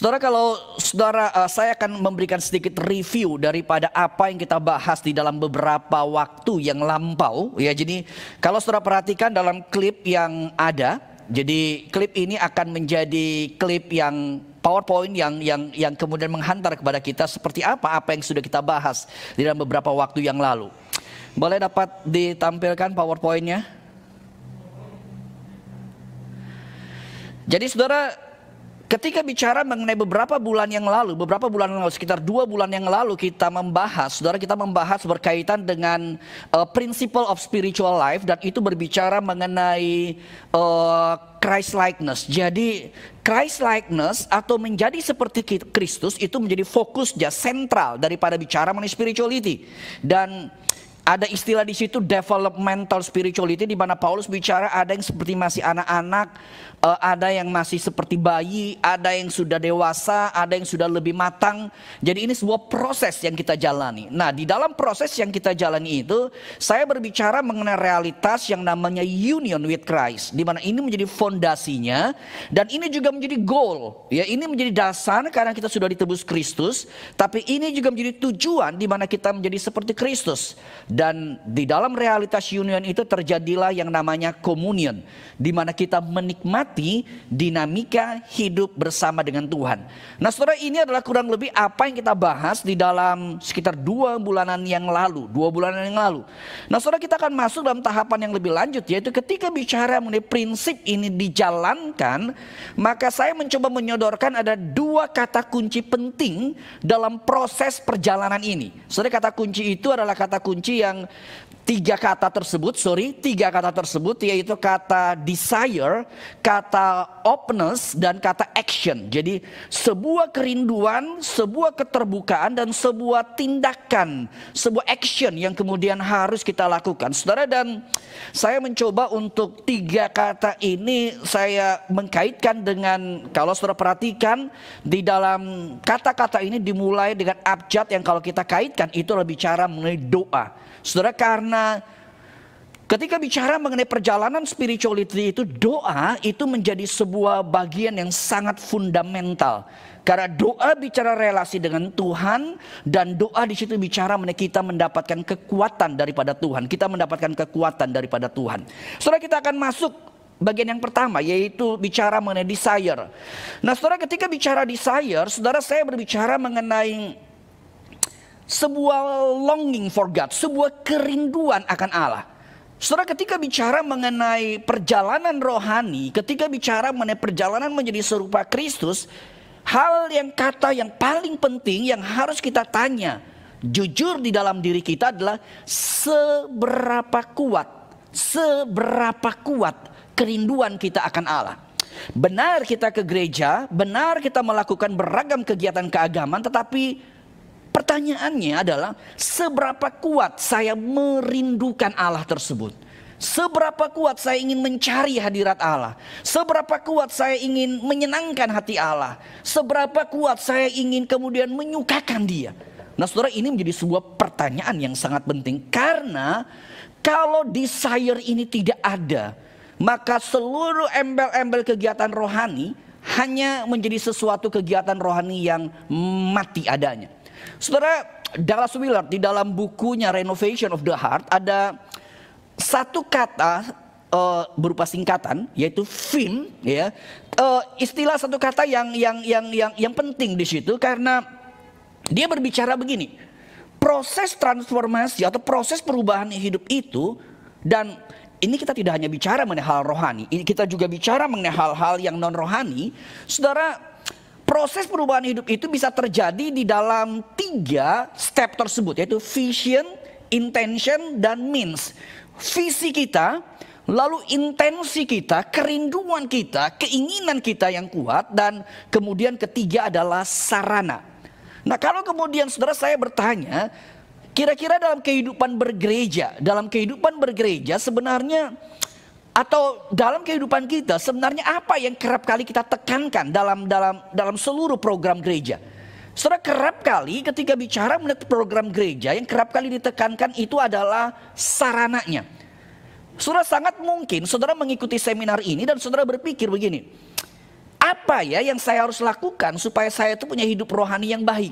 Saudara, kalau saudara, saya akan memberikan sedikit review daripada apa yang kita bahas di dalam beberapa waktu yang lampau. Ya, jadi kalau saudara perhatikan dalam klip yang ada, jadi klip ini akan menjadi klip yang PowerPoint yang kemudian menghantar kepada kita seperti apa yang sudah kita bahas di dalam beberapa waktu yang lalu. Boleh dapat ditampilkan PowerPoint-nya? Jadi saudara, ketika bicara mengenai beberapa bulan yang lalu, sekitar 2 bulan yang lalu kita membahas, saudara, kita membahas berkaitan dengan principle of spiritual life, dan itu berbicara mengenai Christ likeness. Jadi Christ likeness atau menjadi seperti Kristus itu menjadi fokusnya sentral daripada bicara mengenai spirituality. Dan ada istilah di situ developmental spirituality, di mana Paulus bicara ada yang seperti masih anak-anak, ada yang masih seperti bayi, ada yang sudah dewasa, ada yang sudah lebih matang. Jadi ini sebuah proses yang kita jalani. Nah, di dalam proses yang kita jalani itu, saya berbicara mengenai realitas yang namanya union with Christ, di mana ini menjadi fondasinya, dan ini juga menjadi goal. Ya, ini menjadi dasar karena kita sudah ditebus Kristus, tapi ini juga menjadi tujuan di mana kita menjadi seperti Kristus. Dan di dalam realitas union itu terjadilah yang namanya communion, di mana kita menikmati dinamika hidup bersama dengan Tuhan. Nah saudara, ini adalah kurang lebih apa yang kita bahas di dalam sekitar 2 bulanan yang lalu. Nah saudara, kita akan masuk dalam tahapan yang lebih lanjut, yaitu ketika bicara mengenai prinsip ini dijalankan, maka saya mencoba menyodorkan ada 2 kata kunci penting dalam proses perjalanan ini. Saudara, kata kunci itu adalah kata kunci yang 3 kata tersebut, yaitu kata desire, kata openness, dan kata action. Jadi sebuah kerinduan, sebuah keterbukaan, dan sebuah tindakan, sebuah action yang kemudian harus kita lakukan, saudara. Dan saya mencoba untuk 3 kata ini saya mengkaitkan dengan, kalau saudara perhatikan di dalam kata-kata ini dimulai dengan abjad yang kalau kita kaitkan itu adalah bicara mengenai doa. Saudara, karena ketika bicara mengenai perjalanan spirituality itu, doa itu menjadi sebuah bagian yang sangat fundamental. Karena doa bicara relasi dengan Tuhan, dan doa di situ bicara mengenai kita mendapatkan kekuatan daripada Tuhan. Kita mendapatkan kekuatan daripada Tuhan. Saudara, kita akan masuk bagian yang pertama, yaitu bicara mengenai desire. Nah saudara, ketika bicara desire, saudara, saya berbicara mengenai sebuah longing for God, sebuah kerinduan akan Allah. Saudara, ketika bicara mengenai perjalanan rohani, ketika bicara mengenai perjalanan menjadi serupa Kristus, kata yang paling penting yang harus kita tanya jujur di dalam diri kita adalah seberapa kuat kerinduan kita akan Allah. Benar kita ke gereja, benar kita melakukan beragam kegiatan keagamaan, tetapi pertanyaannya adalah seberapa kuat saya merindukan Allah tersebut. Seberapa kuat saya ingin mencari hadirat Allah. Seberapa kuat saya ingin menyenangkan hati Allah. Seberapa kuat saya ingin kemudian menyukakan Dia. Nah saudara, ini menjadi sebuah pertanyaan yang sangat penting. Karena kalau desire ini tidak ada, maka seluruh embel-embel kegiatan rohani hanya menjadi sesuatu kegiatan rohani yang mati adanya. Saudara, Dallas Willard di dalam bukunya Renovation of the Heart ada satu kata berupa singkatan, yaitu FIM, ya. Istilah satu kata yang penting di situ, karena dia berbicara begini: proses transformasi atau proses perubahan hidup itu, dan ini kita tidak hanya bicara mengenai hal rohani, ini kita juga bicara mengenai hal-hal yang non rohani, saudara. Proses perubahan hidup itu bisa terjadi di dalam 3 step tersebut, yaitu vision, intention, dan means. Visi kita, lalu intensi kita, kerinduan kita, keinginan kita yang kuat, dan kemudian ketiga adalah sarana. Nah kalau kemudian saudara, saya bertanya, kira-kira dalam kehidupan bergereja sebenarnya, atau dalam kehidupan kita sebenarnya apa yang kerap kali kita tekankan dalam seluruh program gereja? Saudara, kerap kali ketika bicara mengenai program gereja, yang kerap kali ditekankan itu adalah sarananya. Saudara, sangat mungkin saudara mengikuti seminar ini dan saudara berpikir begini: Apa ya yang saya harus lakukan supaya saya itu punya hidup rohani yang baik?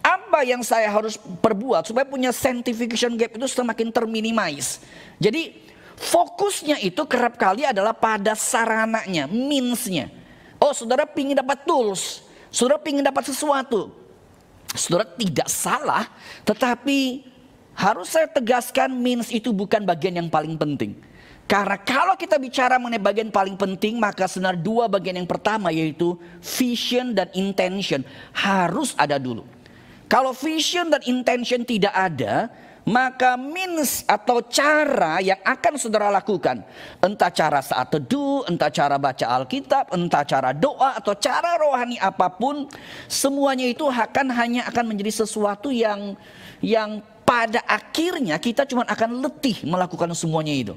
Apa yang saya harus perbuat supaya punya sanctification gap itu semakin terminimize? Jadi fokusnya itu kerap kali adalah pada sarananya, means-nya. Oh, saudara pingin dapat tools, saudara pingin dapat sesuatu. Saudara tidak salah, tetapi harus saya tegaskan means itu bukan bagian yang paling penting. Karena kalau kita bicara mengenai bagian paling penting, maka sebenarnya dua bagian yang pertama yaitu vision dan intention harus ada dulu. Kalau vision dan intention tidak ada, maka means atau cara yang akan saudara lakukan, entah cara saat teduh, entah cara baca Alkitab, entah cara doa atau cara rohani apapun, semuanya itu hanya akan menjadi sesuatu yang pada akhirnya kita cuma akan letih melakukan semuanya itu.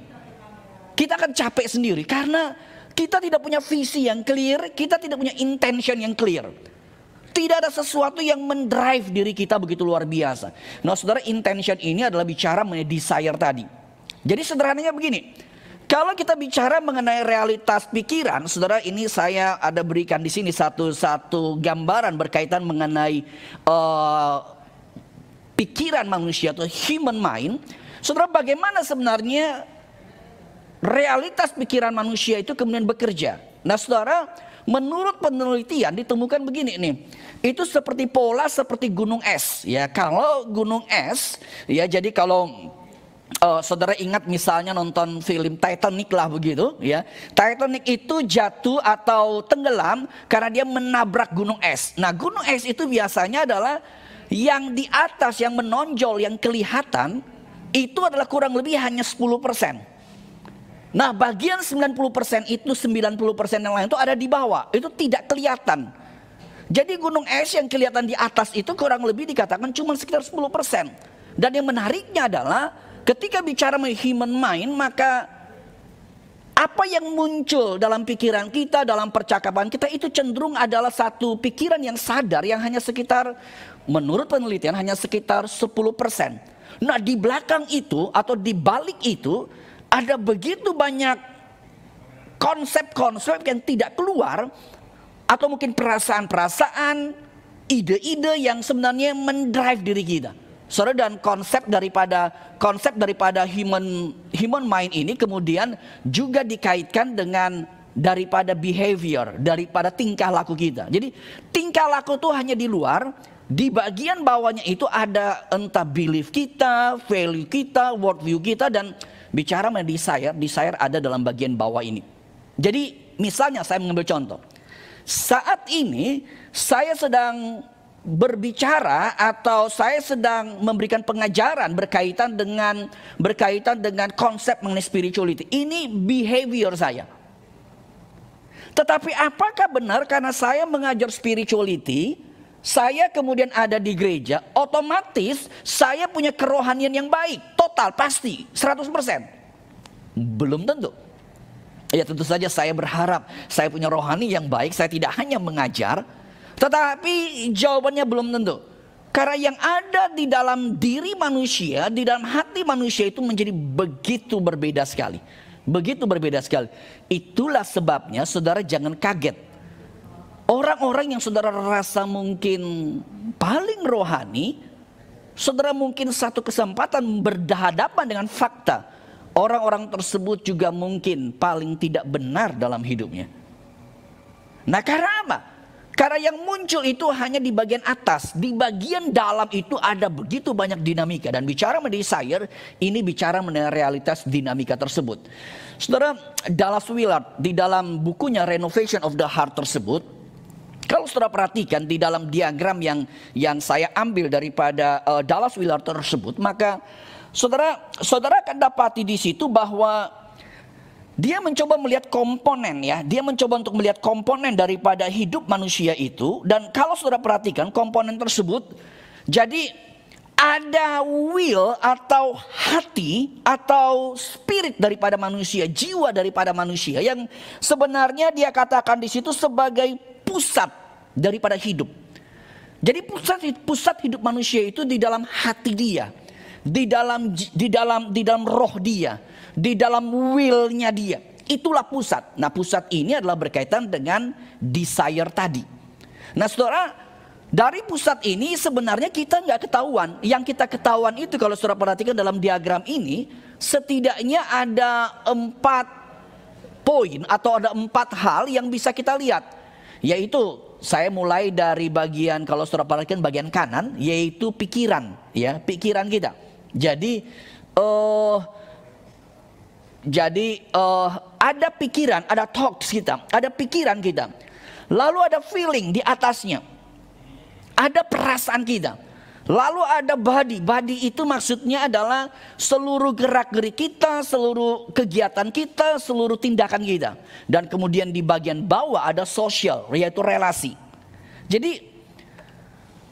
Kita akan capek sendiri karena kita tidak punya visi yang clear, kita tidak punya intention yang clear. Tidak ada sesuatu yang mendrive diri kita begitu luar biasa. Nah, saudara, intention ini adalah bicara mengenai desire tadi. Jadi sederhananya begini, kalau kita bicara mengenai realitas pikiran, saudara, ini saya ada berikan di sini satu gambaran berkaitan mengenai pikiran manusia atau human mind. Saudara, bagaimana sebenarnya realitas pikiran manusia itu kemudian bekerja. Nah, saudara, menurut penelitian ditemukan begini nih. Itu seperti pola seperti gunung es. Ya, kalau gunung es, ya jadi kalau saudara ingat misalnya nonton film Titanic lah begitu, ya. Titanic itu jatuh atau tenggelam karena dia menabrak gunung es. Nah, gunung es itu biasanya adalah yang di atas yang menonjol yang kelihatan itu adalah kurang lebih hanya 10%. Nah, bagian 90% itu 90% yang lain itu ada di bawah. Itu tidak kelihatan. Jadi gunung es yang kelihatan di atas itu kurang lebih dikatakan cuma sekitar 10%. Dan yang menariknya adalah ketika bicara mengenai human mind, maka apa yang muncul dalam pikiran kita, dalam percakapan kita itu cenderung adalah satu pikiran yang sadar yang hanya sekitar, menurut penelitian hanya sekitar 10%. Nah, di belakang itu atau di balik itu ada begitu banyak konsep-konsep yang tidak keluar, atau mungkin perasaan-perasaan, ide-ide yang sebenarnya mendrive diri kita. Saudara, dan konsep daripada human mind ini kemudian juga dikaitkan dengan daripada behavior, daripada tingkah laku kita. Jadi tingkah laku itu hanya di luar, di bagian bawahnya itu ada entah belief kita, value kita, worldview kita, dan bicara mengenai desire ada dalam bagian bawah ini. Jadi misalnya saya mengambil contoh. Saat ini saya sedang berbicara atau saya sedang memberikan pengajaran berkaitan dengan konsep mengenai spirituality. Ini behavior saya. Tetapi apakah benar karena saya mengajar spirituality, saya kemudian ada di gereja, otomatis saya punya kerohanian yang baik, total, pasti, 100%? Belum tentu. Ya, tentu saja saya berharap saya punya rohani yang baik, saya tidak hanya mengajar, tetapi jawabannya belum tentu. Karena yang ada di dalam diri manusia, di dalam hati manusia itu menjadi begitu berbeda sekali. Begitu berbeda sekali. Itulah sebabnya saudara jangan kaget. Orang-orang yang saudara rasa mungkin paling rohani, saudara mungkin satu kesempatan berhadapan dengan fakta, orang-orang tersebut juga mungkin paling tidak benar dalam hidupnya. Nah, karena apa? Karena yang muncul itu hanya di bagian atas, di bagian dalam itu ada begitu banyak dinamika. Dan bicara mengenai desire, ini bicara mengenai realitas dinamika tersebut. Saudara, Dallas Willard di dalam bukunya Renovation of the Heart tersebut, kalau saudara perhatikan di dalam diagram yang saya ambil daripada Dallas Willard tersebut, maka saudara akan dapati di situ bahwa dia mencoba melihat komponen, ya. Dia mencoba untuk melihat komponen daripada hidup manusia itu. Dan kalau saudara perhatikan komponen tersebut, jadi ada will atau hati atau spirit daripada manusia, jiwa daripada manusia yang sebenarnya dia katakan di situ sebagai pusat daripada hidup. Jadi pusat hidup manusia itu di dalam hati dia, di dalam roh dia, di dalam willnya dia. Itulah pusat. Nah, pusat ini adalah berkaitan dengan desire tadi. Nah, saudara, dari pusat ini sebenarnya kita nggak ketahuan. Yang kita ketahuan itu kalau saudara perhatikan dalam diagram ini, setidaknya ada 4 poin atau ada 4 hal yang bisa kita lihat. Yaitu saya mulai dari bagian, kalau saudara perhatikan bagian kanan, yaitu pikiran, ya, pikiran kita. Jadi ada pikiran, ada thoughts kita, ada pikiran kita. Lalu ada feeling di atasnya. Ada perasaan kita. Lalu ada body. Body itu maksudnya adalah seluruh gerak-gerik kita, seluruh kegiatan kita, seluruh tindakan kita. Dan kemudian di bagian bawah ada social, yaitu relasi. Jadi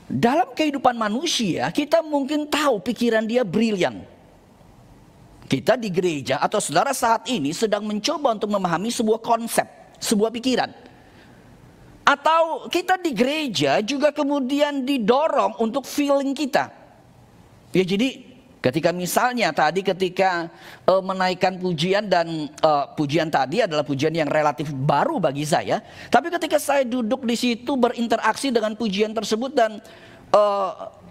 dalam kehidupan manusia kita mungkin tahu pikiran dia brilian. Kita di gereja atau saudara saat ini sedang mencoba untuk memahami sebuah konsep, sebuah pikiran. Atau kita di gereja juga kemudian didorong untuk feeling kita. Ya, jadi ketika misalnya tadi ketika menaikkan pujian, dan pujian tadi adalah pujian yang relatif baru bagi saya. Tapi ketika saya duduk di situ berinteraksi dengan pujian tersebut, dan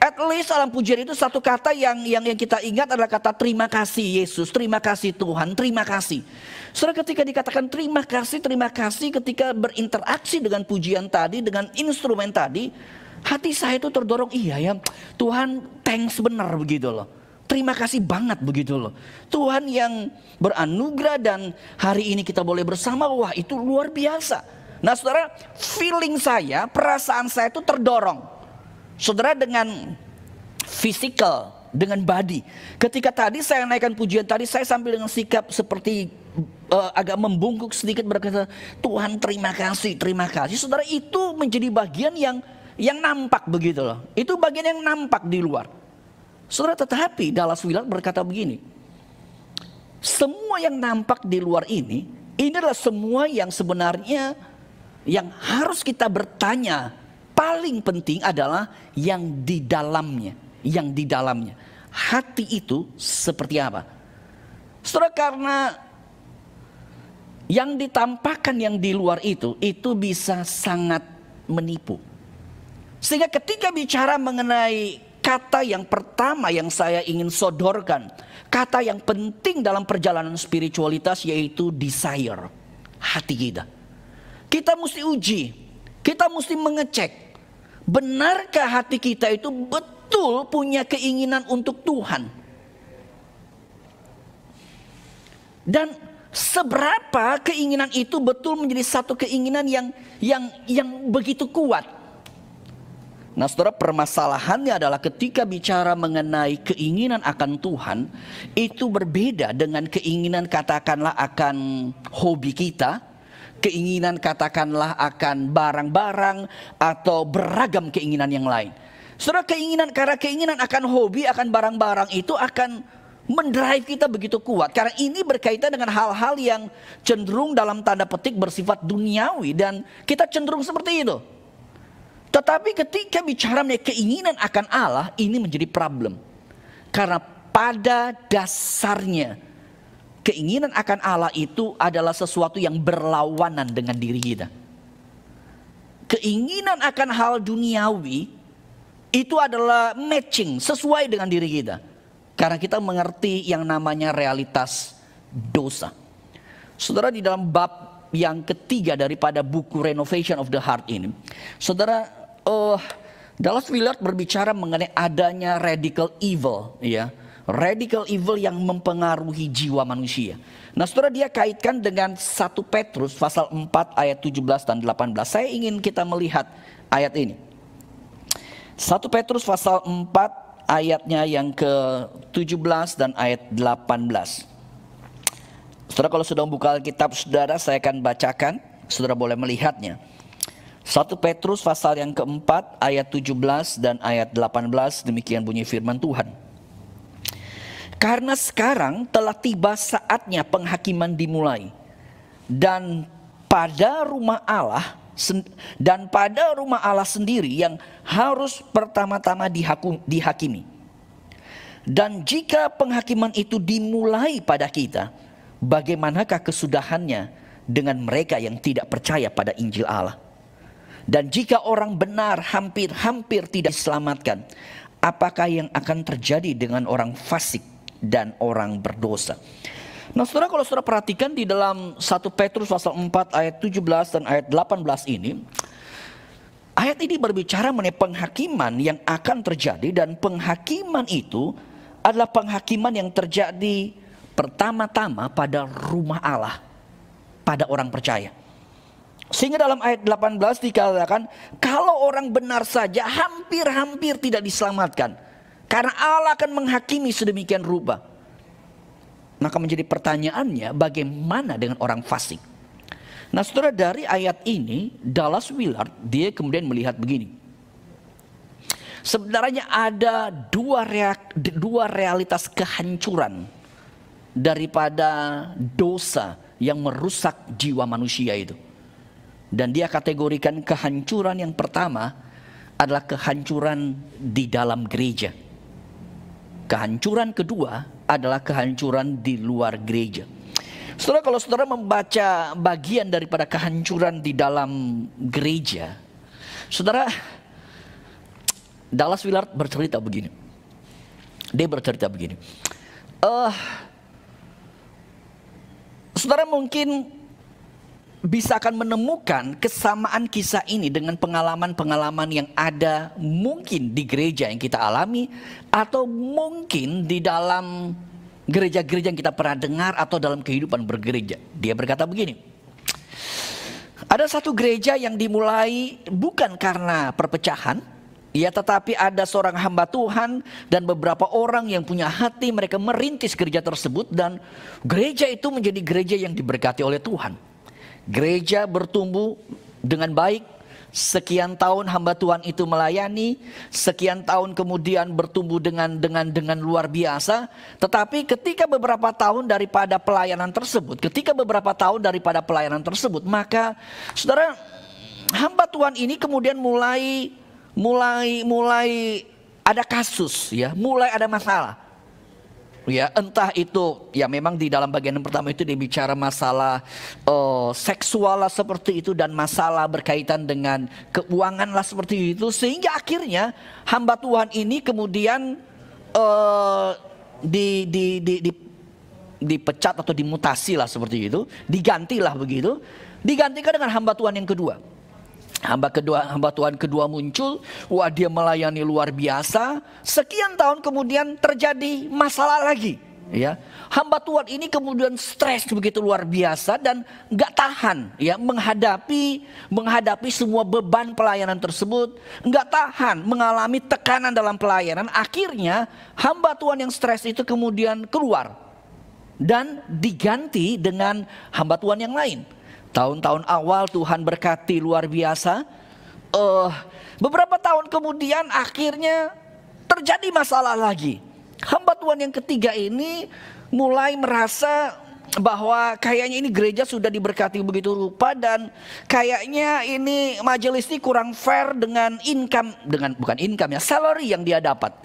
at least dalam pujian itu satu kata yang kita ingat adalah kata terima kasih Yesus, terima kasih Tuhan, terima kasih. Saudara, ketika dikatakan terima kasih ketika berinteraksi dengan pujian tadi, dengan instrumen tadi, hati saya itu terdorong, iya ya Tuhan, thanks benar begitu loh. Terima kasih banget begitu loh. Tuhan yang beranugerah dan hari ini kita boleh bersama, wah itu luar biasa. Nah saudara, feeling saya, perasaan saya itu terdorong. Saudara, dengan physical, dengan body. Ketika tadi saya naikkan pujian tadi, saya sambil dengan sikap seperti agak membungkuk sedikit berkata, Tuhan terima kasih, terima kasih. Saudara, itu menjadi bagian yang nampak begitu loh. Itu bagian yang nampak di luar. Saudara, tetapi Dallas Willard berkata begini, semua yang nampak di luar ini adalah semua yang sebenarnya yang harus kita bertanya. Paling penting adalah yang di dalamnya. Yang di dalamnya. Hati itu seperti apa? Saudara, karena yang ditampakkan yang di luar itu bisa sangat menipu. Sehingga ketika bicara mengenai kata yang pertama yang saya ingin sodorkan, kata yang penting dalam perjalanan spiritualitas yaitu desire, hati kita. Kita mesti uji, kita mesti mengecek, benarkah hati kita itu betul punya keinginan untuk Tuhan? Dan seberapa keinginan itu betul menjadi satu keinginan yang begitu kuat. Nah saudara, permasalahannya adalah ketika bicara mengenai keinginan akan Tuhan, itu berbeda dengan keinginan katakanlah akan hobi kita, keinginan katakanlah akan barang-barang atau beragam keinginan yang lain. Saudara, karena keinginan akan hobi, akan barang-barang itu akan mendrive kita begitu kuat. Karena ini berkaitan dengan hal-hal yang cenderung dalam tanda petik bersifat duniawi, dan kita cenderung seperti itu. Tetapi ketika bicara mengenai keinginan akan Allah, ini menjadi problem. Karena pada dasarnya keinginan akan Allah itu adalah sesuatu yang berlawanan dengan diri kita. Keinginan akan hal duniawi itu adalah matching, sesuai dengan diri kita. Karena kita mengerti yang namanya realitas dosa. Saudara, di dalam bab yang ketiga daripada buku Renovation of the Heart ini, saudara, Dallas Willard berbicara mengenai adanya radical evil, ya, radical evil yang mempengaruhi jiwa manusia. Nah saudara, dia kaitkan dengan 1 Petrus pasal 4 ayat 17 dan 18. Saya ingin kita melihat ayat ini. 1 Petrus pasal 4 ayatnya yang ke-17 dan ayat 18. Saudara, kalau sudah membuka Alkitab saudara, saya akan bacakan. Saudara boleh melihatnya. 1 Petrus pasal yang keempat ayat 17 dan ayat 18. Demikian bunyi firman Tuhan. Karena sekarang telah tiba saatnya penghakiman dimulai. Dan pada rumah Allah sendiri yang harus pertama-tama dihakimi. Dan jika penghakiman itu dimulai pada kita, bagaimanakah kesudahannya dengan mereka yang tidak percaya pada Injil Allah? Dan jika orang benar hampir-hampir tidak diselamatkan, apakah yang akan terjadi dengan orang fasik dan orang berdosa? Nah saudara, kalau saudara perhatikan di dalam 1 Petrus pasal 4 ayat 17 dan ayat 18 ini, ayat ini berbicara mengenai penghakiman yang akan terjadi. Dan penghakiman itu adalah penghakiman yang terjadi pertama-tama pada rumah Allah, pada orang percaya. Sehingga dalam ayat 18 dikatakan, kalau orang benar saja hampir-hampir tidak diselamatkan, karena Allah akan menghakimi sedemikian rupa. Maka menjadi pertanyaannya, bagaimana dengan orang fasik? Nah saudara, dari ayat ini Dallas Willard dia kemudian melihat begini. Sebenarnya ada dua realitas kehancuran daripada dosa yang merusak jiwa manusia itu. Dan dia kategorikan kehancuran yang pertama adalah kehancuran di dalam gereja. Kehancuran kedua adalah kehancuran di luar gereja. Saudara, kalau saudara membaca bagian daripada kehancuran di dalam gereja, saudara, Dallas Willard bercerita begini. Dia bercerita begini. Saudara mungkin bisa akan menemukan kesamaan kisah ini dengan pengalaman-pengalaman yang ada mungkin di gereja yang kita alami, atau mungkin di dalam gereja-gereja yang kita pernah dengar, atau dalam kehidupan bergereja. Dia berkata begini, ada satu gereja yang dimulai bukan karena perpecahan, ya, tetapi ada seorang hamba Tuhan dan beberapa orang yang punya hati, mereka merintis gereja tersebut, dan gereja itu menjadi gereja yang diberkati oleh Tuhan. Gereja bertumbuh dengan baik. Sekian tahun hamba Tuhan itu melayani, sekian tahun kemudian bertumbuh dengan luar biasa. Tetapi ketika beberapa tahun daripada pelayanan tersebut, maka saudara, hamba Tuhan ini kemudian mulai ada kasus, ya, mulai ada masalah. Ya, entah itu, ya memang di dalam bagian yang pertama itu dia bicara masalah seksual lah seperti itu, dan masalah berkaitan dengan keuangan lah seperti itu. Sehingga akhirnya hamba Tuhan ini kemudian dipecat atau dimutasi lah seperti itu, digantilah begitu, digantikan dengan hamba Tuhan yang kedua. Hamba Tuhan kedua muncul, wah dia melayani luar biasa. Sekian tahun kemudian terjadi masalah lagi, ya. Hamba Tuhan ini kemudian stres begitu luar biasa dan nggak tahan, ya, menghadapi semua beban pelayanan tersebut, nggak tahan mengalami tekanan dalam pelayanan. Akhirnya hamba Tuhan yang stres itu kemudian keluar dan diganti dengan hamba Tuhan yang lain. Tahun-tahun awal Tuhan berkati luar biasa. Beberapa tahun kemudian akhirnya terjadi masalah lagi. Hamba Tuhan yang ketiga ini mulai merasa bahwa kayaknya ini gereja sudah diberkati begitu rupa, dan kayaknya ini majelis ini kurang fair dengan salary yang dia dapat.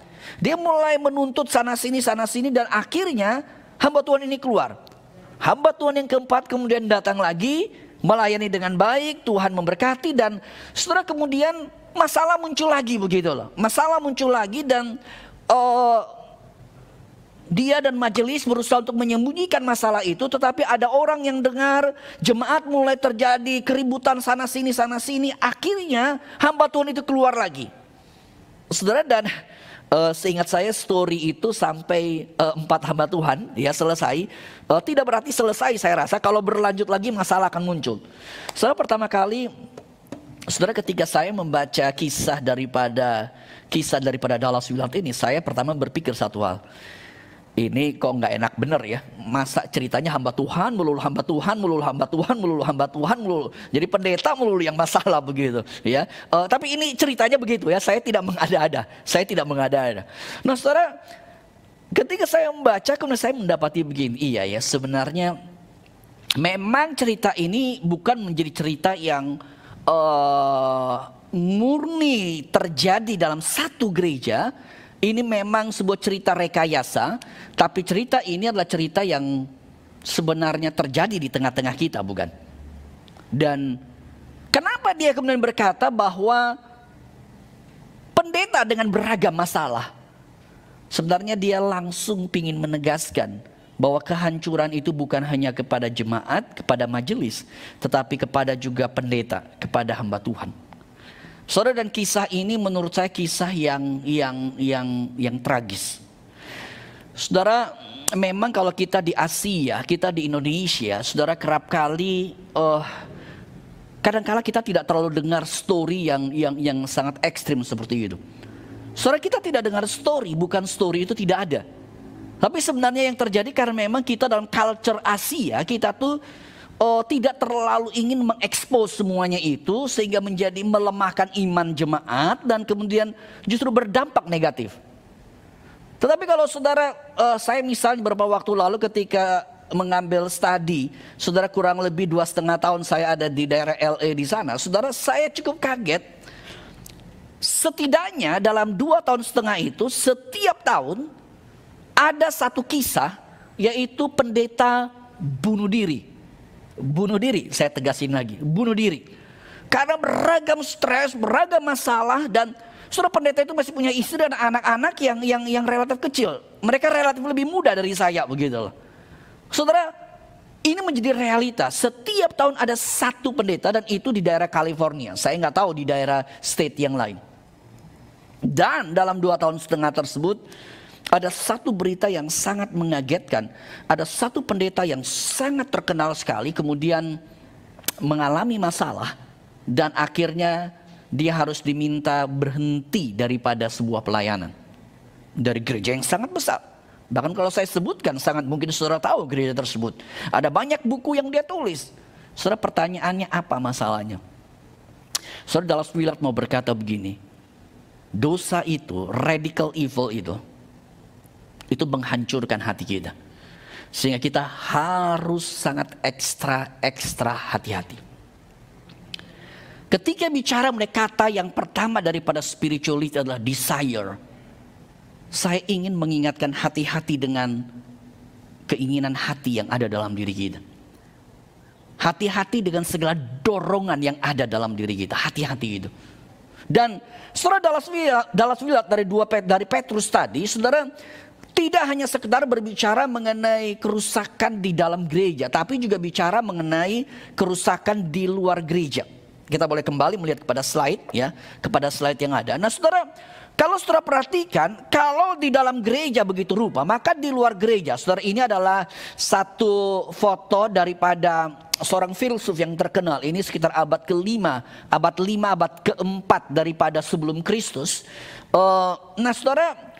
Dia mulai menuntut sana sini dan akhirnya hamba Tuhan ini keluar. Hamba Tuhan yang keempat kemudian datang lagi, melayani dengan baik, Tuhan memberkati, dan setelah kemudian masalah muncul lagi begitu loh. Masalah muncul lagi dan dia dan majelis berusaha untuk menyembunyikan masalah itu, tetapi ada orang yang dengar, jemaat mulai terjadi keributan sana sini, akhirnya hamba Tuhan itu keluar lagi. Saudara, dan seingat saya story itu sampai 4 hamba Tuhan, ya, selesai. Tidak berarti selesai, saya rasa kalau berlanjut lagi masalah akan muncul. Saudara, pertama kali, saudara, ketika saya membaca kisah daripada Dallas Willard ini, saya pertama berpikir satu hal. Ini kok nggak enak bener ya, masa ceritanya hamba Tuhan melulu. Jadi pendeta melulu yang masalah begitu, ya. Tapi ini ceritanya begitu ya, saya tidak mengada-ada. Nah saudara, ketika saya membaca kemudian saya mendapati begini, iya ya, sebenarnya memang cerita ini bukan menjadi cerita yang murni terjadi dalam satu gereja. Ini memang sebuah cerita rekayasa, tapi cerita ini adalah cerita yang sebenarnya terjadi di tengah-tengah kita, bukan? Dan kenapa dia kemudian berkata bahwa pendeta dengan beragam masalah? Sebenarnya dia langsung ingin menegaskan bahwa kehancuran itu bukan hanya kepada jemaat, kepada majelis, tetapi kepada juga pendeta, kepada hamba Tuhan. Saudara, dan kisah ini menurut saya kisah yang tragis. Saudara, memang kalau kita di Asia, kita di Indonesia, saudara, kerap kali kadang-kala kita tidak terlalu dengar story yang sangat ekstrim seperti itu. Saudara, kita tidak dengar story, bukan story itu tidak ada. Tapi sebenarnya yang terjadi karena memang kita dalam culture Asia, kita tuh tidak terlalu ingin mengekspos semuanya itu, sehingga menjadi melemahkan iman jemaat dan kemudian justru berdampak negatif. Tetapi kalau saudara, saya misalnya beberapa waktu lalu ketika mengambil studi, saudara, kurang lebih 2,5 tahun saya ada di daerah LA di sana, saudara, saya cukup kaget. Setidaknya dalam 2,5 tahun itu, setiap tahun ada satu kisah, yaitu pendeta bunuh diri. Bunuh diri, saya tegasin lagi, bunuh diri. Karena beragam stres, beragam masalah, dan saudara, pendeta itu masih punya istri dan anak-anak yang relatif kecil. Mereka relatif lebih muda dari saya, begitu loh. Saudara, ini menjadi realitas. Setiap tahun ada satu pendeta, dan itu di daerah California. Saya nggak tahu di daerah state yang lain. Dan dalam 2,5 tahun tersebut, ada satu berita yang sangat mengagetkan. Ada satu pendeta yang sangat terkenal sekali kemudian mengalami masalah, dan akhirnya dia harus diminta berhenti daripada sebuah pelayanan dari gereja yang sangat besar. Bahkan kalau saya sebutkan, sangat mungkin saudara tahu gereja tersebut. Ada banyak buku yang dia tulis. Saudara, pertanyaannya apa masalahnya? Saudara, Dallas Willard mau berkata begini, dosa itu, radical evil itu menghancurkan hati kita. Sehingga kita harus sangat ekstra hati-hati. Ketika bicara mengenai kata yang pertama daripada spirituality adalah desire, saya ingin mengingatkan hati-hati dengan keinginan hati yang ada dalam diri kita. Hati-hati dengan segala dorongan yang ada dalam diri kita. Hati-hati itu. Dan saudara, Dallas Willard dari Petrus tadi, saudara, tidak hanya sekedar berbicara mengenai kerusakan di dalam gereja, tapi juga bicara mengenai kerusakan di luar gereja. Kita boleh kembali melihat kepada slide, ya, kepada slide yang ada. Nah, saudara, kalau saudara perhatikan, kalau di dalam gereja begitu rupa, maka di luar gereja, saudara, ini adalah satu foto daripada seorang filsuf yang terkenal. Ini sekitar abad ke-5, abad ke-4 daripada sebelum Kristus. Nah, saudara,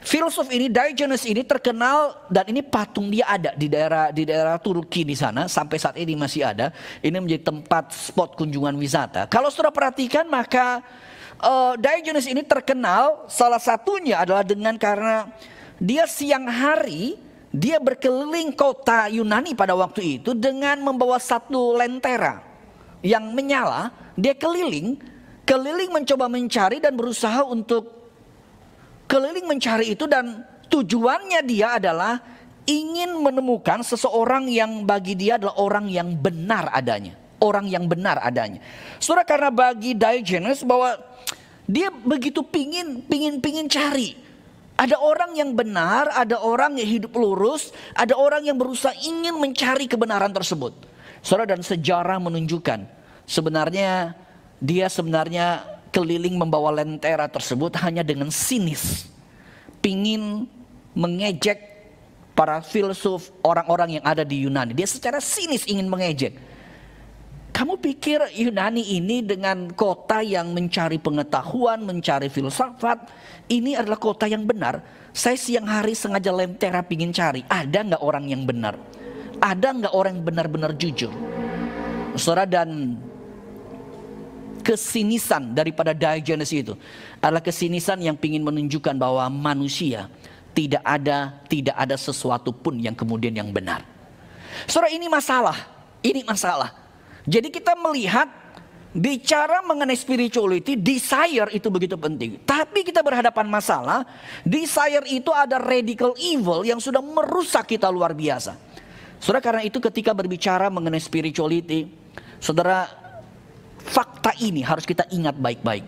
filsuf ini, Diogenes ini terkenal, dan ini patung dia ada di daerah Turki di sana, sampai saat ini masih ada. Ini menjadi tempat spot kunjungan wisata. Kalau saudara perhatikan, maka Diogenes ini terkenal, salah satunya adalah karena dia siang hari dia berkeliling kota Yunani pada waktu itu dengan membawa satu lentera yang menyala. Dia keliling mencoba mencari dan berusaha untuk keliling mencari itu, dan tujuannya dia adalah ingin menemukan seseorang yang bagi dia adalah orang yang benar adanya. Orang yang benar adanya. Saudara, karena bagi Diogenes bahwa dia begitu pingin cari. Ada orang yang benar, ada orang yang hidup lurus, ada orang yang berusaha ingin mencari kebenaran tersebut. Saudara, dan sejarah menunjukkan sebenarnya dia keliling membawa lentera tersebut hanya dengan sinis, pingin mengejek para filsuf, orang-orang yang ada di Yunani. Dia secara sinis ingin mengejek. Kamu pikir Yunani ini dengan kota yang mencari pengetahuan, mencari filsafat, ini adalah kota yang benar? Saya siang hari sengaja lentera pingin cari, ada nggak orang yang benar? Ada nggak orang yang benar-benar jujur? Saudara, dan kesinisan daripada Diogenes itu adalah kesinisan yang ingin menunjukkan bahwa manusia tidak ada sesuatu pun yang kemudian yang benar. Saudara, ini masalah. Jadi kita melihat bicara mengenai spirituality, desire itu begitu penting. Tapi kita berhadapan masalah, desire itu ada radical evil yang sudah merusak kita luar biasa. Saudara, karena itu ketika berbicara mengenai spirituality, saudara, fakta ini harus kita ingat baik-baik.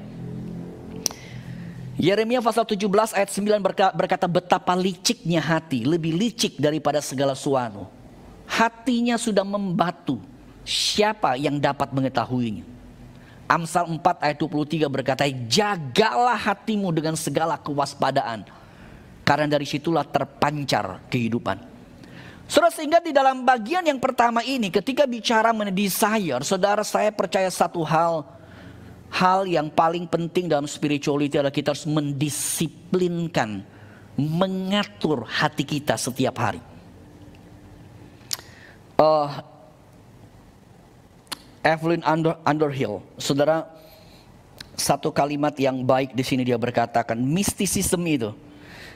Yeremia pasal 17 ayat 9 berkata, betapa liciknya hati, lebih licik daripada segala sesuatu. Hatinya sudah membatu, siapa yang dapat mengetahuinya? Amsal 4 ayat 23 berkata, jagalah hatimu dengan segala kewaspadaan, karena dari situlah terpancar kehidupan. Saudara, sehingga di dalam bagian yang pertama ini, ketika bicara mengenai desire, saudara, saya percaya satu hal yang paling penting dalam spirituality adalah kita harus mendisiplinkan, mengatur hati kita setiap hari. Evelyn Underhill, saudara, satu kalimat yang baik di sini dia berkatakan, mistisisme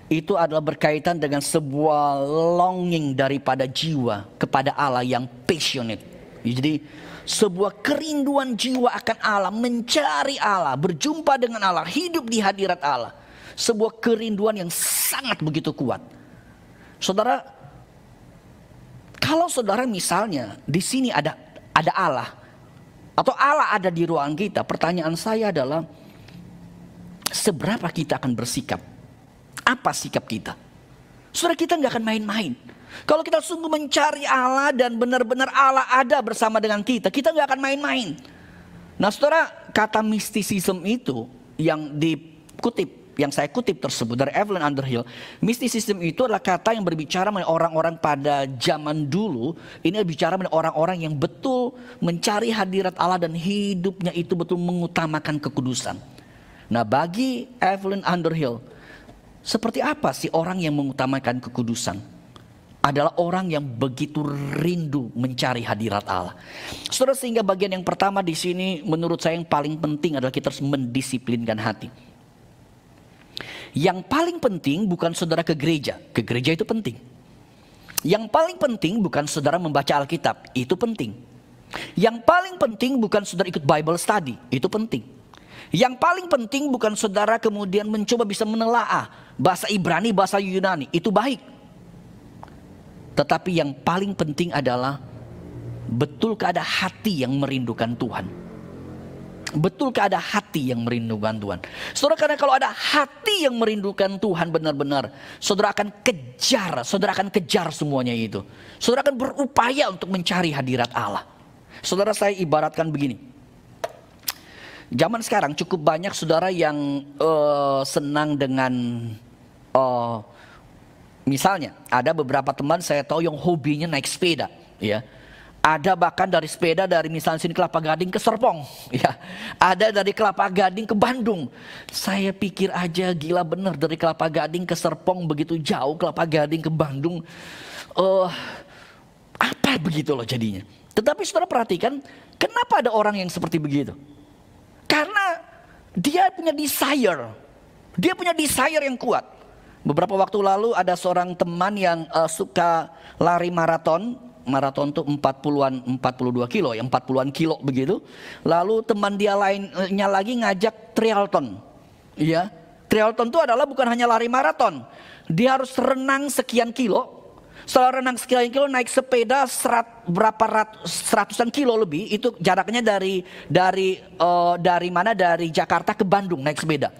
itu adalah berkaitan dengan sebuah longing daripada jiwa kepada Allah yang passionate. Jadi sebuah kerinduan jiwa akan Allah, mencari Allah, berjumpa dengan Allah, hidup di hadirat Allah. Sebuah kerinduan yang sangat begitu kuat. Saudara, kalau saudara misalnya di sini ada Allah, atau Allah ada di ruangan kita, pertanyaan saya adalah, seberapa kita akan bersikap? Apa sikap kita? Saudara, kita nggak akan main-main. Kalau kita sungguh mencari Allah dan benar-benar Allah ada bersama dengan kita nggak akan main-main. Nah saudara, kata mysticism itu yang dikutip, yang saya kutip tersebut dari Evelyn Underhill, mysticism itu adalah kata yang berbicara mengenai orang-orang pada zaman dulu. Ini bicara mengenai orang-orang yang betul mencari hadirat Allah dan hidupnya itu betul mengutamakan kekudusan. Nah bagi Evelyn Underhill, seperti apa sih orang yang mengutamakan kekudusan? Adalah orang yang begitu rindu mencari hadirat Allah. Saudara, sehingga bagian yang pertama di sini menurut saya yang paling penting adalah kita harus mendisiplinkan hati. Yang paling penting bukan saudara ke gereja itu penting. Yang paling penting bukan saudara membaca Alkitab, itu penting. Yang paling penting bukan saudara ikut Bible study, itu penting. Yang paling penting bukan saudara kemudian mencoba bisa menelaah bahasa Ibrani, bahasa Yunani, itu baik. Tetapi yang paling penting adalah, betulkah ada hati yang merindukan Tuhan? Betulkah ada hati yang merindukan Tuhan? Saudara, karena kalau ada hati yang merindukan Tuhan benar-benar, saudara akan kejar semuanya itu. Saudara akan berupaya untuk mencari hadirat Allah. Saudara, saya ibaratkan begini. Zaman sekarang cukup banyak saudara yang senang dengan misalnya ada beberapa teman saya tahu yang hobinya naik sepeda, ya. Ada bahkan dari sepeda dari misalnya sini Kelapa Gading ke Serpong, ya. Ada dari Kelapa Gading ke Bandung. Saya pikir aja gila bener, dari Kelapa Gading ke Serpong begitu jauh, Kelapa Gading ke Bandung. Apa begitu loh jadinya. Tetapi saudara perhatikan, kenapa ada orang yang seperti begitu? Karena dia punya desire. Dia punya desire yang kuat. Beberapa waktu lalu ada seorang teman yang suka lari maraton. Maraton tuh 42 kilo, yang 40-an kilo begitu. Lalu teman dia lainnya lagi ngajak triathlon. Iya, triathlon itu adalah bukan hanya lari maraton. Dia harus renang sekian kilo. Setelah renang sekian kilo naik sepeda seratusan kilo lebih. Itu jaraknya dari Jakarta ke Bandung naik sepeda.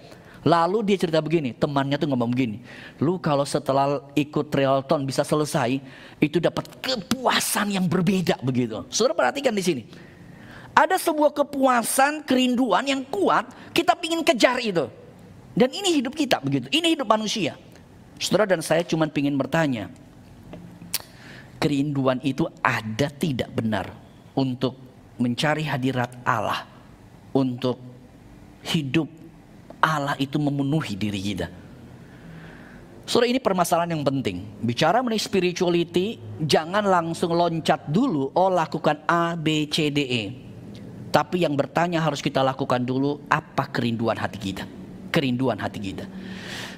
Lalu dia cerita begini, temannya tuh ngomong begini, lu kalau setelah ikut triathlon bisa selesai, itu dapat kepuasan yang berbeda begitu. Saudara perhatikan di sini, ada sebuah kepuasan, kerinduan yang kuat, kita pingin kejar itu. Dan ini hidup kita begitu, ini hidup manusia. Saudara dan saya cuma pingin bertanya, kerinduan itu ada tidak benar untuk mencari hadirat Allah, untuk hidup Allah itu memenuhi diri kita. Saudara, ini permasalahan yang penting. Bicara mengenai spirituality, jangan langsung loncat dulu, lakukan A, B, C, D, E. Tapi yang bertanya harus kita lakukan dulu, apa kerinduan hati kita? Kerinduan hati kita.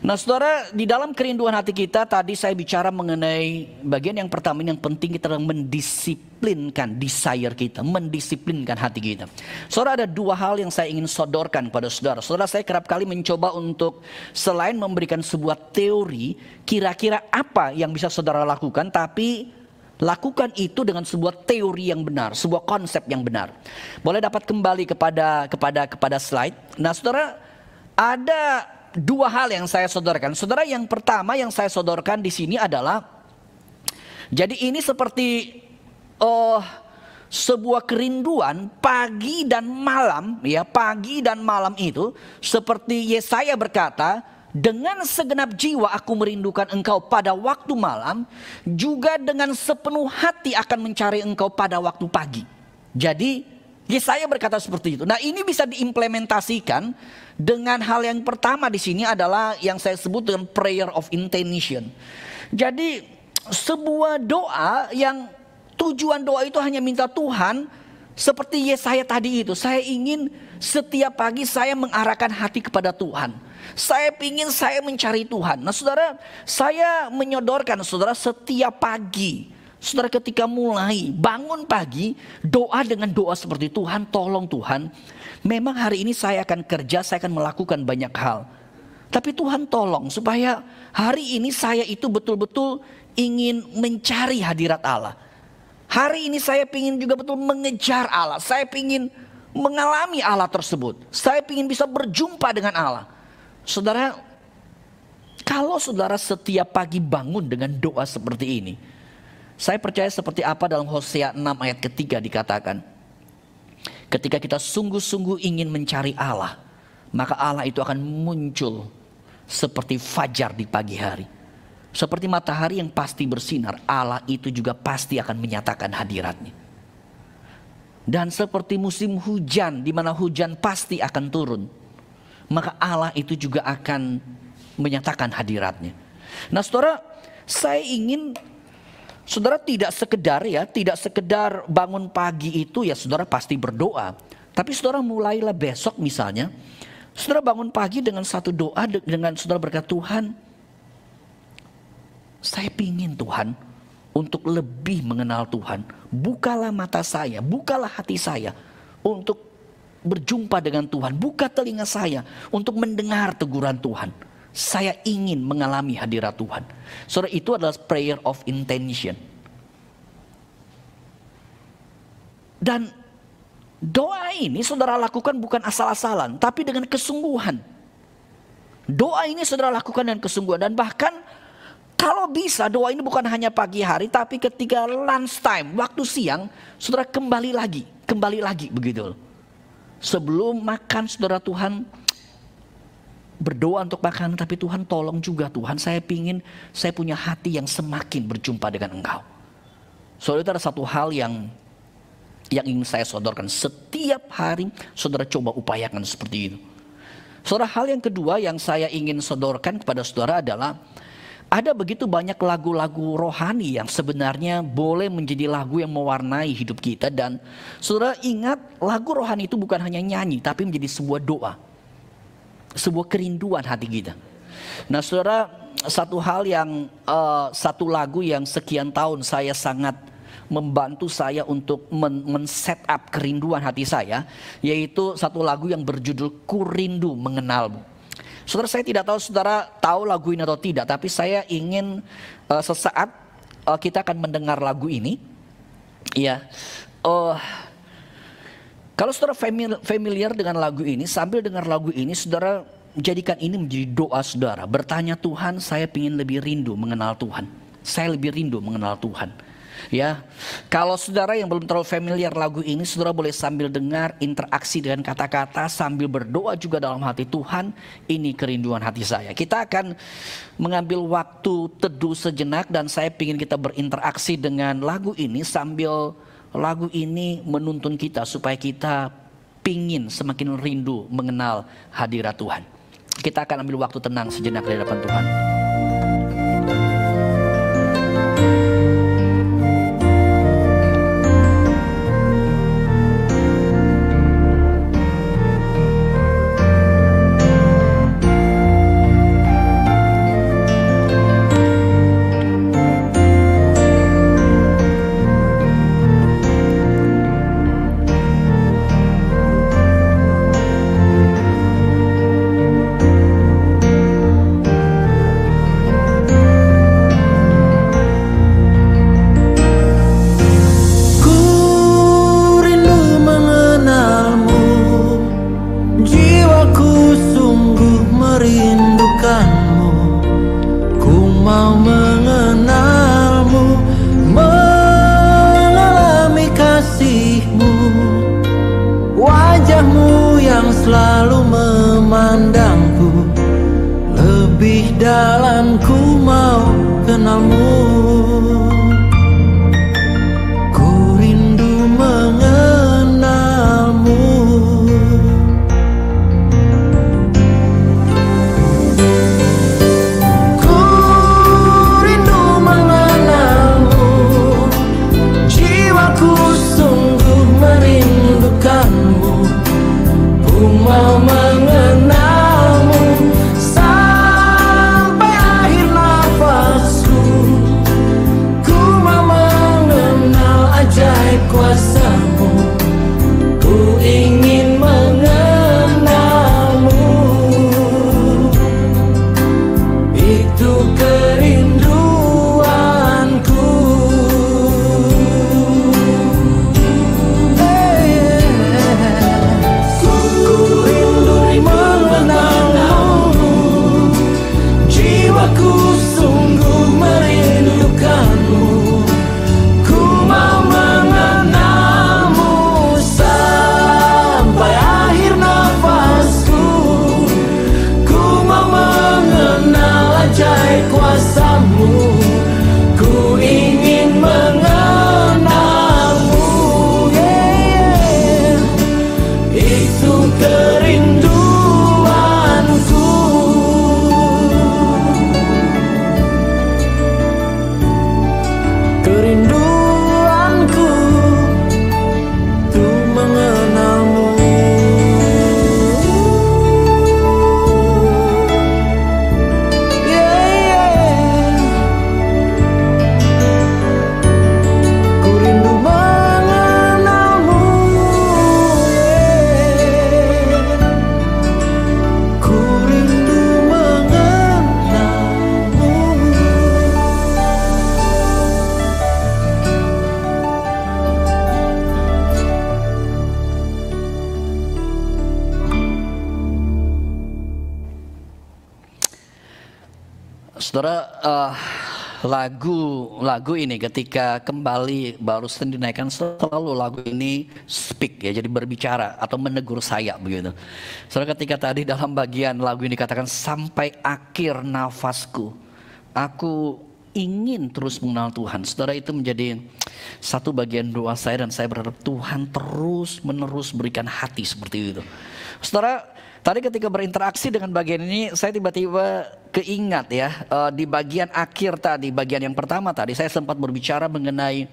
Nah saudara, di dalam kerinduan hati kita tadi saya bicara mengenai bagian yang pertama yang penting kita mendisiplinkan desire kita, mendisiplinkan hati kita. Saudara, ada dua hal yang saya ingin sodorkan pada saudara. Saudara, saya kerap kali mencoba untuk selain memberikan sebuah teori, kira-kira apa yang bisa saudara lakukan, tapi Lakukan itu dengan sebuah teori yang benar, sebuah konsep yang benar. Boleh dapat kembali kepada slide. Nah, saudara, ada dua hal yang saya sodorkan. Saudara, yang pertama yang saya sodorkan di sini adalah, jadi ini seperti sebuah kerinduan pagi dan malam, ya, pagi dan malam itu seperti Yesaya berkata, dengan segenap jiwa aku merindukan engkau pada waktu malam, juga dengan sepenuh hati akan mencari engkau pada waktu pagi. Jadi Yesaya berkata seperti itu. Nah, ini bisa diimplementasikan dengan hal yang pertama di sini adalah yang saya sebut dengan prayer of intention. Jadi sebuah doa yang tujuan doa itu hanya minta Tuhan, seperti Yesaya tadi itu, saya ingin setiap pagi saya mengarahkan hati kepada Tuhan. Saya ingin saya mencari Tuhan. Nah, saudara, saya menyodorkan saudara setiap pagi, saudara ketika mulai bangun pagi, doa dengan doa seperti, Tuhan tolong Tuhan, memang hari ini saya akan kerja, saya akan melakukan banyak hal, tapi Tuhan tolong supaya hari ini saya itu betul-betul ingin mencari hadirat Allah. Hari ini saya ingin juga betul mengejar Allah, saya ingin mengalami Allah tersebut, saya ingin bisa berjumpa dengan Allah. Saudara, kalau saudara setiap pagi bangun dengan doa seperti ini, saya percaya seperti apa dalam Hosea 6 ayat ketiga dikatakan, ketika kita sungguh-sungguh ingin mencari Allah, maka Allah itu akan muncul seperti fajar di pagi hari. Seperti matahari yang pasti bersinar, Allah itu juga pasti akan menyatakan hadiratnya. Dan seperti musim hujan, di mana hujan pasti akan turun, maka Allah itu juga akan menyatakan hadiratnya. Nah, saudara, saya ingin saudara tidak sekedar bangun pagi itu ya saudara pasti berdoa. Tapi saudara mulailah besok misalnya, saudara bangun pagi dengan satu doa, dengan saudara berkata, Tuhan, saya ingin Tuhan untuk lebih mengenal Tuhan. Bukalah mata saya, bukalah hati saya untuk berjumpa dengan Tuhan. Buka telinga saya untuk mendengar teguran Tuhan. Saya ingin mengalami hadirat Tuhan. Saudara, itu adalah prayer of intention. Dan doa ini saudara lakukan bukan asal-asalan, tapi dengan kesungguhan. Doa ini saudara lakukan dengan kesungguhan. Dan bahkan kalau bisa doa ini bukan hanya pagi hari, tapi ketika lunch time, waktu siang, saudara kembali lagi begitu. Sebelum makan saudara, Tuhan berdoa untuk makan, tapi Tuhan tolong juga Tuhan, saya punya hati yang semakin berjumpa dengan Engkau. Saudara, itu ada satu hal yang ingin saya sodorkan. Setiap hari saudara coba upayakan seperti itu. Saudara, hal yang kedua yang saya ingin sodorkan kepada saudara adalah, ada begitu banyak lagu-lagu rohani yang sebenarnya boleh menjadi lagu yang mewarnai hidup kita. Dan saudara ingat, lagu rohani itu bukan hanya nyanyi, tapi menjadi sebuah doa, sebuah kerinduan hati kita. Nah, saudara, satu lagu yang sekian tahun saya sangat membantu saya untuk men-set up kerinduan hati saya, yaitu satu lagu yang berjudul Ku Rindu Mengenalmu. Saudara, saya tidak tahu saudara tahu lagu ini atau tidak, tapi saya ingin sesaat kita akan mendengar lagu ini. Ya, kalau saudara familiar dengan lagu ini, sambil dengar lagu ini, saudara jadikan ini menjadi doa saudara. Bertanya, Tuhan, saya ingin lebih rindu mengenal Tuhan. Saya lebih rindu mengenal Tuhan. Ya, kalau saudara yang belum terlalu familiar lagu ini, saudara boleh sambil dengar, interaksi dengan kata-kata, sambil berdoa juga dalam hati, Tuhan, ini kerinduan hati saya. Kita akan mengambil waktu teduh sejenak, dan saya ingin kita berinteraksi dengan lagu ini sambil lagu ini menuntun kita supaya kita pingin semakin rindu mengenal hadirat Tuhan. Kita akan ambil waktu tenang sejenak di hadapan Tuhan. Saudara, lagu ini ketika kembali barusan dinaikkan, selalu lagu ini speak ya, jadi berbicara atau menegur saya begitu. Saudara, ketika tadi dalam bagian lagu ini katakan sampai akhir nafasku, aku ingin terus mengenal Tuhan. Saudara, itu menjadi satu bagian doa saya, dan saya berharap Tuhan terus menerus berikan hati seperti itu. Saudara, tadi ketika berinteraksi dengan bagian ini, saya tiba-tiba keingat ya, di bagian akhir tadi, bagian yang pertama tadi, saya sempat berbicara mengenai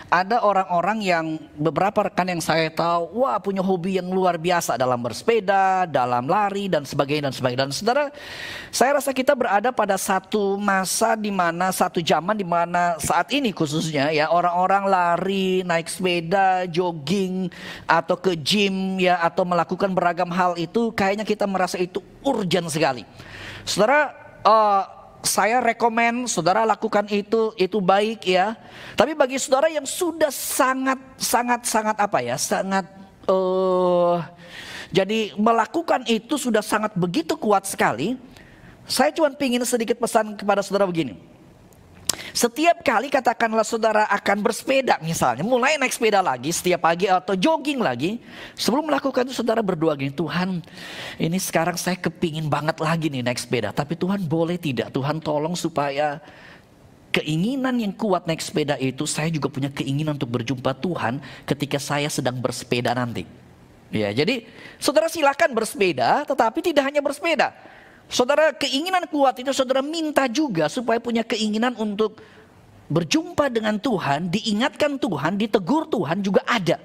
ada orang-orang yang, beberapa rekan yang saya tahu, wah punya hobi yang luar biasa dalam bersepeda, dalam lari dan sebagainya dan sebagainya. Dan saudara, saya rasa kita berada pada satu masa di mana, satu zaman di mana saat ini khususnya ya, orang-orang lari, naik sepeda, jogging atau ke gym ya, atau melakukan beragam hal itu, kayaknya kita merasa itu urgent sekali. Saudara, saya rekomen saudara lakukan itu baik ya. Tapi bagi saudara yang sudah sangat apa ya, sangat jadi melakukan itu sudah sangat begitu kuat sekali, saya cuma ingin sedikit pesan kepada saudara begini. Setiap kali katakanlah saudara akan bersepeda misalnya, mulai naik sepeda lagi setiap pagi atau jogging lagi, sebelum melakukan itu saudara berdoa gini, Tuhan ini sekarang saya kepingin banget lagi nih naik sepeda, tapi Tuhan boleh tidak, Tuhan tolong supaya keinginan yang kuat naik sepeda itu, saya juga punya keinginan untuk berjumpa Tuhan ketika saya sedang bersepeda nanti. Ya, jadi saudara silakan bersepeda, tetapi tidak hanya bersepeda. Saudara, keinginan kuat itu saudara minta juga supaya punya keinginan untuk berjumpa dengan Tuhan, diingatkan Tuhan, ditegur Tuhan juga ada.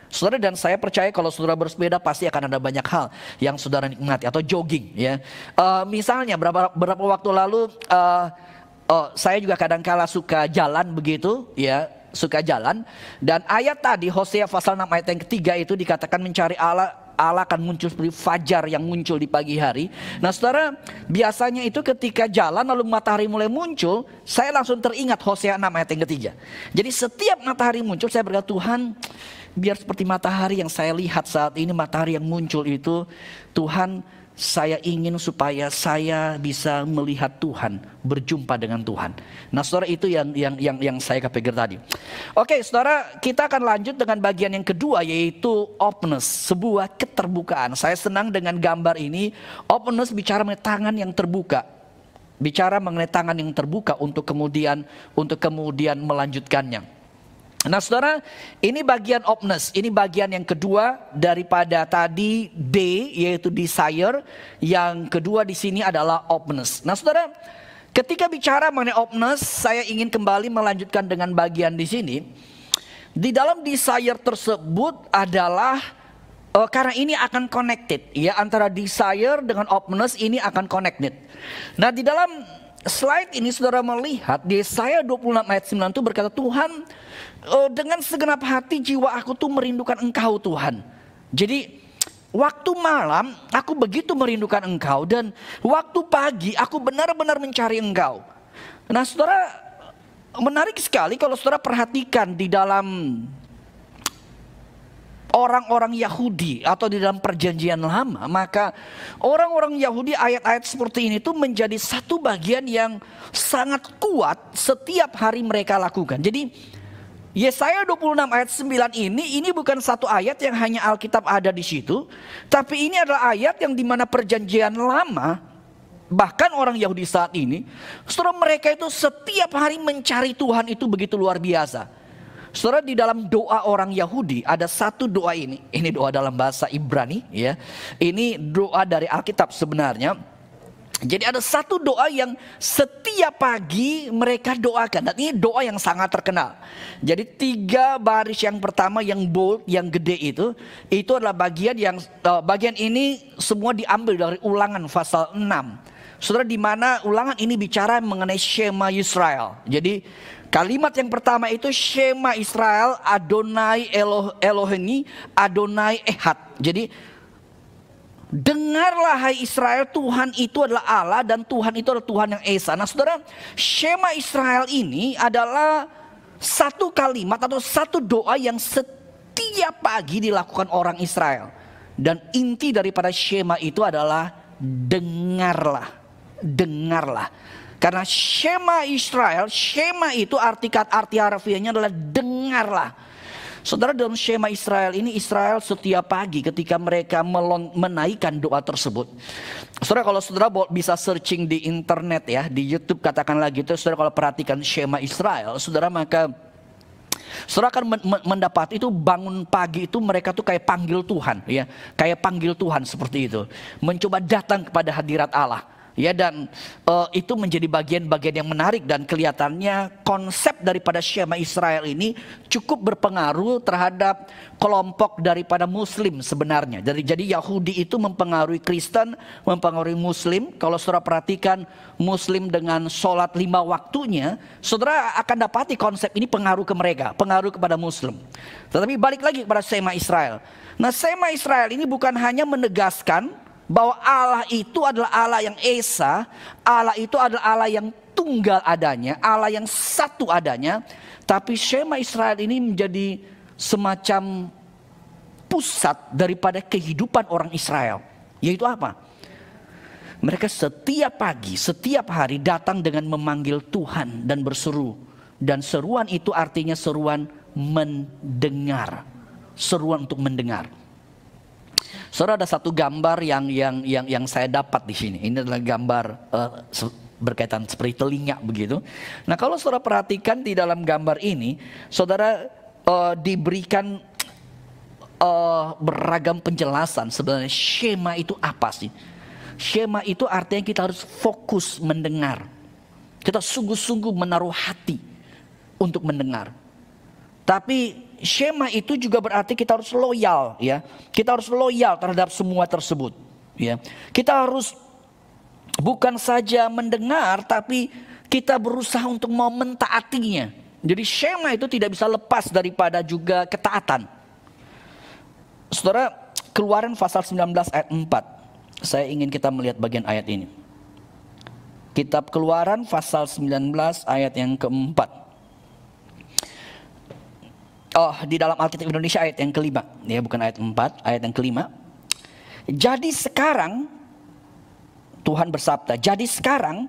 Saudara, dan saya percaya kalau saudara bersepeda pasti akan ada banyak hal yang saudara nikmati, atau jogging ya. Misalnya beberapa waktu lalu saya juga kadang-kala suka jalan begitu ya, suka jalan, dan ayat tadi Hosea pasal 6 ayat yang ketiga itu dikatakan mencari Allah akan muncul seperti fajar yang muncul di pagi hari. Nah saudara, biasanya itu ketika jalan lalu matahari mulai muncul, saya langsung teringat Hosea 6 ayat yang ketiga. Jadi setiap matahari muncul saya berkata, Tuhan biar seperti matahari yang saya lihat saat ini, matahari yang muncul itu, Tuhan saya ingin supaya saya bisa melihat Tuhan, berjumpa dengan Tuhan. Nah saudara, itu yang saya kepikir tadi. Oke saudara, kita akan lanjut dengan bagian yang kedua, yaitu openness, sebuah keterbukaan. Saya senang dengan gambar ini. Openness bicara mengenai tangan yang terbuka, bicara mengenai tangan yang terbuka untuk kemudian melanjutkannya. Nah saudara, ini bagian openness, ini bagian yang kedua daripada tadi D, yaitu desire. Yang kedua di sini adalah openness. Nah saudara, ketika bicara mengenai openness, saya ingin kembali melanjutkan dengan bagian di sini. Di dalam desire tersebut adalah karena ini akan connected ya, antara desire dengan openness ini akan connected. Nah di dalam slide ini saudara melihat Yesaya 26 ayat 9 itu berkata, Tuhan dengan segenap hati jiwa aku tuh merindukan Engkau Tuhan. Jadi waktu malam aku begitu merindukan Engkau, dan waktu pagi aku benar-benar mencari Engkau. Nah saudara, menarik sekali kalau saudara perhatikan di dalam orang-orang Yahudi atau di dalam perjanjian lama, maka orang-orang Yahudi ayat-ayat seperti ini tuh menjadi satu bagian yang sangat kuat setiap hari mereka lakukan. Jadi Yesaya 26 ayat 9 ini bukan satu ayat yang hanya Alkitab ada di situ, tapi ini adalah ayat yang dimana perjanjian lama, bahkan orang Yahudi saat ini, saudara, mereka itu setiap hari mencari Tuhan itu begitu luar biasa. Saudara, di dalam doa orang Yahudi ada satu doa ini doa dalam bahasa Ibrani ya. Ini doa dari Alkitab sebenarnya. Jadi ada satu doa yang setiap pagi mereka doakan, dan ini doa yang sangat terkenal. Jadi 3 baris yang pertama yang bold, yang gede itu adalah bagian yang bagian ini semua diambil dari Ulangan pasal 6. Saudara, di mana Ulangan ini bicara mengenai Shema Israel. Jadi kalimat yang pertama itu Shema Israel, Adonai Eloheni, Adonai Ehad. Jadi dengarlah hai Israel, Tuhan itu adalah Allah dan Tuhan itu adalah Tuhan yang Esa. Nah saudara, Shema Israel ini adalah satu kalimat atau satu doa yang setiap pagi dilakukan orang Israel. Dan inti daripada Shema itu adalah dengarlah, dengarlah. Karena Shema Israel, Shema itu arti harfiahnya adalah dengarlah. Saudara, dalam Shema Israel ini, Israel setiap pagi ketika mereka menaikkan doa tersebut. Saudara, kalau saudara bisa searching di internet ya, di YouTube katakanlah gitu, saudara kalau perhatikan Shema Israel, saudara maka saudara akan mendapat itu bangun pagi itu mereka tuh kayak panggil Tuhan ya, kayak panggil Tuhan seperti itu, mencoba datang kepada hadirat Allah. Ya, dan itu menjadi bagian-bagian yang menarik, dan kelihatannya konsep daripada Shema Israel ini cukup berpengaruh terhadap kelompok daripada Muslim sebenarnya. Jadi Yahudi itu mempengaruhi Kristen, mempengaruhi Muslim. Kalau saudara perhatikan Muslim dengan sholat 5 waktunya, saudara akan dapati konsep ini pengaruh ke mereka, pengaruh kepada Muslim. Tetapi balik lagi kepada Shema Israel. Nah, Shema Israel ini bukan hanya menegaskan bahwa Allah itu adalah Allah yang esa, Allah itu adalah Allah yang tunggal adanya, Allah yang satu adanya. Tapi Shema Israel ini menjadi semacam pusat daripada kehidupan orang Israel. Yaitu apa? Mereka setiap pagi, setiap hari datang dengan memanggil Tuhan dan berseru. Dan seruan itu artinya seruan mendengar. Seruan untuk mendengar. Saudara, ada satu gambar yang saya dapat di sini. Ini adalah gambar berkaitan seperti telinga begitu. Nah, kalau saudara perhatikan di dalam gambar ini, saudara diberikan beragam penjelasan sebenarnya Shema itu apa sih? Shema itu artinya kita harus fokus mendengar. Kita sungguh-sungguh menaruh hati untuk mendengar. Tapi Shema itu juga berarti kita harus loyal ya. Kita harus loyal terhadap semua tersebut ya. Kita harus bukan saja mendengar, tapi kita berusaha untuk mau mentaatinya. Jadi Shema itu tidak bisa lepas daripada juga ketaatan. Saudara, Keluaran pasal 19 ayat 4. Saya ingin kita melihat bagian ayat ini. Kitab Keluaran pasal 19 ayat yang keempat. Di dalam Alkitab Indonesia ayat yang kelima, ya bukan ayat 4, ayat yang kelima. Jadi sekarang, Tuhan bersabda, jadi sekarang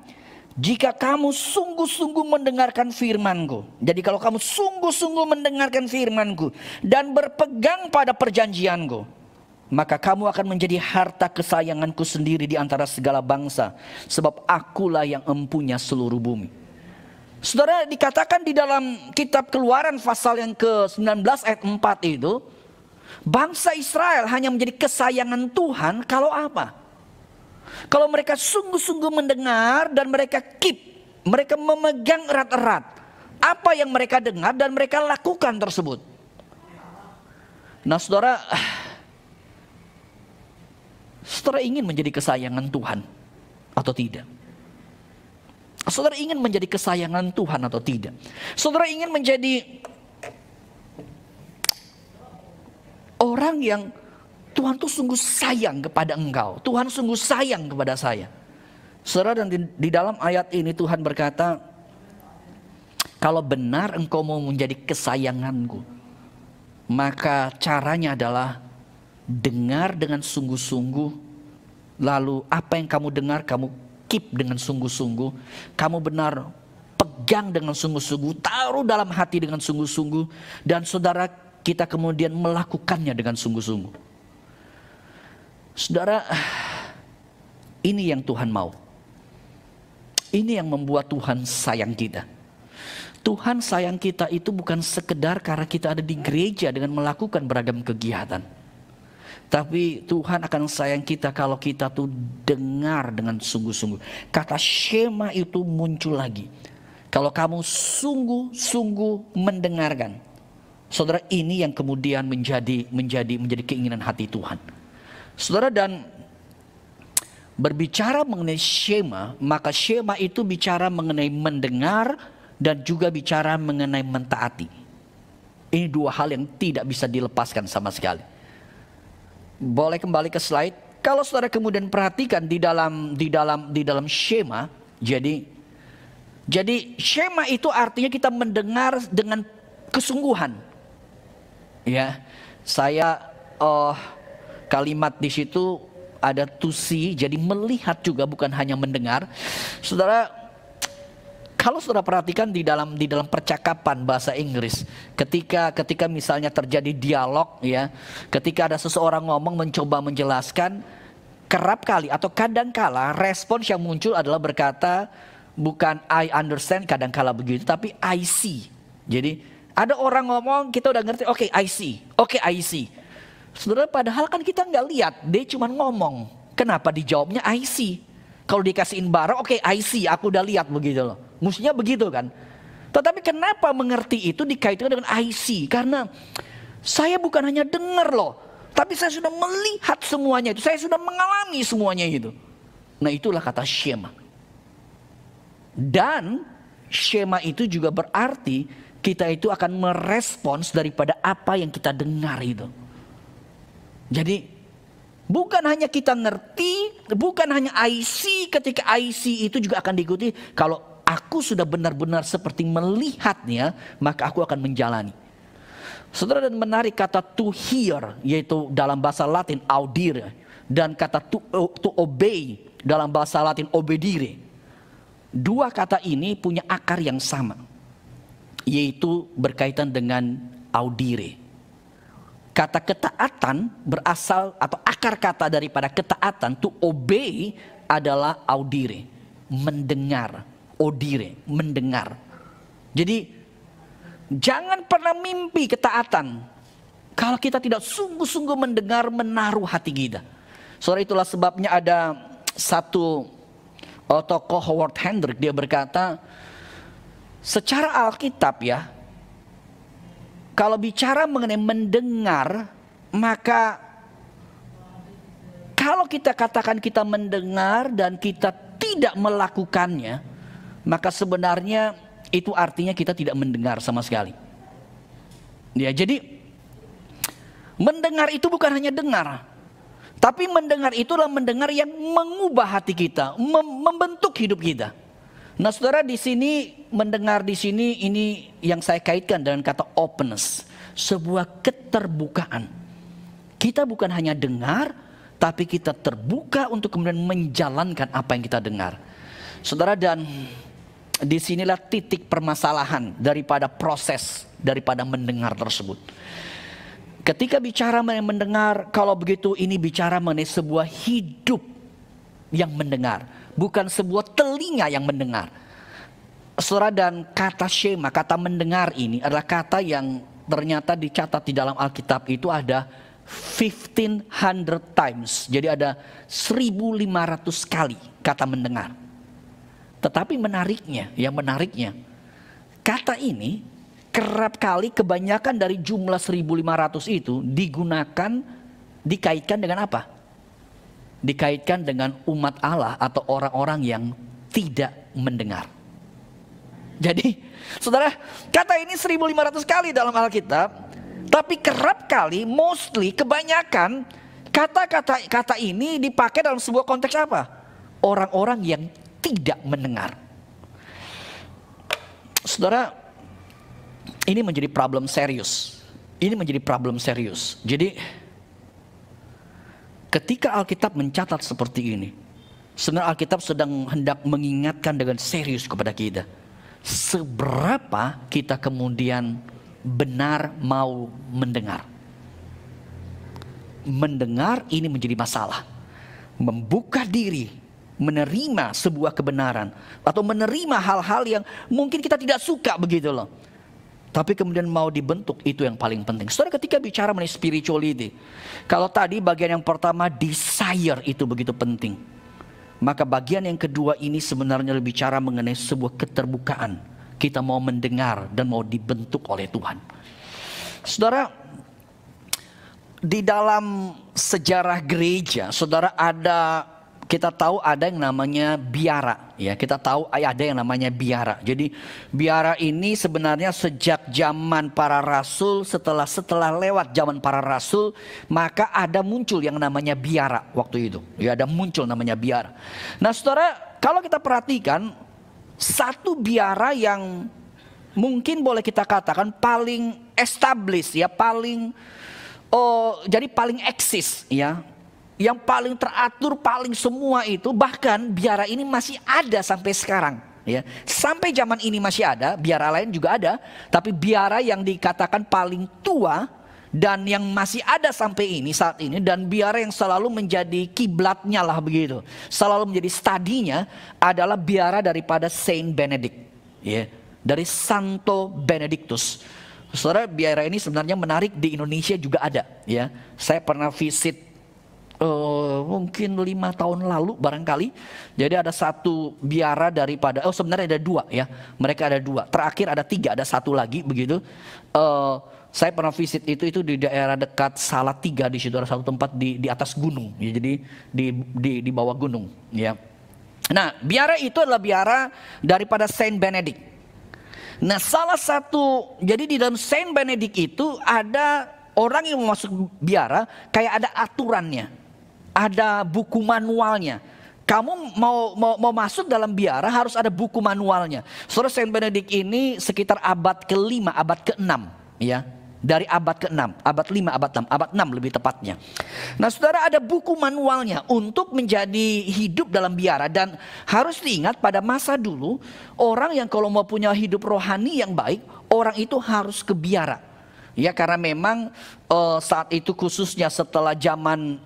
jika kamu sungguh-sungguh mendengarkan firman-Ku. Jadi kalau kamu sungguh-sungguh mendengarkan firman-Ku dan berpegang pada perjanjian-Ku, maka kamu akan menjadi harta kesayangan-Ku sendiri di antara segala bangsa, sebab Akulah yang empunya seluruh bumi. Saudara, dikatakan di dalam kitab Keluaran pasal yang ke-19 ayat 4 itu, bangsa Israel hanya menjadi kesayangan Tuhan kalau apa? Kalau mereka sungguh-sungguh mendengar dan mereka mereka memegang erat-erat apa yang mereka dengar dan mereka lakukan tersebut. Nah, saudara ingin menjadi kesayangan Tuhan atau tidak? Saudara ingin menjadi kesayangan Tuhan atau tidak? Saudara ingin menjadi orang yang Tuhan tuh sungguh sayang kepada engkau. Tuhan sungguh sayang kepada saya. Saudara, dan di dalam ayat ini Tuhan berkata, kalau benar engkau mau menjadi kesayanganku, maka caranya adalah dengar dengan sungguh-sungguh. Lalu apa yang kamu dengar kamu keep dengan sungguh-sungguh, kamu benar pegang dengan sungguh-sungguh, taruh dalam hati dengan sungguh-sungguh, dan saudara kita kemudian melakukannya dengan sungguh-sungguh. Saudara, ini yang Tuhan mau. Ini yang membuat Tuhan sayang kita. Tuhan sayang kita itu bukan sekedar karena kita ada di gereja dengan melakukan beragam kegiatan. Tapi Tuhan akan sayang kita kalau kita tuh dengar dengan sungguh-sungguh. Kata Shema itu muncul lagi. Kalau kamu sungguh-sungguh mendengarkan. Saudara, ini yang kemudian menjadi keinginan hati Tuhan. Saudara, dan berbicara mengenai Shema, maka Shema itu bicara mengenai mendengar dan juga bicara mengenai mentaati. Ini dua hal yang tidak bisa dilepaskan sama sekali. Boleh kembali ke slide. Kalau saudara kemudian perhatikan di dalam Shema, jadi Shema itu artinya kita mendengar dengan kesungguhan. Ya, saya kalimat di situ ada to see, jadi melihat juga bukan hanya mendengar. Saudara, Kalau saudara perhatikan di dalam percakapan bahasa Inggris, ketika misalnya terjadi dialog ya, ketika ada seseorang ngomong mencoba menjelaskan, kerap kali atau kadangkala respons yang muncul adalah berkata bukan I understand, kadangkala begitu, tapi I see. Jadi ada orang ngomong kita udah ngerti, oke, I see, oke, I see. Saudara, padahal kan kita nggak lihat, dia cuma ngomong. Kenapa dijawabnya I see? Kalau dikasihin barang, oke, I see, aku udah lihat begitu loh. Mestinya begitu kan. Tetapi kenapa mengerti itu dikaitkan dengan I see? Karena saya bukan hanya dengar loh, tapi saya sudah melihat semuanya itu. Saya sudah mengalami semuanya itu. Nah, itulah kata shema. Dan shema itu juga berarti kita itu akan merespons daripada apa yang kita dengar itu. Jadi bukan hanya kita ngerti, bukan hanya I see, ketika I see itu juga akan diikuti. Kalau aku sudah benar-benar seperti melihatnya, maka aku akan menjalani. Saudara, dan menarik kata to hear, yaitu dalam bahasa Latin audire, dan kata to obey dalam bahasa Latin obedire. Dua kata ini punya akar yang sama, yaitu berkaitan dengan audire. Kata ketaatan berasal atau akar kata daripada ketaatan to obey adalah audire, mendengar. Audire, mendengar. Jadi jangan pernah mimpi ketaatan kalau kita tidak sungguh-sungguh mendengar, menaruh hati kita. Saudara, itulah sebabnya ada satu tokoh Howard Hendrick, dia berkata, secara Alkitab ya, kalau bicara mengenai mendengar, maka kalau kita katakan kita mendengar dan kita tidak melakukannya, maka sebenarnya itu artinya kita tidak mendengar sama sekali. Ya, jadi mendengar itu bukan hanya dengar, tapi mendengar itulah mendengar yang mengubah hati kita, membentuk hidup kita. Nah, saudara, di sini mendengar di sini ini yang saya kaitkan dengan kata openness, sebuah keterbukaan. Kita bukan hanya dengar, tapi kita terbuka untuk kemudian menjalankan apa yang kita dengar. Saudara, dan disinilah titik permasalahan daripada proses daripada mendengar tersebut. Ketika bicara mengenai mendengar, kalau begitu ini bicara mengenai sebuah hidup yang mendengar, bukan sebuah telinga yang mendengar. Saudara, dan kata shema, kata mendengar ini adalah kata yang ternyata dicatat di dalam Alkitab itu ada 1500 times. Jadi ada 1500 kali kata mendengar. Tetapi menariknya, kata ini kerap kali kebanyakan dari jumlah 1500 itu dikaitkan dengan apa? Dikaitkan dengan umat Allah atau orang-orang yang tidak mendengar. Jadi, saudara, kata ini 1500 kali dalam Alkitab, tapi kerap kali, kebanyakan kata ini dipakai dalam sebuah konteks apa? Orang-orang yang tidak mendengar. Saudara, ini menjadi problem serius. Jadi ketika Alkitab mencatat seperti ini, sebenarnya Alkitab sedang hendak mengingatkan dengan serius kepada kita. Seberapa kita kemudian benar mau mendengar. Mendengar ini menjadi masalah. Membuka diri, menerima sebuah kebenaran, atau menerima hal-hal yang mungkin kita tidak suka begitu loh. Tapi kemudian mau dibentuk, itu yang paling penting. Saudara, ketika bicara mengenai spirituality, kalau tadi bagian yang pertama desire itu begitu penting, maka bagian yang kedua ini sebenarnya berbicara mengenai sebuah keterbukaan. Kita mau mendengar dan mau dibentuk oleh Tuhan. Saudara, di dalam sejarah gereja, saudara, kita tahu ada yang namanya biara, ya. Kita tahu ada yang namanya biara. Jadi biara ini sebenarnya sejak zaman para rasul, setelah lewat zaman para rasul, maka ada muncul yang namanya biara waktu itu. Ya, ada muncul namanya biara. Nah, saudara, kalau kita perhatikan, satu biara yang mungkin boleh kita katakan paling established, ya, jadi paling eksis, ya. Yang paling teratur, paling semua itu, bahkan biara ini masih ada sampai sekarang. Ya, sampai zaman ini masih ada, biara lain juga ada, tapi biara yang dikatakan paling tua dan yang masih ada sampai ini saat ini, dan biara yang selalu menjadi kiblatnya lah begitu, selalu menjadi studinya adalah biara daripada Saint Benedict, ya, dari Santo Benedictus. Saudara, biara ini sebenarnya menarik, di Indonesia juga ada, ya. Saya pernah visit mungkin 5 tahun lalu barangkali. Jadi ada satu biara daripada, sebenarnya ada 2 ya. Mereka ada 2. Terakhir ada 3, ada 1 lagi begitu. Saya pernah visit itu di daerah dekat Salatiga, di situ ada satu tempat di atas gunung. Ya, jadi di bawah gunung. Ya. Nah, biara itu adalah biara daripada Saint Benedict. Nah, salah satu, jadi di dalam Saint Benedict itu ada orang yang mau masuk biara, kayak ada aturannya. Ada buku manualnya. Kamu mau masuk dalam biara harus ada buku manualnya. Saudara, Saint Benedict ini sekitar abad ke-5, abad ke-6 ya. Dari abad ke-6, abad 5, abad 6, abad 6 lebih tepatnya. Nah, saudara, ada buku manualnya untuk menjadi hidup dalam biara. Dan harus diingat, pada masa dulu orang yang kalau mau punya hidup rohani yang baik, orang itu harus ke biara. Ya, karena memang saat itu khususnya setelah zaman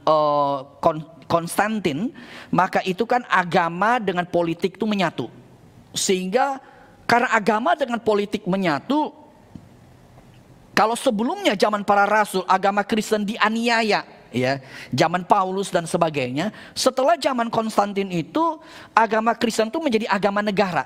Konstantin, maka itu kan agama dengan politik itu menyatu. Sehingga karena agama dengan politik menyatu, kalau sebelumnya zaman para rasul agama Kristen dianiaya, ya, zaman Paulus dan sebagainya, setelah zaman Konstantin itu agama Kristen itu menjadi agama negara.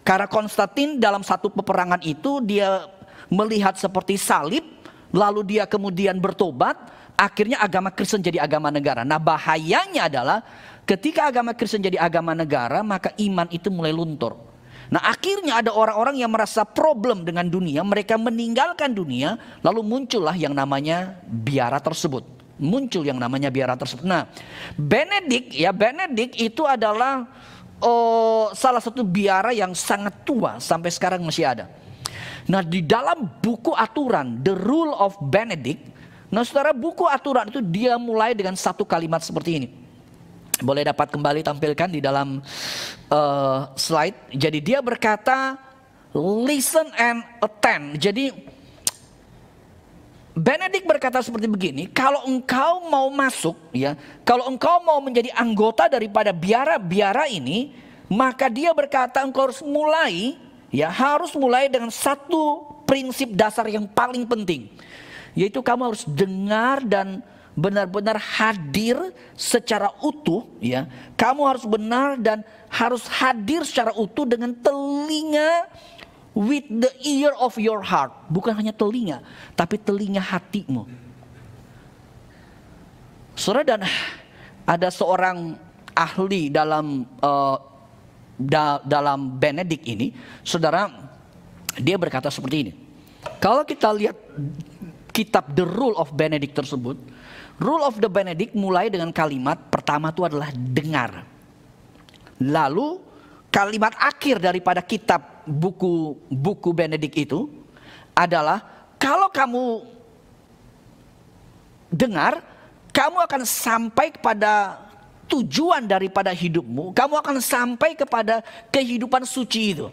Karena Konstantin dalam satu peperangan itu dia melihat seperti salib, lalu dia kemudian bertobat, akhirnya agama Kristen jadi agama negara. Nah, bahayanya adalah ketika agama Kristen jadi agama negara, maka iman itu mulai luntur. Nah, akhirnya ada orang-orang yang merasa problem dengan dunia, mereka meninggalkan dunia, lalu muncullah yang namanya biara tersebut. Muncul yang namanya biara tersebut. Nah, Benedict itu adalah salah satu biara yang sangat tua, sampai sekarang masih ada. Nah, di dalam buku aturan The Rule of Benedict, nah saudara, buku aturan itu dia mulai dengan satu kalimat seperti ini. Boleh dapat kembali tampilkan di dalam slide. Jadi dia berkata, listen and attend. Jadi Benedict berkata seperti begini, kalau engkau mau masuk, ya, kalau engkau mau menjadi anggota daripada biara-biara ini, maka dia berkata engkau harus mulai, ya, harus mulai dengan satu prinsip dasar yang paling penting, yaitu kamu harus dengar dan benar-benar hadir secara utuh, ya. Kamu harus benar dan harus hadir secara utuh dengan telinga, with the ear of your heart. Bukan hanya telinga, tapi telinga hatimu. Saudara, dan ada seorang ahli dalam Benedict ini, saudara, dia berkata seperti ini. Kalau kita lihat kitab The Rule of Benedict tersebut, Rule of the Benedict mulai dengan kalimat pertama itu adalah dengar. Lalu kalimat akhir daripada kitab buku Benedict itu adalah, kalau kamu dengar, kamu akan sampai kepada tujuan daripada hidupmu, kamu akan sampai kepada kehidupan suci itu.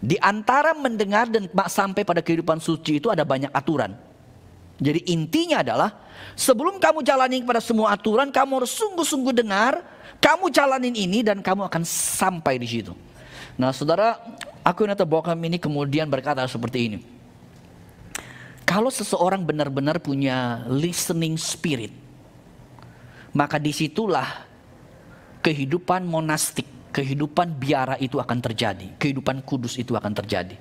Di antara mendengar dan sampai pada kehidupan suci itu ada banyak aturan. Jadi intinya adalah, sebelum kamu jalanin pada semua aturan, kamu harus sungguh-sungguh dengar, kamu jalanin ini dan kamu akan sampai di situ. Nah, saudara, Aquinas Bochum ini kemudian berkata seperti ini. Kalau seseorang benar-benar punya listening spirit, maka disitulah kehidupan monastik, kehidupan biara itu akan terjadi, kehidupan kudus itu akan terjadi.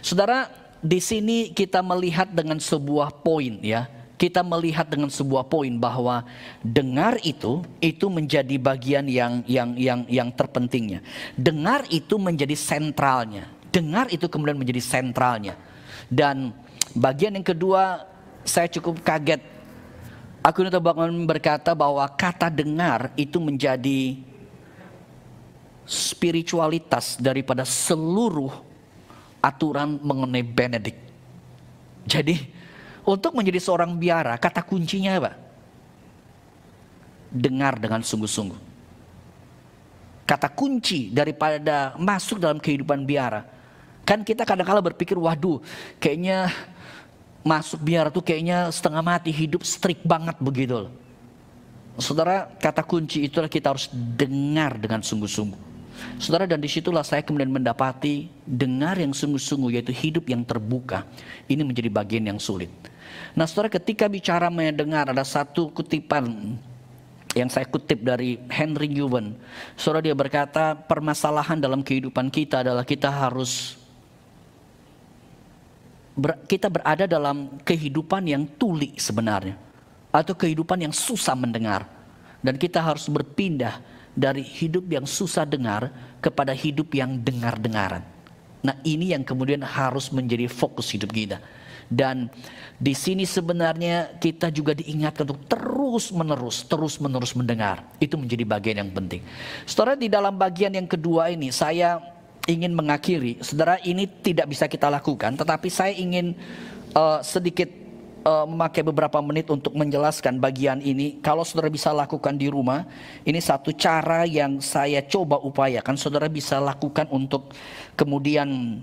Saudara, di sini kita melihat dengan sebuah poin, ya. Kita melihat dengan sebuah poin bahwa dengar itu menjadi bagian yang terpentingnya. Dengar itu menjadi sentralnya. Dengar itu kemudian menjadi sentralnya. Dan bagian yang kedua, saya cukup kaget. Aquinas Bochum berkata bahwa kata dengar itu menjadi spiritualitas daripada seluruh aturan mengenai Benedict. Jadi untuk menjadi seorang biara, kata kuncinya apa? Dengar dengan sungguh-sungguh. kata kunci daripada masuk dalam kehidupan biara. Kan kita kadang-kala berpikir, waduh kayaknya masuk biara tuh kayaknya setengah mati, hidup strict banget begitu. Saudara, kata kunci itulah kita harus dengar dengan sungguh-sungguh. Saudara, dan disitulah saya kemudian mendapati dengar yang sungguh-sungguh, yaitu hidup yang terbuka. Ini menjadi bagian yang sulit. Nah saudara, ketika bicara mendengar, ada satu kutipan yang saya kutip dari Henry Newman. Saudara, dia berkata, permasalahan dalam kehidupan kita adalah kita berada dalam kehidupan yang tuli sebenarnya, atau kehidupan yang susah mendengar. Dan kita harus berpindah dari hidup yang susah dengar kepada hidup yang dengar-dengaran. Nah ini yang kemudian harus menjadi fokus hidup kita. Dan di sini sebenarnya kita juga diingatkan untuk terus-menerus mendengar. Itu menjadi bagian yang penting. Saudara, di dalam bagian yang kedua ini saya ingin mengakhiri. Saudara, ini tidak bisa kita lakukan, tetapi saya ingin sedikit memakai beberapa menit untuk menjelaskan bagian ini. Kalau saudara bisa lakukan di rumah, ini satu cara yang saya coba upayakan. Saudara bisa lakukan untuk kemudian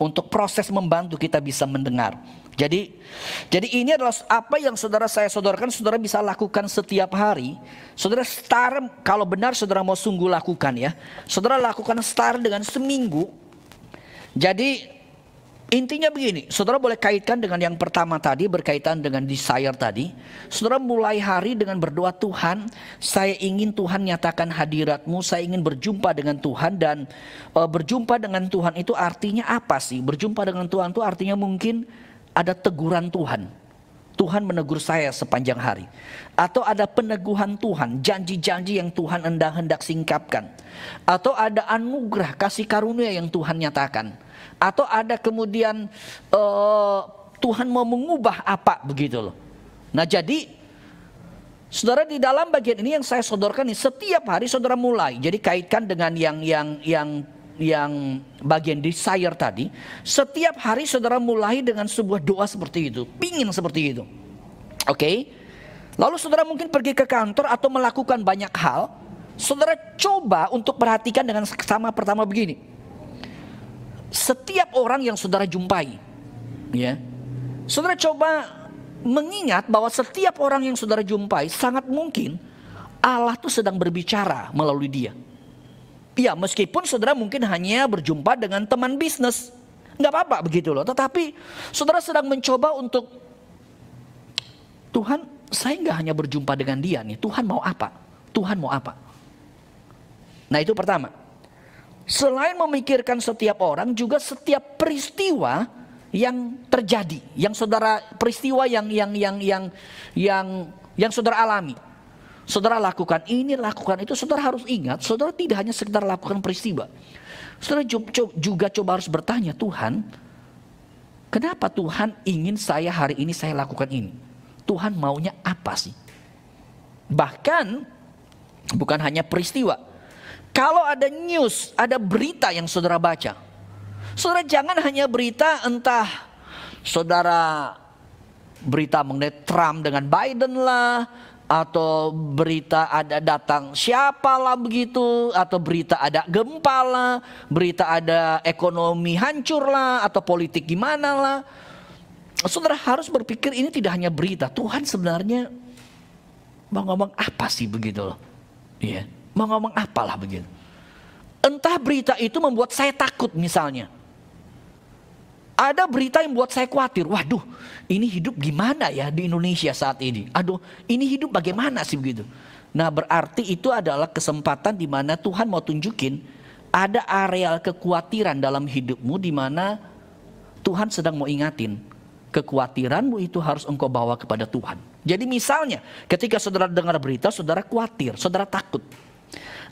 untuk proses membantu kita bisa mendengar. Jadi ini adalah apa yang saya sodorkan, saudara bisa lakukan setiap hari. Saudara start, kalau benar saudara mau sungguh lakukan ya, saudara lakukan start dengan seminggu. Jadi intinya begini, saudara boleh kaitkan dengan yang pertama tadi, berkaitan dengan desire tadi. Saudara mulai hari dengan berdoa, Tuhan, saya ingin Tuhan nyatakan hadirat-Mu, saya ingin berjumpa dengan Tuhan. Dan berjumpa dengan Tuhan itu artinya apa sih? Berjumpa dengan Tuhan itu artinya mungkin ada teguran Tuhan. Tuhan menegur saya sepanjang hari. Atau ada peneguhan Tuhan, janji-janji yang Tuhan hendak singkapkan. Atau ada anugerah, kasih karunia yang Tuhan nyatakan. Atau ada kemudian Tuhan mau mengubah apa begitu loh. Nah jadi saudara, di dalam bagian ini yang saya sodorkan nih, setiap hari saudara mulai. Jadi kaitkan dengan yang bagian desire tadi. Setiap hari saudara mulai dengan sebuah doa seperti itu, pingin seperti itu. Oke. Lalu saudara mungkin pergi ke kantor atau melakukan banyak hal. Saudara coba untuk perhatikan dengan sama pertama begini. Setiap orang yang saudara jumpai, ya, saudara coba mengingat bahwa setiap orang yang saudara jumpai sangat mungkin Allah tuh sedang berbicara melalui dia. Ya, meskipun saudara mungkin hanya berjumpa dengan teman bisnis, nggak apa-apa begitu loh. Tetapi saudara sedang mencoba untuk, Tuhan, saya nggak hanya berjumpa dengan dia nih, Tuhan mau apa? Tuhan mau apa? Nah itu pertama. Selain memikirkan setiap orang, juga setiap peristiwa yang terjadi, yang saudara peristiwa yang saudara alami, saudara lakukan ini, lakukan itu. Saudara harus ingat, saudara tidak hanya sekedar lakukan peristiwa. Saudara juga coba harus bertanya, Tuhan, kenapa Tuhan ingin saya hari ini saya lakukan ini? Tuhan maunya apa sih? Bahkan bukan hanya peristiwa. Kalau ada news, ada berita yang saudara baca, saudara jangan hanya berita entah saudara berita mengenai Trump dengan Biden lah, atau berita ada datang siapalah begitu, atau berita ada gempa lah, berita ada ekonomi hancur lah, atau politik gimana lah. Saudara harus berpikir ini tidak hanya berita, Tuhan sebenarnya mau ngomong apa sih begitu loh. Iya. Mau ngomong apalah begitu. Entah berita itu membuat saya takut misalnya. Ada berita yang membuat saya khawatir. Waduh, ini hidup gimana ya di Indonesia saat ini? Aduh, ini hidup bagaimana sih begitu? Nah berarti itu adalah kesempatan di mana Tuhan mau tunjukin ada areal kekhawatiran dalam hidupmu di mana Tuhan sedang mau ingatin. Kekhawatiranmu itu harus engkau bawa kepada Tuhan. Jadi misalnya ketika saudara dengar berita, saudara khawatir, saudara takut.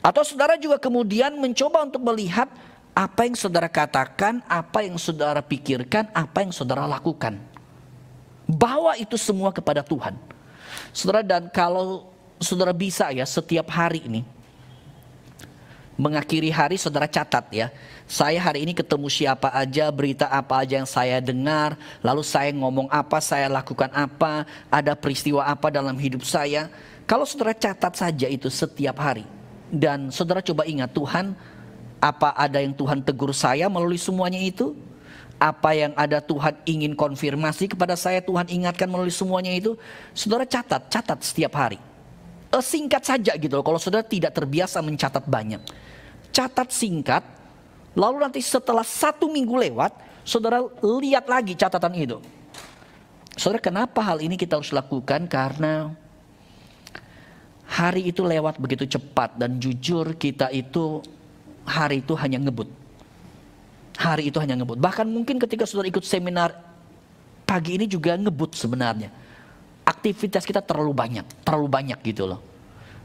Atau saudara juga kemudian mencoba untuk melihat apa yang saudara katakan, apa yang saudara pikirkan, apa yang saudara lakukan. Bawa itu semua kepada Tuhan. Saudara, dan kalau saudara bisa ya setiap hari ini, mengakhiri hari saudara catat ya. Saya hari ini ketemu siapa aja, berita apa aja yang saya dengar, lalu saya ngomong apa, saya lakukan apa, ada peristiwa apa dalam hidup saya. Kalau saudara catat saja itu setiap hari, Dan saudara coba ingat, Tuhan, apa ada yang Tuhan tegur saya melalui semuanya itu? Apa yang ada Tuhan ingin konfirmasi kepada saya, Tuhan ingatkan melalui semuanya itu? Saudara catat setiap hari. Singkat saja gitu loh, kalau saudara tidak terbiasa mencatat banyak. Catat singkat, lalu nanti setelah 1 minggu lewat, saudara lihat lagi catatan itu. Saudara, kenapa hal ini kita harus lakukan? Karena hari itu lewat begitu cepat, dan jujur kita itu hari itu hanya ngebut. Hari itu hanya ngebut. Bahkan mungkin ketika saudara ikut seminar pagi ini juga ngebut sebenarnya. Aktivitas kita terlalu banyak gitu loh.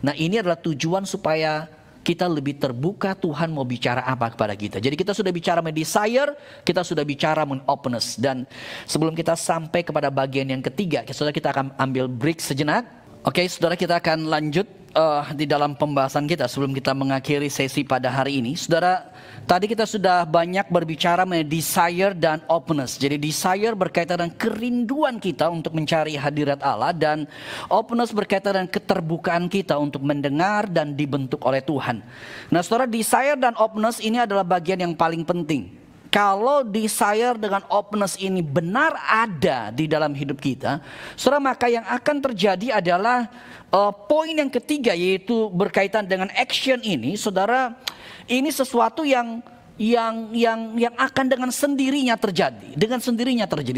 Nah, ini adalah tujuan supaya kita lebih terbuka Tuhan mau bicara apa kepada kita. Jadi kita sudah bicara mengenai desire, kita sudah bicara mengenai openness. Dan sebelum kita sampai kepada bagian yang ketiga, saudara, kita akan ambil break sejenak. Oke, saudara, kita akan lanjut di dalam pembahasan kita sebelum kita mengakhiri sesi pada hari ini. Saudara, tadi kita sudah banyak berbicara mengenai desire dan openness. Jadi desire berkaitan dengan kerinduan kita untuk mencari hadirat Allah, dan openness berkaitan dengan keterbukaan kita untuk mendengar dan dibentuk oleh Tuhan. Nah, saudara, desire dan openness ini adalah bagian yang paling penting. Kalau desire dengan openness ini benar ada di dalam hidup kita, saudara, maka yang akan terjadi adalah poin yang ketiga, yaitu berkaitan dengan action ini. Saudara, ini sesuatu yang akan dengan sendirinya terjadi.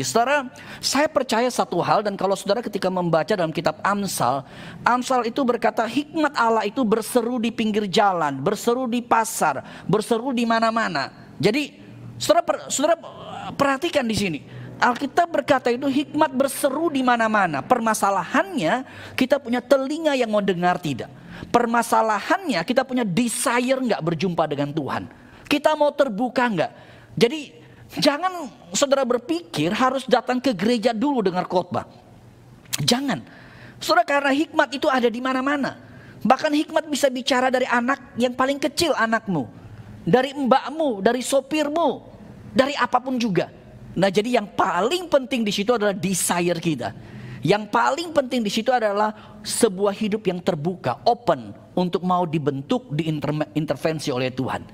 Saudara, saya percaya satu hal, dan kalau saudara ketika membaca dalam kitab Amsal itu berkata hikmat Allah itu berseru di pinggir jalan, berseru di pasar, berseru di mana-mana. Jadi saudara perhatikan di sini. Alkitab berkata itu hikmat berseru di mana-mana. Permasalahannya kita punya telinga yang mau dengar tidak. Permasalahannya kita punya desire nggak berjumpa dengan Tuhan. Kita mau terbuka nggak? Jadi jangan saudara berpikir harus datang ke gereja dulu dengar khotbah. Jangan. Saudara, karena hikmat itu ada di mana-mana. Bahkan hikmat bisa bicara dari anak yang paling kecil, anakmu, dari mbakmu, dari sopirmu, dari apapun juga. Nah, jadi yang paling penting di situ adalah desire kita. Yang paling penting di situ adalah sebuah hidup yang terbuka, open untuk mau dibentuk, diintervensi oleh Tuhan.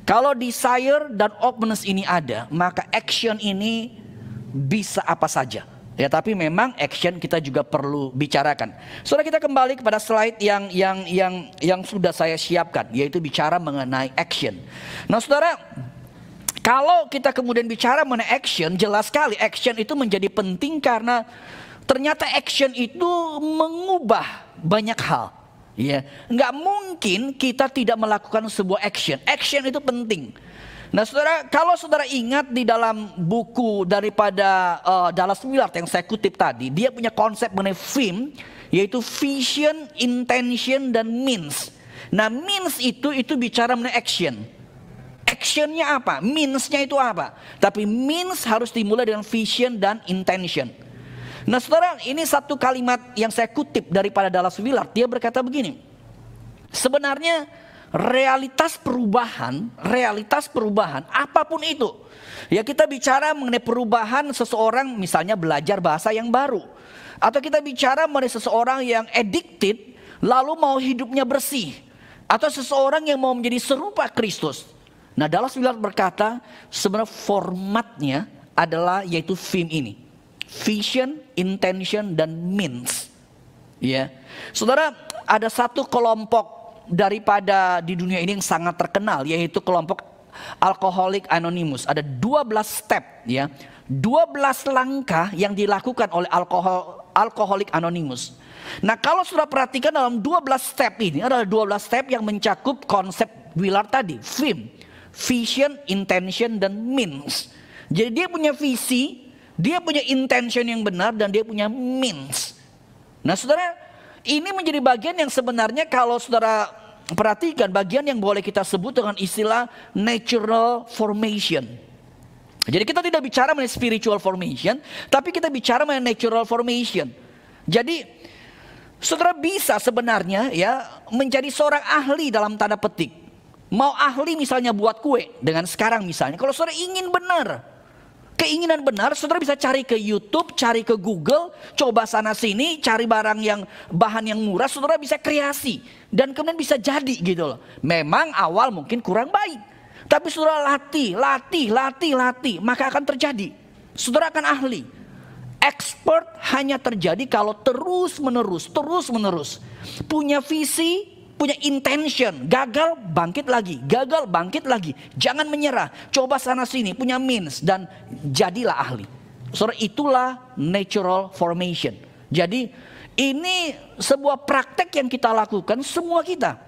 Kalau desire dan openness ini ada, maka action ini bisa apa saja. Ya, tapi memang action kita juga perlu bicarakan. Saudara, kita kembali kepada slide yang sudah saya siapkan, yaitu bicara mengenai action. Nah, saudara, kalau kita kemudian bicara mengenai action, jelas sekali action itu menjadi penting karena ternyata action itu mengubah banyak hal. Ya, nggak mungkin kita tidak melakukan sebuah action. Action itu penting. Nah, saudara, kalau saudara ingat di dalam buku daripada Dallas Willard yang saya kutip tadi, dia punya konsep mengenai VIM, yaitu vision, intention, dan means. Nah, means itu bicara mengenai action. Actionnya apa? Meansnya itu apa? Tapi means harus dimulai dengan vision dan intention. Nah, saudara, ini satu kalimat yang saya kutip daripada Dallas Willard. Dia berkata begini, sebenarnya realitas perubahan apapun itu. Ya, kita bicara mengenai perubahan seseorang misalnya belajar bahasa yang baru. Atau kita bicara mengenai seseorang yang addicted lalu mau hidupnya bersih. Atau seseorang yang mau menjadi serupa Kristus. Nah, Dallas Willard berkata sebenarnya formatnya adalah yaitu VIM ini. Vision, intention, dan means. Ya, saudara, ada satu kelompok daripada di dunia ini yang sangat terkenal, yaitu kelompok Alcoholic Anonymous. Ada 12 step, ya, 12 langkah yang dilakukan oleh Alcoholic Anonymous. Nah, kalau sudah perhatikan dalam 12 step ini adalah 12 step yang mencakup konsep Willard tadi, VIM, vision, intention, dan means. Jadi dia punya visi, dia punya intention yang benar, dan dia punya means. Nah, saudara, ini menjadi bagian yang sebenarnya kalau saudara perhatikan, bagian yang boleh kita sebut dengan istilah natural formation. Jadi kita tidak bicara mengenai spiritual formation, tapi kita bicara mengenai natural formation. Jadi saudara bisa sebenarnya ya menjadi seorang ahli dalam tanda petik. Mau ahli misalnya buat kue dengan sekarang misalnya, kalau saudara ingin benar, Keinginan benar, saudara bisa cari ke YouTube, cari ke Google, coba sana sini, cari barang yang bahan yang murah, saudara bisa kreasi. Dan kemudian bisa jadi gitu loh. Memang awal mungkin kurang baik. Tapi saudara latih, maka akan terjadi. Saudara akan ahli. Expert hanya terjadi kalau terus menerus. Punya visi, punya intention, gagal bangkit lagi, jangan menyerah, coba sana sini, punya means, dan jadilah ahli. Saudara, itulah natural formation. Jadi ini sebuah praktek yang kita lakukan semua kita.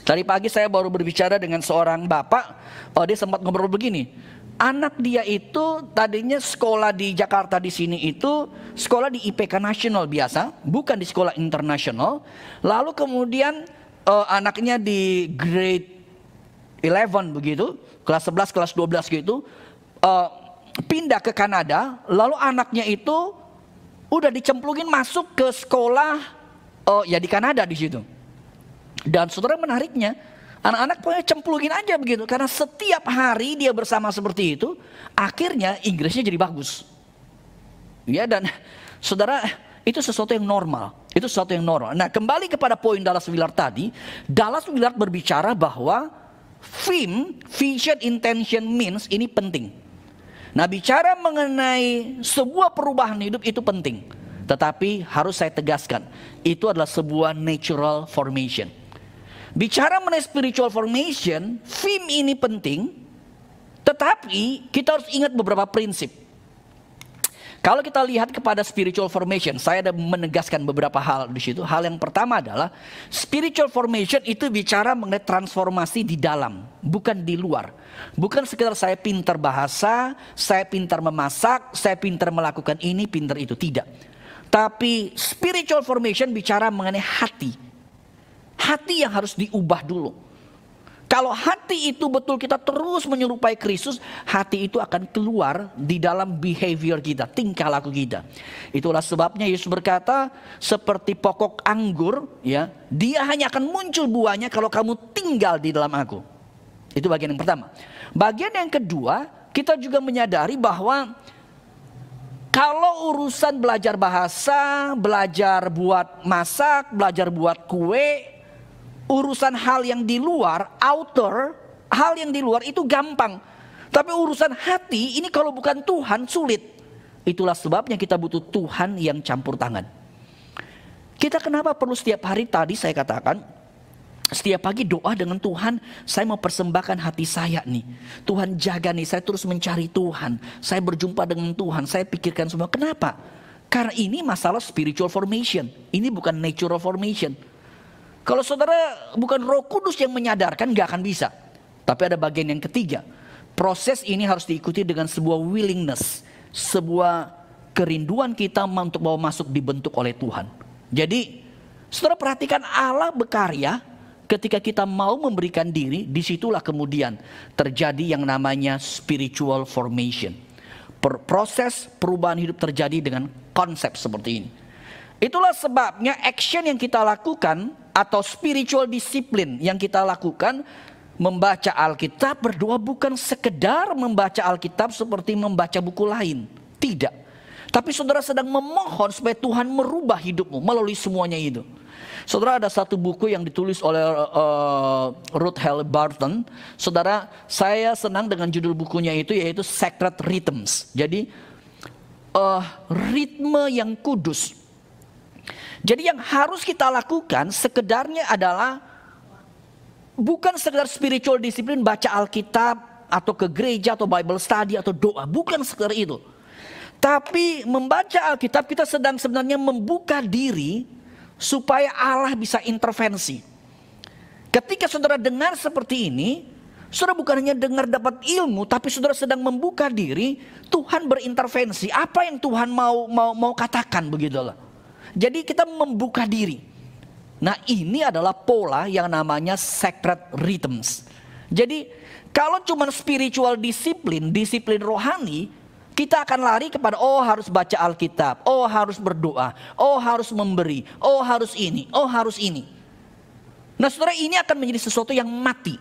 Tadi pagi saya baru berbicara dengan seorang bapak, dia sempat ngobrol begini. Anak dia itu tadinya sekolah di Jakarta di sini itu sekolah di IPK nasional biasa, bukan di sekolah internasional. Lalu kemudian anaknya di grade 11 begitu, kelas 11, kelas 12 gitu, pindah ke Kanada. Lalu anaknya itu udah dicemplungin masuk ke sekolah ya di Kanada di situ. Dan saudara, menariknya, anak-anak pokoknya cemplungin aja begitu. Karena setiap hari dia bersama seperti itu, akhirnya Inggrisnya jadi bagus. Ya, dan saudara, itu sesuatu yang normal. Nah, kembali kepada poin Dallas Willard tadi. Dallas Willard berbicara bahwa vision, intention, means ini penting. Nah, bicara mengenai sebuah perubahan hidup itu penting. Tetapi harus saya tegaskan, itu adalah sebuah natural formation. Bicara mengenai spiritual formation, ini penting, tetapi kita harus ingat beberapa prinsip. Kalau kita lihat kepada spiritual formation, saya ada menegaskan beberapa hal di situ. Hal yang pertama adalah spiritual formation itu bicara mengenai transformasi di dalam, bukan di luar. Bukan sekedar saya pintar bahasa, saya pintar memasak, saya pintar melakukan ini, pintar itu, tidak. Tapi spiritual formation bicara mengenai hati. Hati yang harus diubah dulu. Kalau hati itu betul kita terus menyerupai Kristus, hati itu akan keluar di dalam behavior kita, tingkah laku kita. Itulah sebabnya Yesus berkata, seperti pokok anggur, ya, dia hanya akan muncul buahnya kalau kamu tinggal di dalam aku. Itu bagian yang pertama. Bagian yang kedua, kita juga menyadari bahwa kalau urusan belajar bahasa, belajar buat masak, belajar buat kue, urusan hal yang di luar, hal yang di luar itu gampang. Tapi urusan hati ini kalau bukan Tuhan sulit. Itulah sebabnya kita butuh Tuhan yang campur tangan. Kita kenapa perlu setiap hari, tadi saya katakan, setiap pagi doa dengan Tuhan, saya mau persembahkan hati saya nih. Tuhan jaga nih, saya terus mencari Tuhan. Saya berjumpa dengan Tuhan, saya pikirkan semua. Kenapa? Karena ini masalah spiritual formation. Ini bukan natural formation. Kalau saudara bukan Roh Kudus yang menyadarkan, gak akan bisa. Tapi ada bagian yang ketiga. Proses ini harus diikuti dengan sebuah willingness, sebuah kerinduan kita untuk mau masuk dibentuk oleh Tuhan. Jadi saudara perhatikan, Allah berkarya ketika kita mau memberikan diri. Disitulah kemudian terjadi yang namanya spiritual formation. Proses perubahan hidup terjadi dengan konsep seperti ini. Itulah sebabnya action yang kita lakukan atau spiritual discipline yang kita lakukan, membaca Alkitab, berdoa, bukan sekedar membaca Alkitab seperti membaca buku lain. Tidak. Tapi saudara sedang memohon supaya Tuhan merubah hidupmu melalui semuanya itu. Saudara, ada satu buku yang ditulis oleh Ruth Halliburton. Saudara, saya senang dengan judul bukunya itu, yaitu Sacred Rhythms. Jadi ritme yang kudus. Jadi yang harus kita lakukan sekedarnya adalah bukan sekedar spiritual disiplin, baca Alkitab atau ke gereja atau Bible study atau doa, bukan sekedar itu. Tapi membaca Alkitab kita sedang sebenarnya membuka diri supaya Allah bisa intervensi. Ketika saudara dengar seperti ini, saudara bukan hanya dengar dapat ilmu, tapi saudara sedang membuka diri, Tuhan berintervensi. Apa yang Tuhan mau katakan, begitulah. Jadi kita membuka diri. Nah, ini adalah pola yang namanya sacred rhythms. Jadi kalau cuma spiritual disiplin rohani, kita akan lari kepada harus baca Alkitab, harus berdoa, harus memberi, harus ini, harus ini. Nah saudara, ini akan menjadi sesuatu yang mati.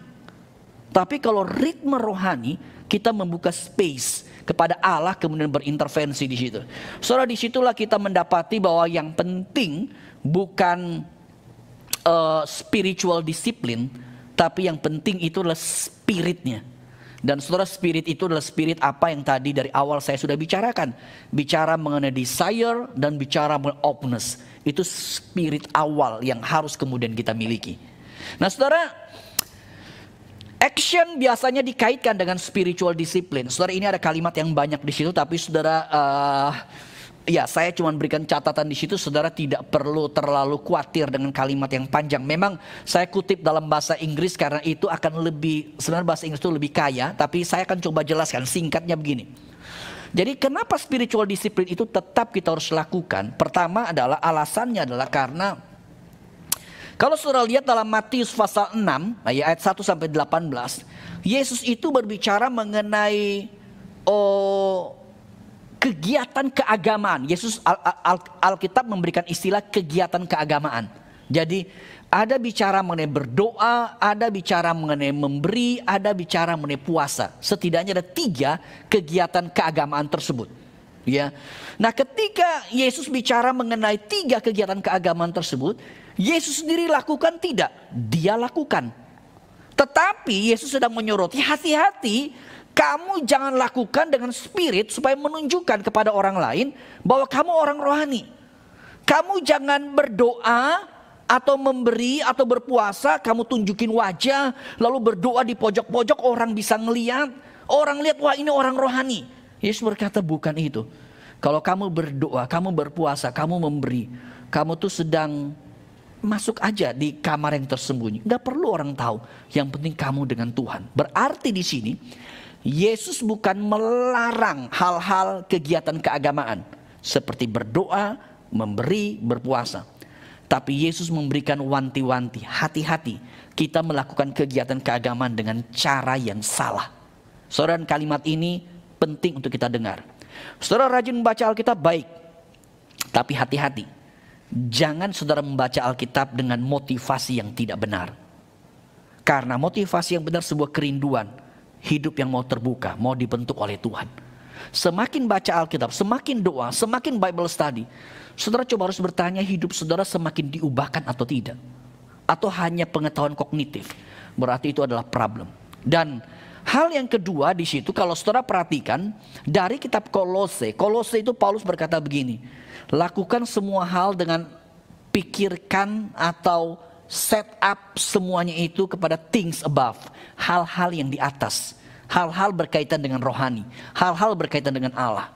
Tapi kalau ritme rohani, kita membuka space. kepada Allah kemudian berintervensi di situ. Saudara, disitulah kita mendapati bahwa yang penting bukan spiritual disiplin, tapi yang penting itu adalah spiritnya. Dan saudara, spirit itu adalah spirit apa yang tadi dari awal saya sudah bicarakan. Bicara mengenai desire dan bicara mengenai openness. Itu spirit awal yang harus kemudian kita miliki. Nah saudara, action biasanya dikaitkan dengan spiritual discipline. Saudara, ini ada kalimat yang banyak di situ, tapi saudara, ya saya cuma berikan catatan di situ. Saudara tidak perlu terlalu khawatir dengan kalimat yang panjang. Memang saya kutip dalam bahasa Inggris karena itu akan lebih, sebenarnya bahasa Inggris itu lebih kaya. Tapi saya akan coba jelaskan singkatnya begini. Jadi kenapa spiritual discipline itu tetap kita harus lakukan? Pertama adalah alasannya adalah karena kalau saudara lihat dalam Matius pasal 6 ayat 1 sampai 18, Yesus itu berbicara mengenai kegiatan keagamaan. Yesus Alkitab memberikan istilah kegiatan keagamaan. Jadi ada bicara mengenai berdoa, ada bicara mengenai memberi, ada bicara mengenai puasa. Setidaknya ada 3 kegiatan keagamaan tersebut. Ya. Nah, ketika Yesus bicara mengenai 3 kegiatan keagamaan tersebut, Yesus sendiri lakukan tidak? Dia lakukan. Tetapi Yesus sedang menyoroti, hati-hati kamu jangan lakukan dengan spirit supaya menunjukkan kepada orang lain bahwa kamu orang rohani. Kamu jangan berdoa atau memberi atau berpuasa, kamu tunjukin wajah lalu berdoa di pojok-pojok, orang bisa ngeliat. Orang lihat, wah ini orang rohani. Yesus berkata bukan itu. Kalau kamu berdoa, kamu berpuasa, kamu memberi, kamu tuh sedang masuk aja di kamar yang tersembunyi. Gak perlu orang tahu. Yang penting kamu dengan Tuhan. Berarti di sini Yesus bukan melarang hal-hal kegiatan keagamaan seperti berdoa, memberi, berpuasa. Tapi Yesus memberikan wanti-wanti, hati-hati kita melakukan kegiatan keagamaan dengan cara yang salah. Saudara, kalimat ini penting untuk kita dengar. Saudara rajin membaca Alkitab baik, tapi hati-hati. Jangan saudara membaca Alkitab dengan motivasi yang tidak benar. Karena motivasi yang benar sebuah kerinduan hidup yang mau terbuka, mau dibentuk oleh Tuhan. Semakin baca Alkitab, semakin doa, semakin Bible study, saudara coba harus bertanya, hidup saudara semakin diubahkan atau tidak? Atau hanya pengetahuan kognitif? Berarti itu adalah problem. Dan hal yang kedua di situ, kalau saudara perhatikan dari kitab Kolose itu Paulus berkata begini, lakukan semua hal dengan pikirkan atau set up semuanya itu kepada things above, hal-hal yang di atas, hal-hal berkaitan dengan rohani, hal-hal berkaitan dengan Allah.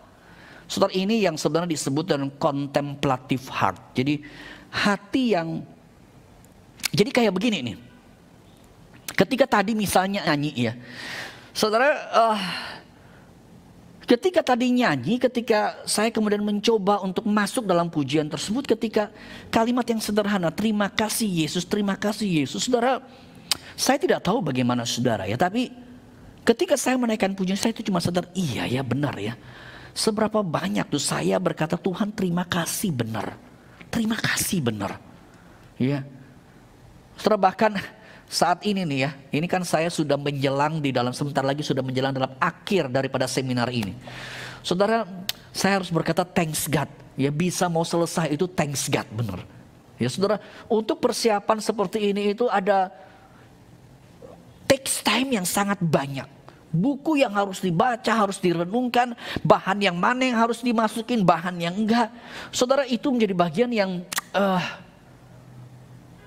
Saudara, ini yang sebenarnya disebut dengan contemplative heart. Jadi hati yang, jadi kayak begini nih. Ketika tadi misalnya nyanyi ya, saudara, ketika tadi nyanyi, ketika saya kemudian mencoba untuk masuk dalam pujian tersebut, ketika kalimat yang sederhana, terima kasih Yesus, terima kasih Yesus. Saudara, saya tidak tahu bagaimana saudara ya, tapi ketika saya menaikkan pujian, saya itu cuma sadar, iya ya benar ya. Seberapa banyak tuh saya berkata, Tuhan terima kasih benar, terima kasih benar. Ya, saudara, bahkan saat ini nih ya, ini kan saya sudah menjelang di dalam, sebentar lagi sudah menjelang dalam akhir daripada seminar ini. Saudara, saya harus berkata thanks God. Ya, bisa mau selesai itu thanks God, benar. Ya saudara, untuk persiapan seperti ini itu ada takes time yang sangat banyak. Buku yang harus dibaca, harus direnungkan, bahan yang mana yang harus dimasukin, bahan yang enggak. Saudara, itu menjadi bagian yang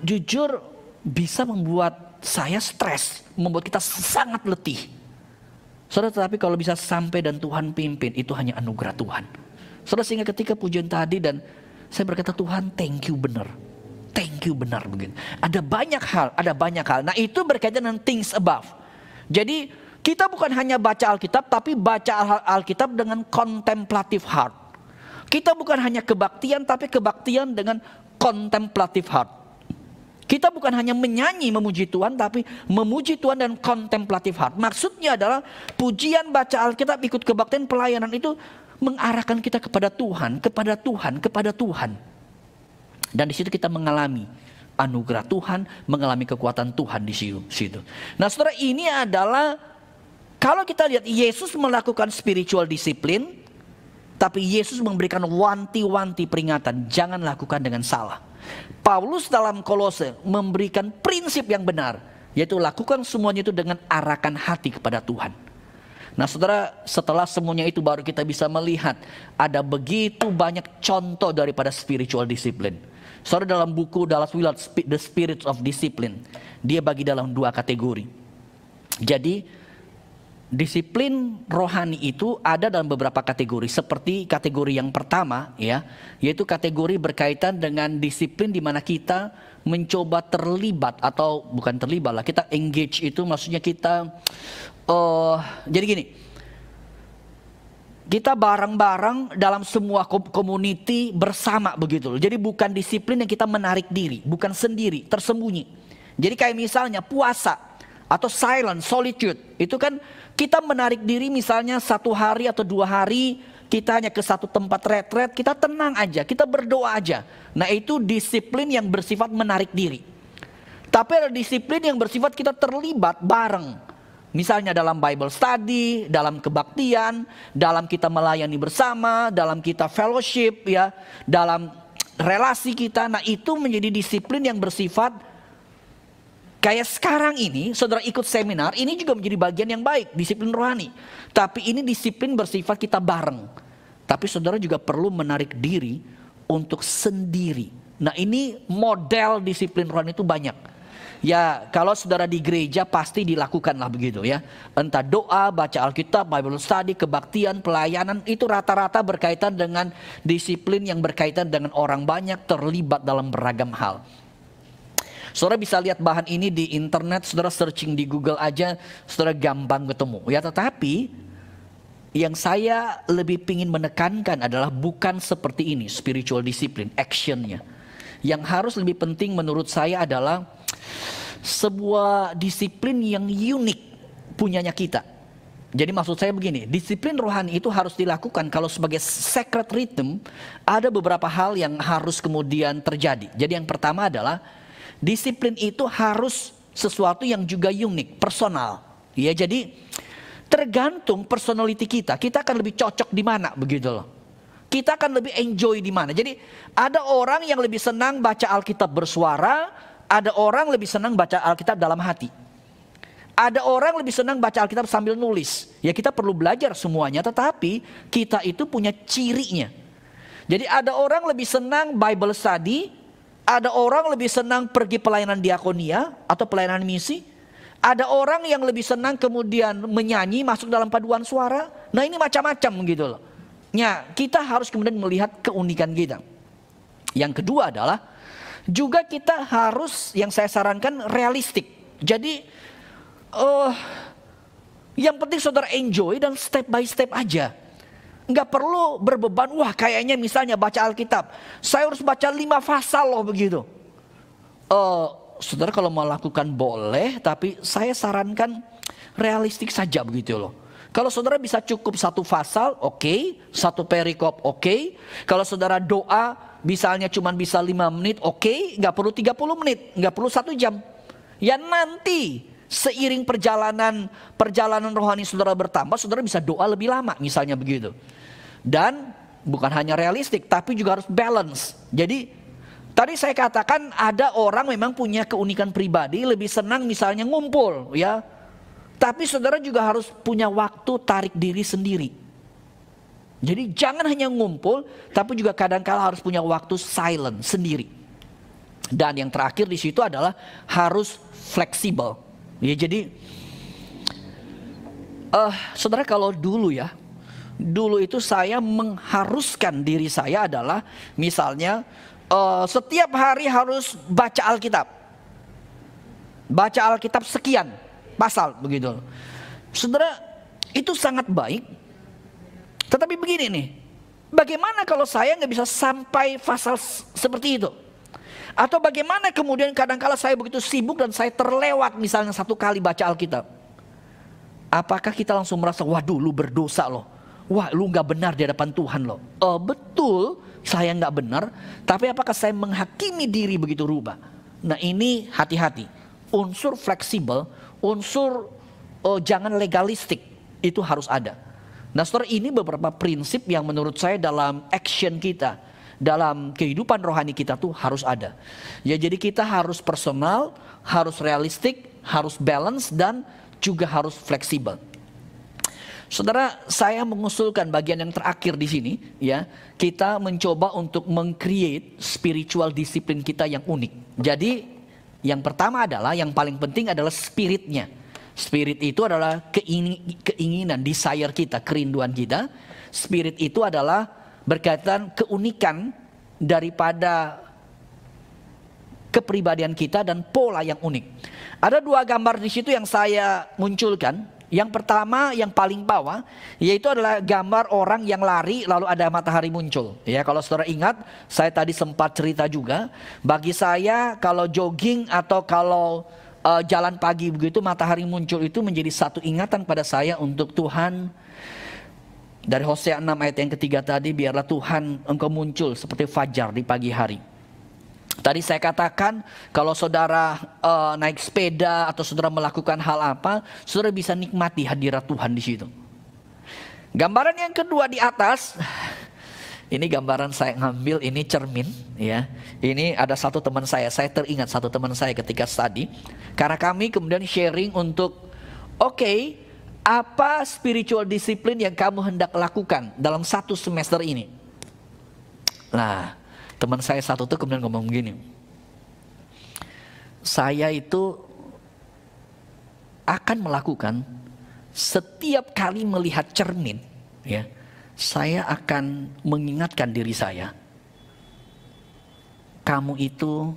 jujur bisa membuat saya stres, membuat kita sangat letih. Saudara, tetapi kalau bisa sampai dan Tuhan pimpin, itu hanya anugerah Tuhan. Saudara, sehingga ketika pujian tadi dan saya berkata, Tuhan thank you benar. Thank you benar begini. Ada banyak hal. Nah, itu berkaitan dengan things above. Jadi kita bukan hanya baca Alkitab, tapi baca Alkitab dengan contemplative heart. Kita bukan hanya kebaktian, tapi kebaktian dengan contemplative heart. Kita bukan hanya menyanyi memuji Tuhan, tapi memuji Tuhan dan contemplative heart. Maksudnya adalah pujian, baca Alkitab, ikut kebaktian, pelayanan itu mengarahkan kita kepada Tuhan, kepada Tuhan, kepada Tuhan. Dan di situ kita mengalami anugerah Tuhan, mengalami kekuatan Tuhan di situ. Nah, saudara, ini adalah Kalau kita lihat Yesus melakukan spiritual disiplin, tapi Yesus memberikan wanti-wanti peringatan, jangan lakukan dengan salah. Paulus dalam Kolose memberikan prinsip yang benar, yaitu lakukan semuanya itu dengan arahkan hati kepada Tuhan. Nah saudara, setelah semuanya itu baru kita bisa melihat ada begitu banyak contoh daripada spiritual discipline. Saudara, dalam buku Dallas Willard, The Spirit of Discipline, dia bagi dalam 2 kategori. Jadi disiplin rohani itu ada dalam beberapa kategori. Seperti kategori yang pertama ya, yaitu kategori berkaitan dengan disiplin di mana kita mencoba terlibat, atau bukan terlibat lah, kita engage, itu maksudnya kita jadi gini, kita bareng-bareng dalam semua community bersama begitu loh. Jadi bukan disiplin yang kita menarik diri, bukan sendiri, tersembunyi. Jadi kayak misalnya puasa atau silent, solitude, itu kan kita menarik diri, misalnya 1 hari atau 2 hari kita hanya ke satu tempat retret, kita tenang aja, kita berdoa aja. Nah itu disiplin yang bersifat menarik diri. Tapi ada disiplin yang bersifat kita terlibat bareng. Misalnya dalam Bible study, dalam kebaktian, dalam kita melayani bersama, dalam kita fellowship ya, dalam relasi kita. Nah itu menjadi disiplin yang bersifat kayak sekarang ini, saudara ikut seminar, ini juga menjadi bagian yang baik, disiplin rohani. Tapi ini disiplin bersifat kita bareng. Tapi saudara juga perlu menarik diri untuk sendiri. Nah ini model disiplin rohani itu banyak. Ya kalau saudara di gereja pasti dilakukan lah begitu ya. Entah doa, baca Alkitab, Bible study, kebaktian, pelayanan, itu rata-rata berkaitan dengan disiplin yang berkaitan dengan orang banyak terlibat dalam beragam hal. Saudara bisa lihat bahan ini di internet, saudara searching di Google aja, saudara gampang ketemu. Ya tetapi yang saya lebih ingin menekankan adalah bukan seperti ini spiritual discipline, actionnya. Yang harus lebih penting menurut saya adalah sebuah disiplin yang unik punyanya kita. Jadi maksud saya begini, disiplin rohani itu harus dilakukan kalau sebagai sacred rhythm, ada beberapa hal yang harus kemudian terjadi. Jadi yang pertama adalah disiplin itu harus sesuatu yang juga unik, personal. Ya, jadi tergantung personality kita akan lebih cocok di mana begitu loh. Kita akan lebih enjoy di mana. Jadi ada orang yang lebih senang baca Alkitab bersuara, ada orang lebih senang baca Alkitab dalam hati. Ada orang lebih senang baca Alkitab sambil nulis. Ya kita perlu belajar semuanya, tetapi kita itu punya cirinya. Jadi ada orang lebih senang Bible study, ada orang lebih senang pergi pelayanan diakonia atau pelayanan misi. Ada orang yang lebih senang kemudian menyanyi, masuk dalam paduan suara. Nah ini macam-macam gitu loh. Ya, kita harus kemudian melihat keunikan kita. Yang kedua adalah juga kita harus, yang saya sarankan, realistik. Jadi yang penting saudara enjoy dan step by step aja. Nggak perlu berbeban, wah kayaknya misalnya baca Alkitab, saya harus baca 5 pasal loh begitu. Saudara kalau mau lakukan boleh, tapi saya sarankan realistik saja begitu loh. Kalau saudara bisa cukup 1 pasal, oke. 1 perikop, oke. Kalau saudara doa, misalnya cuma bisa 5 menit, oke. Nggak perlu 30 menit, nggak perlu 1 jam. Ya nanti seiring perjalanan rohani saudara bertambah, saudara bisa doa lebih lama misalnya begitu. Dan bukan hanya realistik, tapi juga harus balance. Jadi tadi saya katakan ada orang memang punya keunikan pribadi, lebih senang misalnya ngumpul ya. Tapi saudara juga harus punya waktu tarik diri sendiri. Jadi jangan hanya ngumpul, tapi juga kadang-kala harus punya waktu silent sendiri. Dan yang terakhir di situ adalah harus fleksibel. Ya jadi, saudara kalau dulu itu saya mengharuskan diri saya adalah misalnya setiap hari harus baca Alkitab. Baca Alkitab sekian pasal begitu. Saudara, itu sangat baik. Tetapi begini nih, bagaimana kalau saya nggak bisa sampai pasal seperti itu? Atau bagaimana kemudian kadang-kala saya begitu sibuk dan saya terlewat misalnya 1 kali baca Alkitab. Apakah kita langsung merasa, waduh lu berdosa loh. Wah lu nggak benar di hadapan Tuhan loh. Betul saya nggak benar. Tapi apakah saya menghakimi diri begitu rubah? Nah ini hati-hati. Unsur fleksibel, unsur jangan legalistik, itu harus ada. Nah saudara, ini beberapa prinsip yang menurut saya dalam action kita, dalam kehidupan rohani kita tuh harus ada. Ya, jadi kita harus personal, harus realistik, harus balance, dan juga harus fleksibel. Saudara, saya mengusulkan bagian yang terakhir di sini, ya, kita mencoba untuk meng-create spiritual disiplin kita yang unik. Jadi, yang pertama adalah, yang paling penting adalah spiritnya. Spirit itu adalah keinginan, desire kita, kerinduan kita. Spirit itu adalah berkaitan keunikan daripada kepribadian kita dan pola yang unik. Ada dua gambar di situ yang saya munculkan. Yang pertama, yang paling bawah, yaitu adalah gambar orang yang lari lalu ada matahari muncul. Ya, kalau saudara ingat, saya tadi sempat cerita juga. Bagi saya, kalau jogging atau kalau jalan pagi begitu, matahari muncul itu menjadi satu ingatan pada saya untuk Tuhan. Dari Hosea 6 ayat yang ketiga tadi, biarlah Tuhan engkau muncul seperti fajar di pagi hari. Tadi saya katakan kalau saudara naik sepeda atau saudara melakukan hal apa, saudara bisa nikmati hadirat Tuhan di situ. Gambaran yang kedua di atas, ini gambaran saya ngambil, ini cermin, ya. Ini ada satu teman saya teringat satu teman saya ketika studi, karena kami kemudian sharing untuk, oke, apa spiritual disiplin yang kamu hendak lakukan dalam satu semester ini? Nah, teman saya satu tuh kemudian ngomong begini, saya itu akan melakukan setiap kali melihat cermin, ya, saya akan mengingatkan diri saya, kamu itu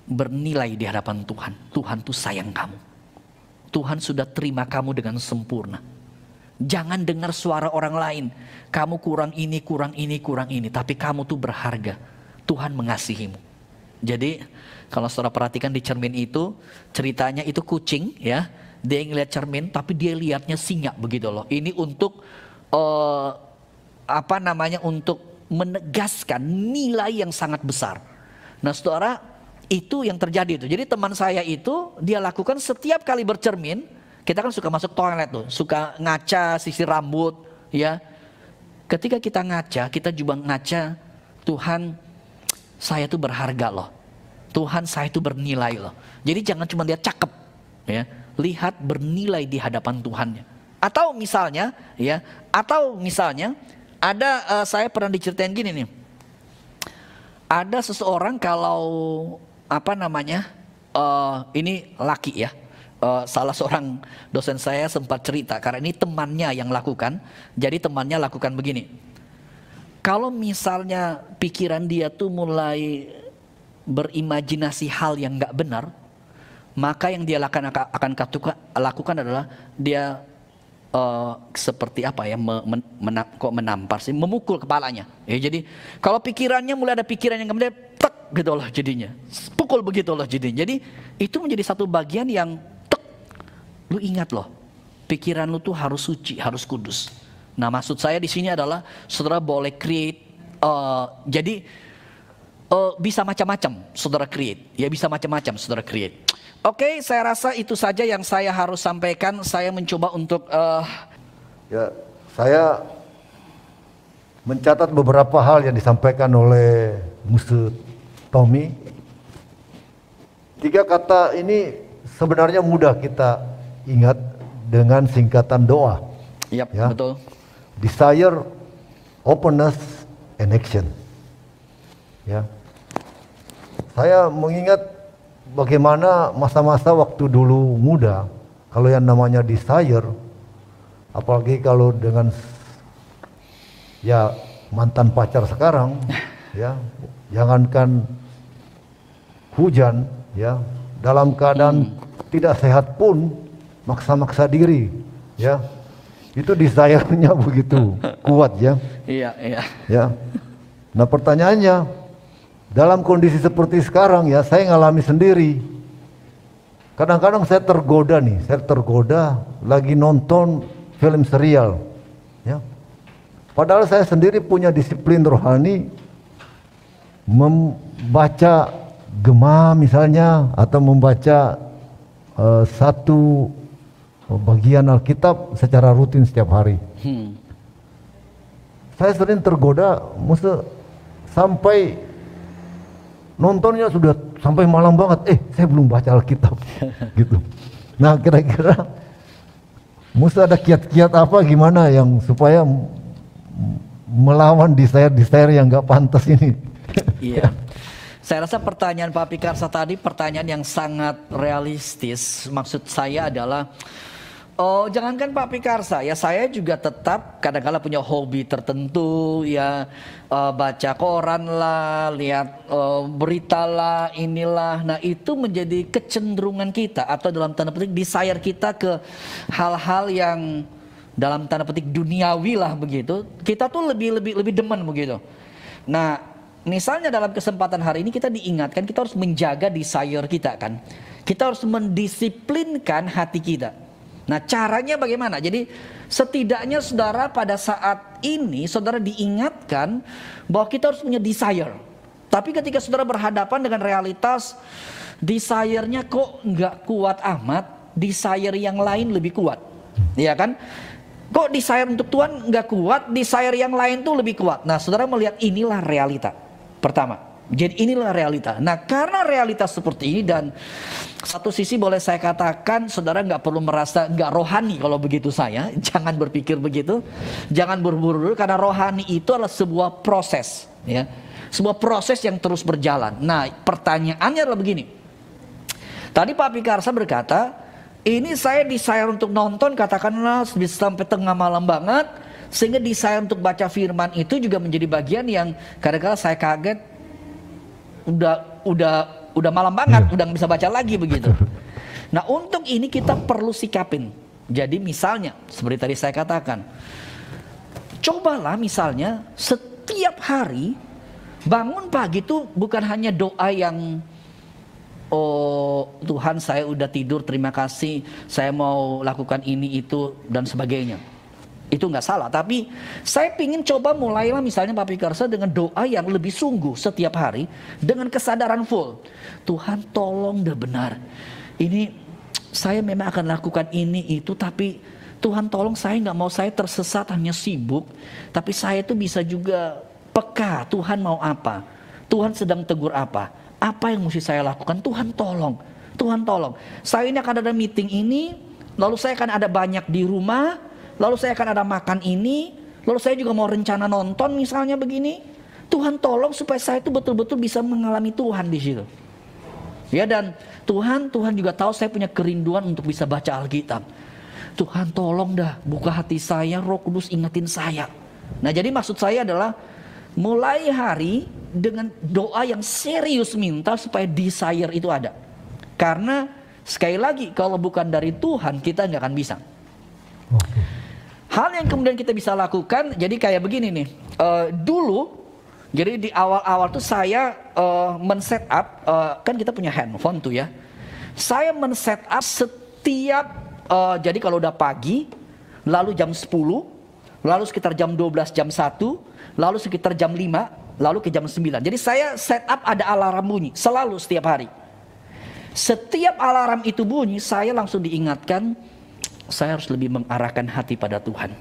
bernilai di hadapan Tuhan. Tuhan tuh sayang kamu. Tuhan sudah terima kamu dengan sempurna. Jangan dengar suara orang lain, kamu kurang ini, kurang ini, kurang ini. Tapi kamu tuh berharga, Tuhan mengasihimu. Jadi kalau saudara perhatikan di cermin itu, ceritanya itu kucing, ya. Dia ngeliat cermin tapi dia lihatnya singa begitu loh. Ini untuk untuk menegaskan nilai yang sangat besar. Nah saudara, itu yang terjadi itu. Jadi teman saya itu, dia lakukan setiap kali bercermin. Kita kan suka masuk toilet tuh, suka ngaca, sisir rambut, ya. Ketika kita ngaca, kita juga ngaca, Tuhan, saya tuh berharga loh. Tuhan, saya tuh bernilai loh. Jadi jangan cuma lihat cakep, ya. Lihat bernilai di hadapan Tuhannya. Atau misalnya, ya, ada saya pernah diceritain gini nih. Ada seseorang kalau ini laki, ya. Salah seorang dosen saya sempat cerita, karena ini temannya yang lakukan. Jadi temannya lakukan begini. Kalau misalnya pikiran dia tuh mulai berimajinasi hal yang gak benar, maka yang dia akan lakukan adalah dia seperti menampar sih, memukul kepalanya. Ya, jadi kalau pikirannya mulai ada pikiran yang kemudian tek gitu loh jadinya, pukul begitu loh jadinya. Jadi itu menjadi satu bagian yang lu ingat loh, pikiran lu tuh harus suci, harus kudus. Nah maksud saya di sini adalah saudara boleh create, bisa macam-macam saudara create, ya bisa macam-macam saudara create. Oke, saya rasa itu saja yang saya harus sampaikan. Saya mencoba untuk saya mencatat beberapa hal yang disampaikan oleh Mr. Tommy. 3 kata ini sebenarnya mudah kita ingat dengan singkatan doa. Yap, ya. Betul. Desire, openness, and action. Ya. Saya mengingat bagaimana masa-masa waktu dulu muda, kalau yang namanya desire, apalagi kalau dengan ya mantan pacar sekarang, ya, jangankan hujan, ya, dalam keadaan tidak sehat pun maksa-maksa diri, ya, itu desire-nya begitu kuat, ya. Iya. Ya. Nah pertanyaannya, dalam kondisi seperti sekarang, ya, saya ngalami sendiri. Kadang-kadang saya tergoda lagi nonton film serial, ya. Padahal saya sendiri punya disiplin rohani, membaca Gema misalnya, atau membaca satu bagian Alkitab secara rutin setiap hari. Saya sering tergoda, maksudnya sampai nontonnya sudah sampai malam banget. Saya belum baca Alkitab, gitu. Nah, kira-kira mesti ada kiat-kiat apa gimana yang supaya melawan desire yang nggak pantas ini? Iya. Saya rasa pertanyaan Pak Pikarsa tadi pertanyaan yang sangat realistis. Maksud saya adalah, jangankan Pak Pikarsa, ya saya juga tetap kadang-kala punya hobi tertentu, ya baca koran lah, lihat berita lah, inilah. Nah itu menjadi kecenderungan kita atau dalam tanda petik desire kita ke hal-hal yang dalam tanda petik duniawi lah begitu. Kita tuh lebih demen begitu. Nah, misalnya dalam kesempatan hari ini kita diingatkan kita harus menjaga desire kita kan. Kita harus mendisiplinkan hati kita. Nah caranya bagaimana? Jadi setidaknya saudara pada saat ini saudara diingatkan bahwa kita harus punya desire. Tapi ketika saudara berhadapan dengan realitas desire-nya kok nggak kuat amat, desire yang lain lebih kuat. Iya kan? Kok desire untuk Tuhan nggak kuat, desire yang lain tuh lebih kuat. Nah saudara melihat inilah realita. Pertama, jadi inilah realita. Nah karena realitas seperti ini dan satu sisi boleh saya katakan saudara nggak perlu merasa nggak rohani kalau begitu saya. Jangan berpikir begitu, jangan buru-buru karena rohani itu adalah sebuah proses, ya, sebuah proses yang terus berjalan. Nah pertanyaannya adalah begini. Tadi Pak Pikarsa berkata, ini saya desire untuk nonton katakanlah bisa sampai tengah malam banget. Sehingga desire untuk baca firman itu juga menjadi bagian yang kadang-kadang saya kaget udah malam banget, udah nggak bisa baca lagi begitu. Nah untuk ini kita perlu sikapin. Jadi misalnya seperti tadi saya katakan, cobalah misalnya setiap hari bangun pagi itu bukan hanya doa yang Tuhan saya udah tidur terima kasih, saya mau lakukan ini itu dan sebagainya. Itu nggak salah, tapi saya pingin coba mulailah misalnya Pak Pikarsa dengan doa yang lebih sungguh setiap hari dengan kesadaran full. Tuhan tolong dah benar. Ini saya memang akan lakukan ini itu, tapi Tuhan tolong saya nggak mau saya tersesat hanya sibuk, tapi saya tuh bisa juga peka. Tuhan mau apa? Tuhan sedang tegur apa? Apa yang mesti saya lakukan? Tuhan tolong. Tuhan tolong. Saya ini akan ada meeting ini, lalu saya akan ada banyak di rumah. Lalu saya akan ada makan ini, lalu saya juga mau rencana nonton misalnya begini. Tuhan tolong supaya saya itu betul-betul bisa mengalami Tuhan di situ. Ya dan Tuhan juga tahu saya punya kerinduan untuk bisa baca Alkitab. Tuhan tolong dah buka hati saya, Roh Kudus ingetin saya. Nah jadi maksud saya adalah mulai hari dengan doa yang serius minta supaya desire itu ada. Karena sekali lagi kalau bukan dari Tuhan kita nggak akan bisa. Hal yang kemudian kita bisa lakukan, jadi kayak begini nih. Dulu, jadi di awal-awal tuh saya men-set up, kan kita punya handphone tuh ya. Saya men-set up setiap, jadi kalau udah pagi, lalu jam 10, lalu sekitar jam 12, jam 1, lalu sekitar jam 5, lalu ke jam 9. Jadi saya set up ada alarm bunyi, selalu setiap hari. Setiap alarm itu bunyi, saya langsung diingatkan, saya harus lebih mengarahkan hati pada Tuhan.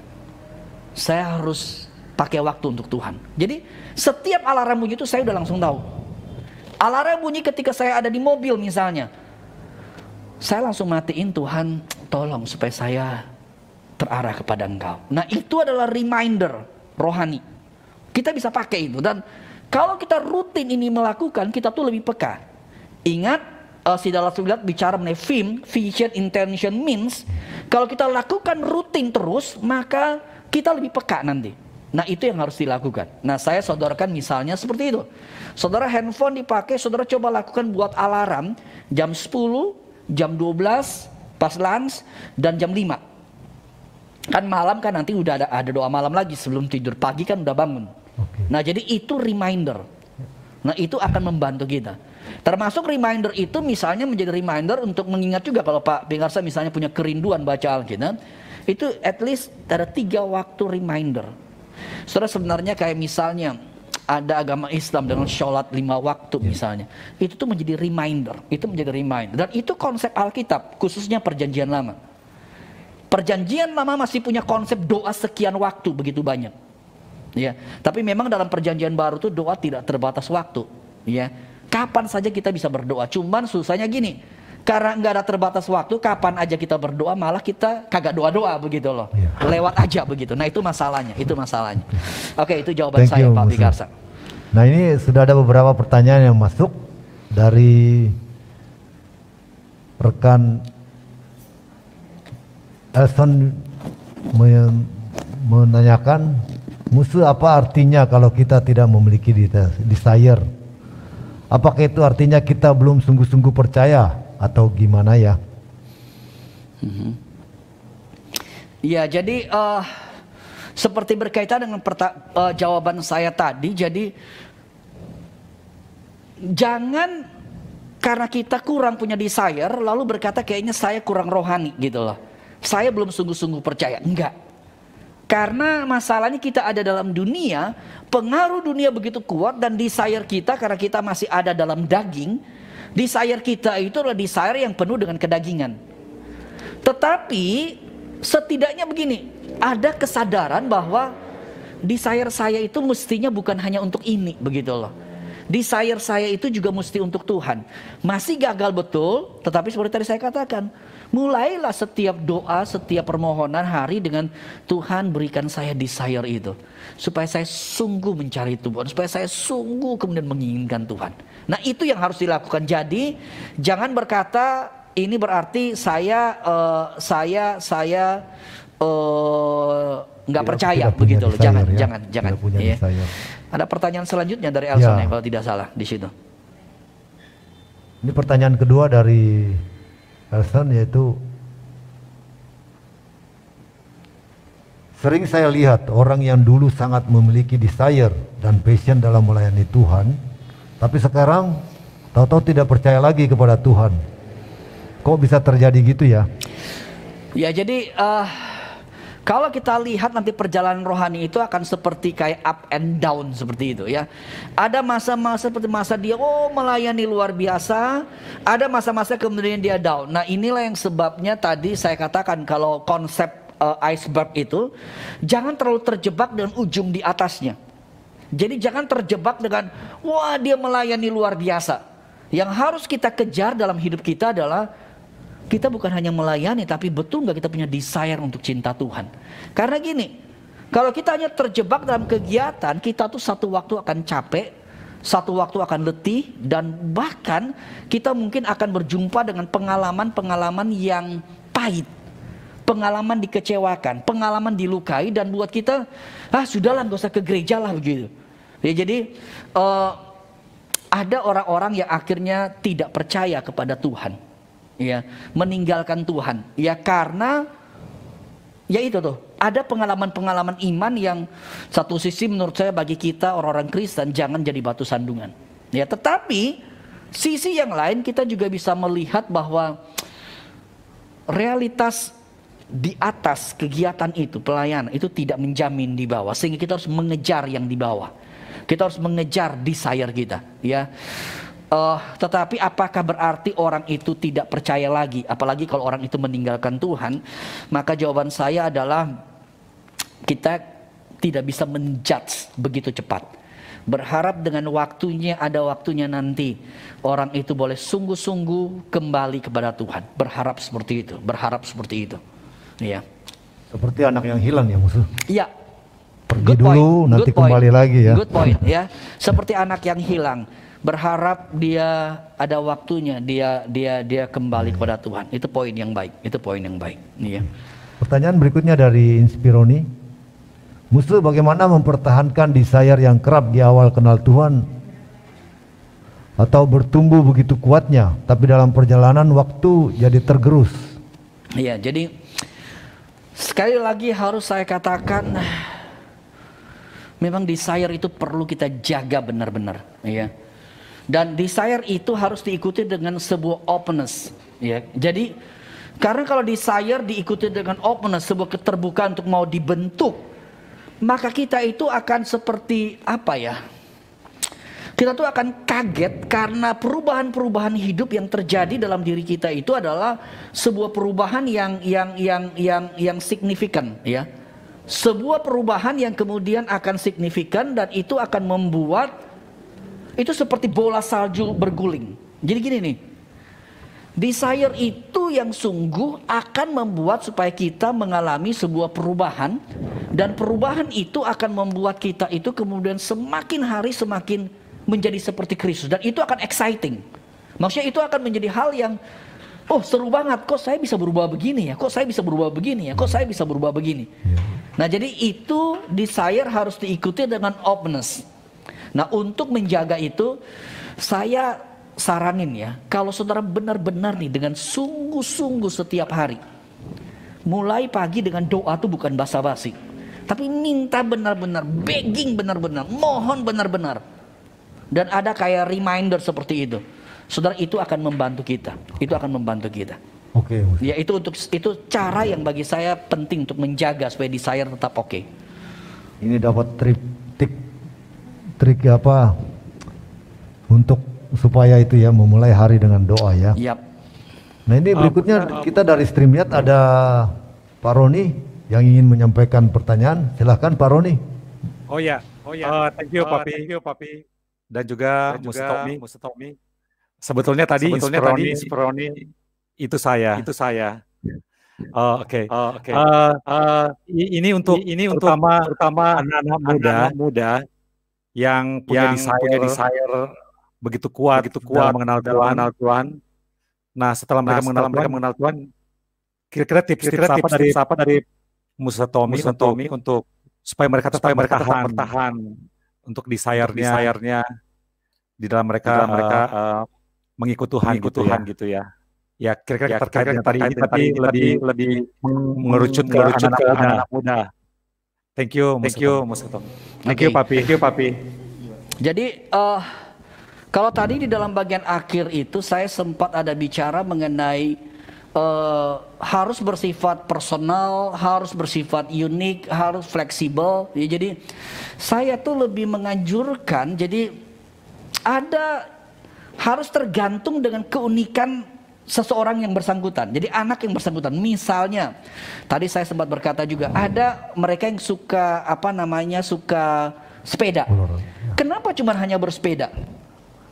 Saya harus pakai waktu untuk Tuhan. Jadi setiap alarm bunyi itu saya udah langsung tahu. Alarm bunyi ketika saya ada di mobil misalnya. Saya langsung matiin, Tuhan tolong supaya saya terarah kepada Engkau. Nah itu adalah reminder rohani. Kita bisa pakai itu. Dan kalau kita rutin ini melakukan, kita tuh lebih peka. Ingat, si dalam surat bicara mengenai vision, intention, means. Kalau kita lakukan rutin terus, maka kita lebih peka nanti. Nah itu yang harus dilakukan. Nah saya sodorkan misalnya seperti itu. Saudara handphone dipakai, saudara coba lakukan buat alarm jam 10, jam 12, pas lunch, dan jam 5. Kan malam kan nanti udah ada doa malam lagi sebelum tidur. Pagi kan udah bangun. Nah jadi itu reminder. Nah itu akan membantu kita. Termasuk reminder itu misalnya menjadi reminder untuk mengingat juga kalau Pak Pikarsa misalnya punya kerinduan baca Alkitab, itu at least ada 3 waktu reminder. Saudara sebenarnya kayak misalnya ada agama Islam dengan sholat 5 waktu misalnya, itu tuh menjadi reminder, dan itu konsep Alkitab khususnya Perjanjian Lama. Perjanjian Lama masih punya konsep doa sekian waktu begitu banyak. Ya, tapi memang dalam Perjanjian Baru tuh doa tidak terbatas waktu. Ya, kapan saja kita bisa berdoa. Cuman susahnya gini, karena nggak ada terbatas waktu, kapan aja kita berdoa malah kita kagak doa-doa begitu loh. Lewat aja begitu. Nah itu masalahnya, Oke, itu jawaban saya Pak Bikarsa. Nah ini sudah ada beberapa pertanyaan yang masuk dari rekan Elson menanyakan, musuh apa artinya kalau kita tidak memiliki desire? Apakah itu artinya kita belum sungguh-sungguh percaya atau gimana ya? Ya, jadi seperti berkaitan dengan jawaban saya tadi, jadi jangan karena kita kurang punya desire lalu berkata kayaknya saya kurang rohani gitu loh. Saya belum sungguh-sungguh percaya. Enggak. Karena masalahnya kita ada dalam dunia, pengaruh dunia begitu kuat dan desire kita karena kita masih ada dalam daging, desire kita itu adalah desire yang penuh dengan kedagingan. Tetapi setidaknya begini, ada kesadaran bahwa desire saya itu mestinya bukan hanya untuk ini begitu loh. Desire saya itu juga mesti untuk Tuhan. Masih gagal betul, tetapi seperti tadi saya katakan, mulailah setiap doa, setiap permohonan hari dengan Tuhan berikan saya desire itu. Supaya saya sungguh mencari Tuhan, supaya saya sungguh kemudian menginginkan Tuhan. Nah itu yang harus dilakukan. Jadi jangan berkata ini berarti saya nggak percaya begitu loh. Jangan. Ya. Ada pertanyaan selanjutnya dari Elson ya, kalau tidak salah di situ. Ini pertanyaan kedua dari Elson, yaitu sering saya lihat orang yang dulu sangat memiliki desire dan passion dalam melayani Tuhan, tapi sekarang tahu-tahu tidak percaya lagi kepada Tuhan. Kok bisa terjadi gitu ya? Ya jadi kalau kita lihat nanti perjalanan rohani itu akan seperti kayak up and down seperti itu ya. Ada masa-masa seperti masa dia melayani luar biasa, ada masa-masa kemudian dia down. Nah inilah yang sebabnya tadi saya katakan kalau konsep iceberg itu jangan terlalu terjebak dengan ujung di atasnya. Jadi jangan terjebak dengan wah dia melayani luar biasa. Yang harus kita kejar dalam hidup kita adalah kita bukan hanya melayani, tapi betul nggak kita punya desire untuk cinta Tuhan. Karena gini, kalau kita hanya terjebak dalam kegiatan, kita tuh satu waktu akan capek, satu waktu akan letih, dan bahkan kita mungkin akan berjumpa dengan pengalaman-pengalaman yang pahit. Pengalaman dikecewakan, pengalaman dilukai, dan buat kita, sudahlah nggak usah ke gereja lah begitu. Ya, jadi ada orang-orang yang akhirnya tidak percaya kepada Tuhan. Ya, meninggalkan Tuhan. Ya karena ya itu tuh, ada pengalaman-pengalaman iman yang satu sisi menurut saya bagi kita orang-orang Kristen jangan jadi batu sandungan. Ya, tetapi sisi yang lain kita juga bisa melihat bahwa realitas di atas kegiatan itu, pelayanan itu tidak menjamin di bawah, sehingga kita harus mengejar yang di bawah. Kita harus mengejar desire kita, ya. Tetapi apakah berarti orang itu tidak percaya lagi? Apalagi kalau orang itu meninggalkan Tuhan. Maka jawaban saya adalah kita tidak bisa menjudge begitu cepat. Berharap dengan waktunya, ada waktunya nanti orang itu boleh sungguh-sungguh kembali kepada Tuhan. Berharap seperti itu, Iya. Seperti anak yang hilang ya musuh. Iya. Pergi dulu, nanti kembali lagi ya. Good point ya. Seperti anak yang hilang. Berharap dia ada waktunya dia kembali kepada Tuhan. Itu poin yang baik. Iya. Pertanyaan berikutnya dari Inspironi. Musuh bagaimana mempertahankan desire yang kerap di awal kenal Tuhan atau bertumbuh begitu kuatnya, tapi dalam perjalanan waktu jadi tergerus. Iya, jadi sekali lagi harus saya katakan memang desire itu perlu kita jaga benar-benar, ya. Dan desire itu harus diikuti dengan sebuah openness, ya. Jadi karena kalau desire diikuti dengan openness, sebuah keterbukaan untuk mau dibentuk, maka kita itu akan seperti apa ya? Kita tuh akan kaget karena perubahan-perubahan hidup yang terjadi dalam diri kita itu adalah sebuah perubahan yang signifikan, ya. Sebuah perubahan yang kemudian akan signifikan dan itu akan membuat itu seperti bola salju berguling. Jadi gini nih. Desire itu yang sungguh akan membuat supaya kita mengalami sebuah perubahan, dan perubahan itu akan membuat kita itu kemudian semakin hari semakin menjadi seperti Kristus, dan itu akan exciting. Maksudnya itu akan menjadi hal yang seru banget, kok saya bisa berubah begini ya, kok saya bisa berubah begini ya, kok saya bisa berubah begini. Nah, jadi itu desire harus diikuti dengan openness. Nah, untuk menjaga itu saya saranin ya, kalau saudara benar-benar nih dengan sungguh-sungguh setiap hari, mulai pagi dengan doa tuh bukan basa-basi, tapi minta benar-benar, begging benar-benar, mohon benar-benar, dan ada kayak reminder seperti itu. Saudara, itu akan membantu kita. Itu akan membantu kita. Oke. Ya, itu cara yang bagi saya penting untuk menjaga supaya desire tetap oke. Ini dapat trik apa untuk supaya itu ya memulai hari dengan doa ya. Yap. Nah, ini berikutnya kita dari StreamYard ada Pak Roni yang ingin menyampaikan pertanyaan. Silahkan Pak Roni. Oh ya. Thank you Papi. Dan juga Musa Tommy. Sebetulnya tadi Inspironi itu saya. Oke. Ini untuk terutama anak-anak muda yang punya desire begitu kuat dalam mengenal Tuhan. Nah, setelah mereka mengenal Tuhan, kira-kira tips apa dari Musa Tommy untuk supaya mereka tetap bertahan untuk desire-nya di dalam mereka mengikut Tuhan gitu ya. Ya, kira-kira terkait dengan tadi ini, tapi lebih mengerucut ke anak muda. Thank you Musa Tommy. Thank you Papi. Jadi kalau tadi di dalam bagian akhir itu saya sempat ada bicara mengenai harus bersifat personal, harus bersifat unik, harus fleksibel. Ya, jadi saya tuh lebih menganjurkan, jadi harus tergantung dengan keunikan seseorang yang bersangkutan. Jadi anak yang bersangkutan. Misalnya, tadi saya sempat berkata juga ada mereka yang suka suka sepeda. Kenapa cuma hanya bersepeda?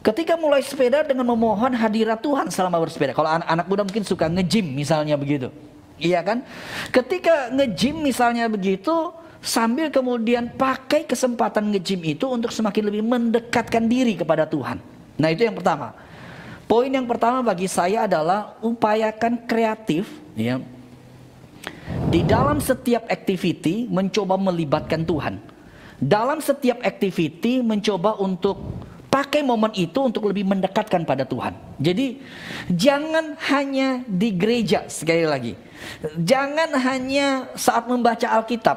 Ketika mulai sepeda dengan memohon hadirat Tuhan selama bersepeda. Kalau anak muda mungkin suka nge-gym misalnya begitu. Iya kan? Ketika nge-gym misalnya begitu, sambil kemudian pakai kesempatan nge-gym itu untuk semakin lebih mendekatkan diri kepada Tuhan. Nah, itu yang pertama. Poin yang pertama bagi saya adalah upayakan kreatif ya. Di dalam setiap activity mencoba melibatkan Tuhan. Dalam setiap activity mencoba untuk pakai momen itu untuk lebih mendekatkan pada Tuhan. Jadi jangan hanya di gereja, sekali lagi. Jangan hanya saat membaca Alkitab.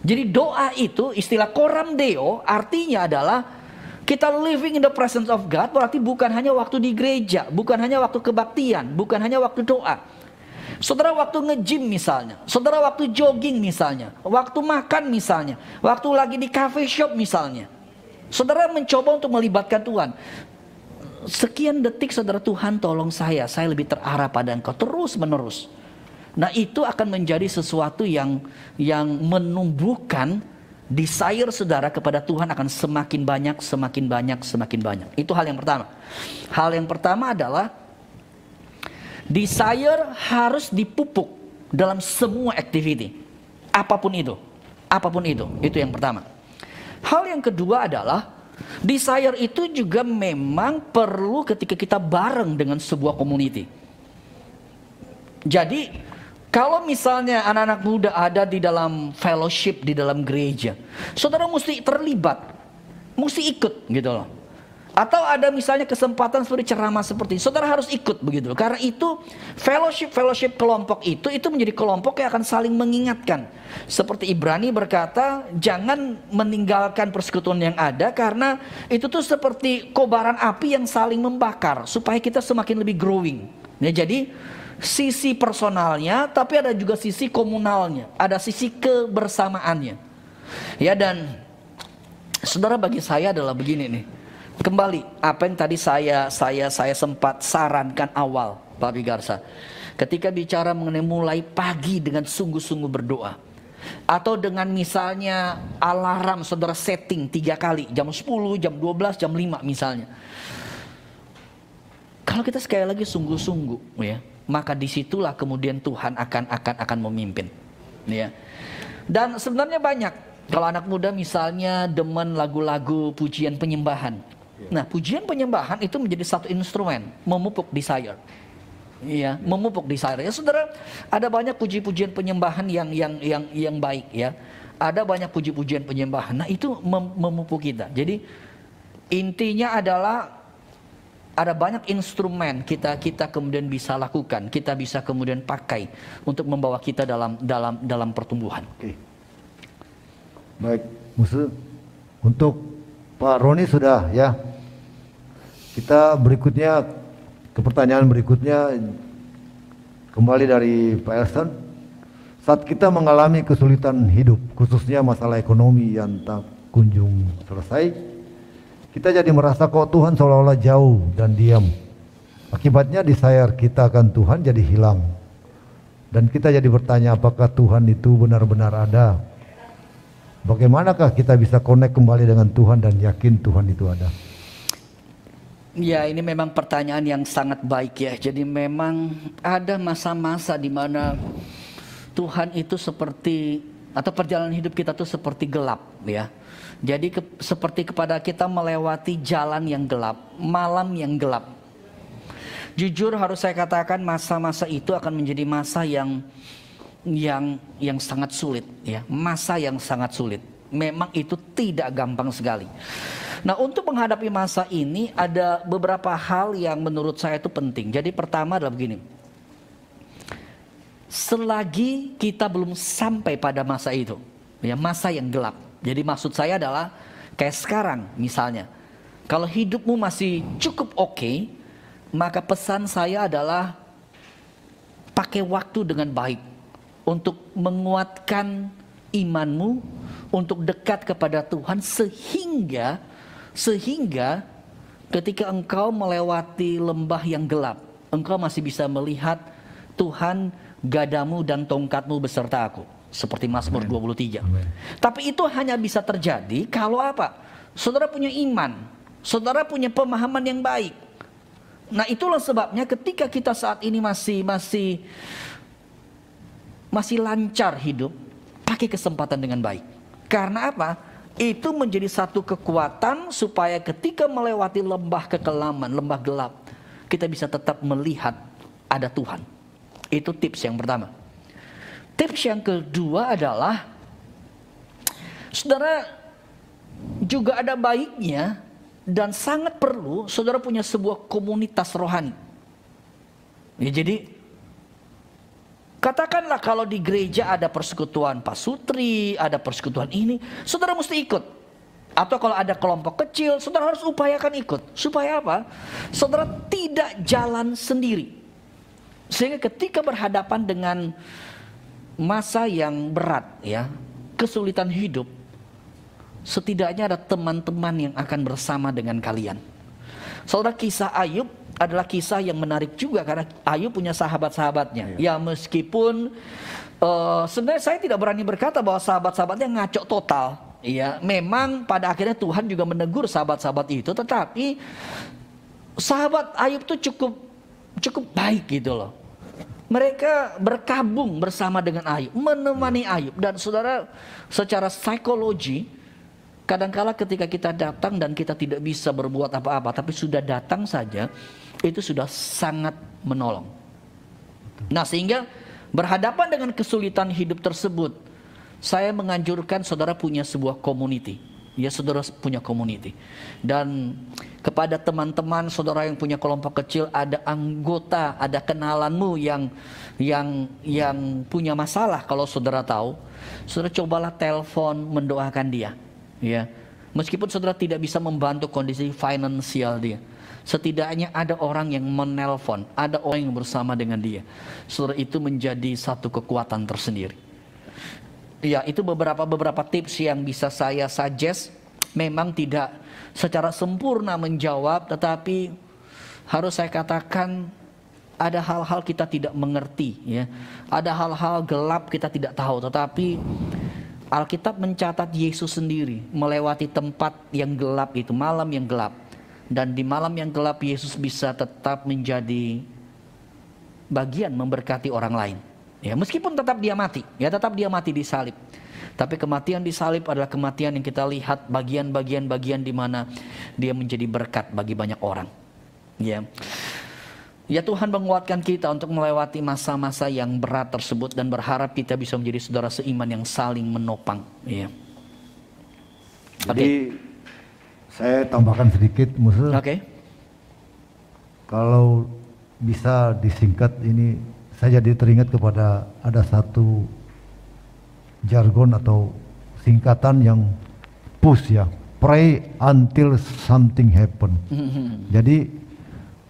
Jadi doa itu istilah coram deo artinya adalah kita living in the presence of God, berarti bukan hanya waktu di gereja, bukan hanya waktu kebaktian, bukan hanya waktu doa. Saudara waktu nge-gym misalnya, saudara waktu jogging misalnya, waktu makan misalnya, waktu lagi di cafe shop misalnya. Saudara mencoba untuk melibatkan Tuhan. Sekian detik saudara, Tuhan tolong saya lebih terarah pada Engkau terus menerus. Nah, itu akan menjadi sesuatu yang menumbuhkan desire saudara kepada Tuhan akan semakin banyak. Itu hal yang pertama. Hal yang pertama adalah desire harus dipupuk dalam semua activity. Apapun itu. Itu yang pertama. Hal yang kedua adalah desire itu juga memang perlu ketika kita bareng dengan sebuah community. Jadi kalau misalnya anak-anak muda ada di dalam fellowship, di dalam gereja, saudara mesti terlibat, mesti ikut gitu loh. Atau ada misalnya kesempatan seperti ceramah seperti ini, saudara harus ikut begitu. Karena itu fellowship kelompok itu menjadi kelompok yang akan saling mengingatkan. Seperti Ibrani berkata, jangan meninggalkan persekutuan yang ada, karena itu tuh seperti kobaran api yang saling membakar supaya kita semakin lebih growing. Ya, jadi sisi personalnya, tapi ada juga sisi komunalnya, ada sisi kebersamaannya. Ya, dan saudara, bagi saya adalah begini nih. Kembali apa yang tadi saya sempat sarankan awal, Pak Wigarsa. Ketika bicara mengenai mulai pagi dengan sungguh-sungguh berdoa, atau dengan misalnya alarm saudara setting 3 kali, jam 10, jam 12, jam 5 misalnya. Kalau kita sekali lagi sungguh-sungguh, ya, maka disitulah kemudian Tuhan akan memimpin, ya. Dan sebenarnya banyak. Kalau anak muda misalnya demen lagu-lagu pujian penyembahan. Nah, pujian penyembahan itu menjadi satu instrumen memupuk desire. Iya, memupuk desire. Ya, saudara, ada banyak puji-pujian penyembahan yang baik, ya. Ada banyak puji-pujian penyembahan. Nah, itu memupuk kita. Jadi intinya adalah ada banyak instrumen kita kemudian bisa lakukan, kita bisa kemudian pakai untuk membawa kita dalam pertumbuhan. Oke. Baik, untuk Pak Roni sudah, ya. Kita berikutnya ke pertanyaan berikutnya, kembali dari Pak Elson. Saat kita mengalami kesulitan hidup, khususnya masalah ekonomi yang tak kunjung selesai, kita jadi merasa kok Tuhan seolah-olah jauh dan diam. Akibatnya desire kita akan Tuhan jadi hilang. Dan kita jadi bertanya, apakah Tuhan itu benar-benar ada? Bagaimanakah kita bisa connect kembali dengan Tuhan dan yakin Tuhan itu ada? Ya, ini memang pertanyaan yang sangat baik, ya. Jadi memang ada masa-masa di mana Tuhan itu seperti, atau perjalanan hidup kita tuh seperti gelap, ya. Jadi seperti kepada kita melewati jalan yang gelap, malam yang gelap. Jujur harus saya katakan, masa-masa itu akan menjadi masa yang sangat sulit, ya. Masa yang sangat sulit. Memang itu tidak gampang sekali. Nah, untuk menghadapi masa ini ada beberapa hal yang menurut saya itu penting. Jadi pertama adalah begini. Selagi kita belum sampai pada masa itu, ya, masa yang gelap. Jadi maksud saya adalah kayak sekarang misalnya. Kalau hidupmu masih cukup oke, maka pesan saya adalah pakai waktu dengan baik untuk menguatkan imanmu, untuk dekat kepada Tuhan sehingga ketika engkau melewati lembah yang gelap, engkau masih bisa melihat Tuhan, gadamu dan tongkatmu beserta aku, seperti Mazmur 23. Amen. Tapi itu hanya bisa terjadi kalau apa? Saudara punya iman, saudara punya pemahaman yang baik. Nah, itulah sebabnya ketika kita saat ini masih lancar hidup, pakai kesempatan dengan baik. Karena apa? Itu menjadi satu kekuatan supaya ketika melewati lembah kekelaman, lembah gelap, kita bisa tetap melihat ada Tuhan. Itu tips yang pertama. Tips yang kedua adalah, saudara, juga ada baiknya dan sangat perlu saudara punya sebuah komunitas rohani. Ya, jadi katakanlah kalau di gereja ada persekutuan pasutri, ada persekutuan ini, saudara mesti ikut. Atau kalau ada kelompok kecil, saudara harus upayakan ikut. Supaya apa? Saudara tidak jalan sendiri. Sehingga ketika berhadapan dengan masa yang berat, ya, kesulitan hidup, setidaknya ada teman-teman yang akan bersama dengan kalian. Saudara, kisah Ayub adalah kisah yang menarik juga karena Ayub punya sahabat-sahabatnya. Ya, meskipun sebenarnya saya tidak berani berkata bahwa sahabat-sahabatnya ngaco total. Ya, memang pada akhirnya Tuhan juga menegur sahabat-sahabat itu, tetapi sahabat Ayub itu cukup baik gitu loh. Mereka berkabung bersama dengan Ayub, menemani Ayub. Dan saudara, secara psikologi, kadangkala ketika kita datang dan kita tidak bisa berbuat apa-apa, tapi sudah datang saja, itu sudah sangat menolong. Nah, sehingga berhadapan dengan kesulitan hidup tersebut, saya menganjurkan saudara punya sebuah community. Ya, saudara punya community. Dan kepada teman-teman saudara yang punya kelompok kecil, ada anggota, ada kenalanmu yang punya masalah. Kalau saudara tahu, saudara cobalah telepon mendoakan dia. Ya, meskipun saudara tidak bisa membantu kondisi finansial dia, setidaknya ada orang yang menelpon, ada orang yang bersama dengan dia. Saudara, itu menjadi satu kekuatan tersendiri. Ya, itu beberapa tips yang bisa saya suggest. Memang tidak secara sempurna menjawab, tetapi harus saya katakan ada hal-hal kita tidak mengerti, ya. Ada hal-hal gelap kita tidak tahu, tetapi Alkitab mencatat Yesus sendiri melewati tempat yang gelap itu, malam yang gelap. Dan di malam yang gelap Yesus bisa tetap menjadi bagian memberkati orang lain. Ya, meskipun tetap dia mati, ya tetap dia mati di salib. Tapi kematian di salib adalah kematian yang kita lihat bagian-bagian di mana dia menjadi berkat bagi banyak orang. Ya. Ya, Tuhan menguatkan kita untuk melewati masa-masa yang berat tersebut dan berharap kita bisa menjadi saudara seiman yang saling menopang. Ya. Jadi saya tambahkan sedikit, Musa. Oke. Kalau bisa disingkat ini, saya jadi teringat kepada ada satu jargon atau singkatan yang PUS ya, pray until something happen. Jadi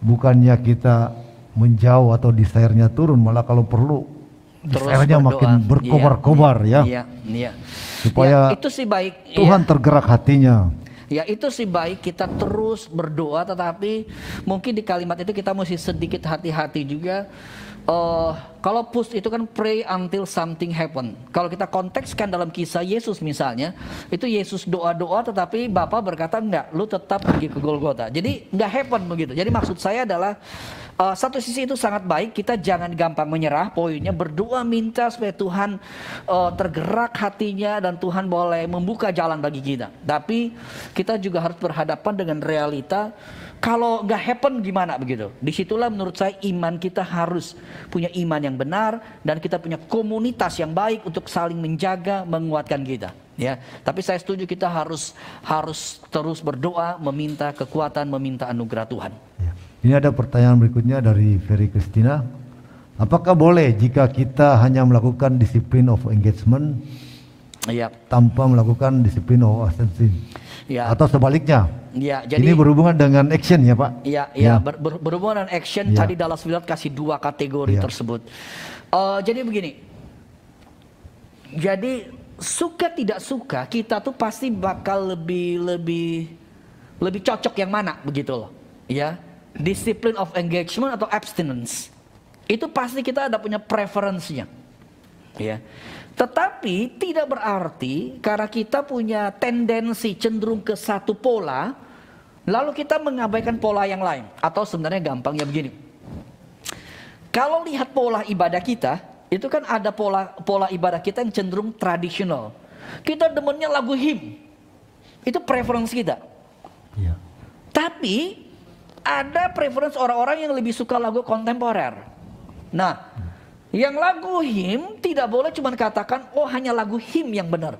bukannya kita menjauh atau desire-nya turun, malah kalau perlu desire-nya makin berkobar-kobar, ya. Iya. Supaya ya, itu sih baik. Tuhan tergerak hatinya. Ya, itu sih baik, kita terus berdoa, tetapi mungkin di kalimat itu kita mesti sedikit hati-hati juga. Kalau push itu kan pray until something happen. Kalau kita kontekskan dalam kisah Yesus misalnya, itu Yesus doa-doa tetapi Bapa berkata enggak, lu tetap pergi ke Golgota. Jadi enggak happen begitu. Jadi maksud saya adalah satu sisi itu sangat baik, kita jangan gampang menyerah. Poinnya berdoa minta supaya Tuhan tergerak hatinya dan Tuhan boleh membuka jalan bagi kita. Tapi kita juga harus berhadapan dengan realita. Kalau nggak happen gimana begitu? Disitulah menurut saya iman kita harus punya iman yang benar dan kita punya komunitas yang baik untuk saling menjaga, menguatkan kita. Ya, tapi saya setuju kita harus terus berdoa, meminta kekuatan, meminta anugerah Tuhan. Ya. Ini ada pertanyaan berikutnya dari Ferry Christina. Apakah boleh jika kita hanya melakukan disiplin of engagement tanpa melakukan disiplin of ascension? Atau sebaliknya? Ya, jadi ini berhubungan dengan action ya Pak? Iya. Berhubungan dengan action. Tadi Dallas Willard kasih dua kategori tersebut. Jadi begini. Jadi suka tidak suka kita tuh pasti bakal lebih cocok yang mana begitu loh. Ya, discipline of engagement atau abstinence. Itu pasti kita ada punya preferensinya. Ya. Tetapi tidak berarti karena kita punya tendensi cenderung ke satu pola, lalu kita mengabaikan pola yang lain. Atau sebenarnya gampangnya begini. Kalau lihat pola ibadah kita, itu kan ada pola ibadah kita yang cenderung tradisional. Kita demennya lagu hymn. Itu preferensi kita. Ya. Tapi ada preferensi orang-orang yang lebih suka lagu kontemporer. Nah, yang lagu hymn tidak boleh cuma katakan oh hanya lagu hymn yang benar.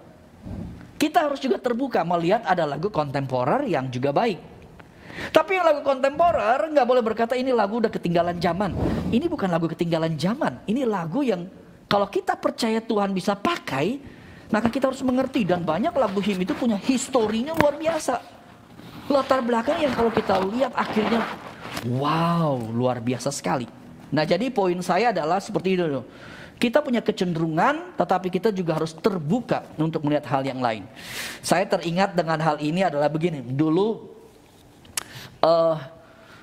Kita harus juga terbuka melihat ada lagu kontemporer yang juga baik. Tapi yang lagu kontemporer nggak boleh berkata ini lagu udah ketinggalan zaman. Ini bukan lagu ketinggalan zaman. Ini lagu yang kalau kita percaya Tuhan bisa pakai, maka kita harus mengerti. Dan banyak lagu hymn itu punya historinya luar biasa. Latar belakang yang kalau kita lihat akhirnya wow, luar biasa sekali. Nah, jadi poin saya adalah seperti itu. Kita punya kecenderungan, tetapi kita juga harus terbuka untuk melihat hal yang lain. Saya teringat dengan hal ini adalah begini. Dulu,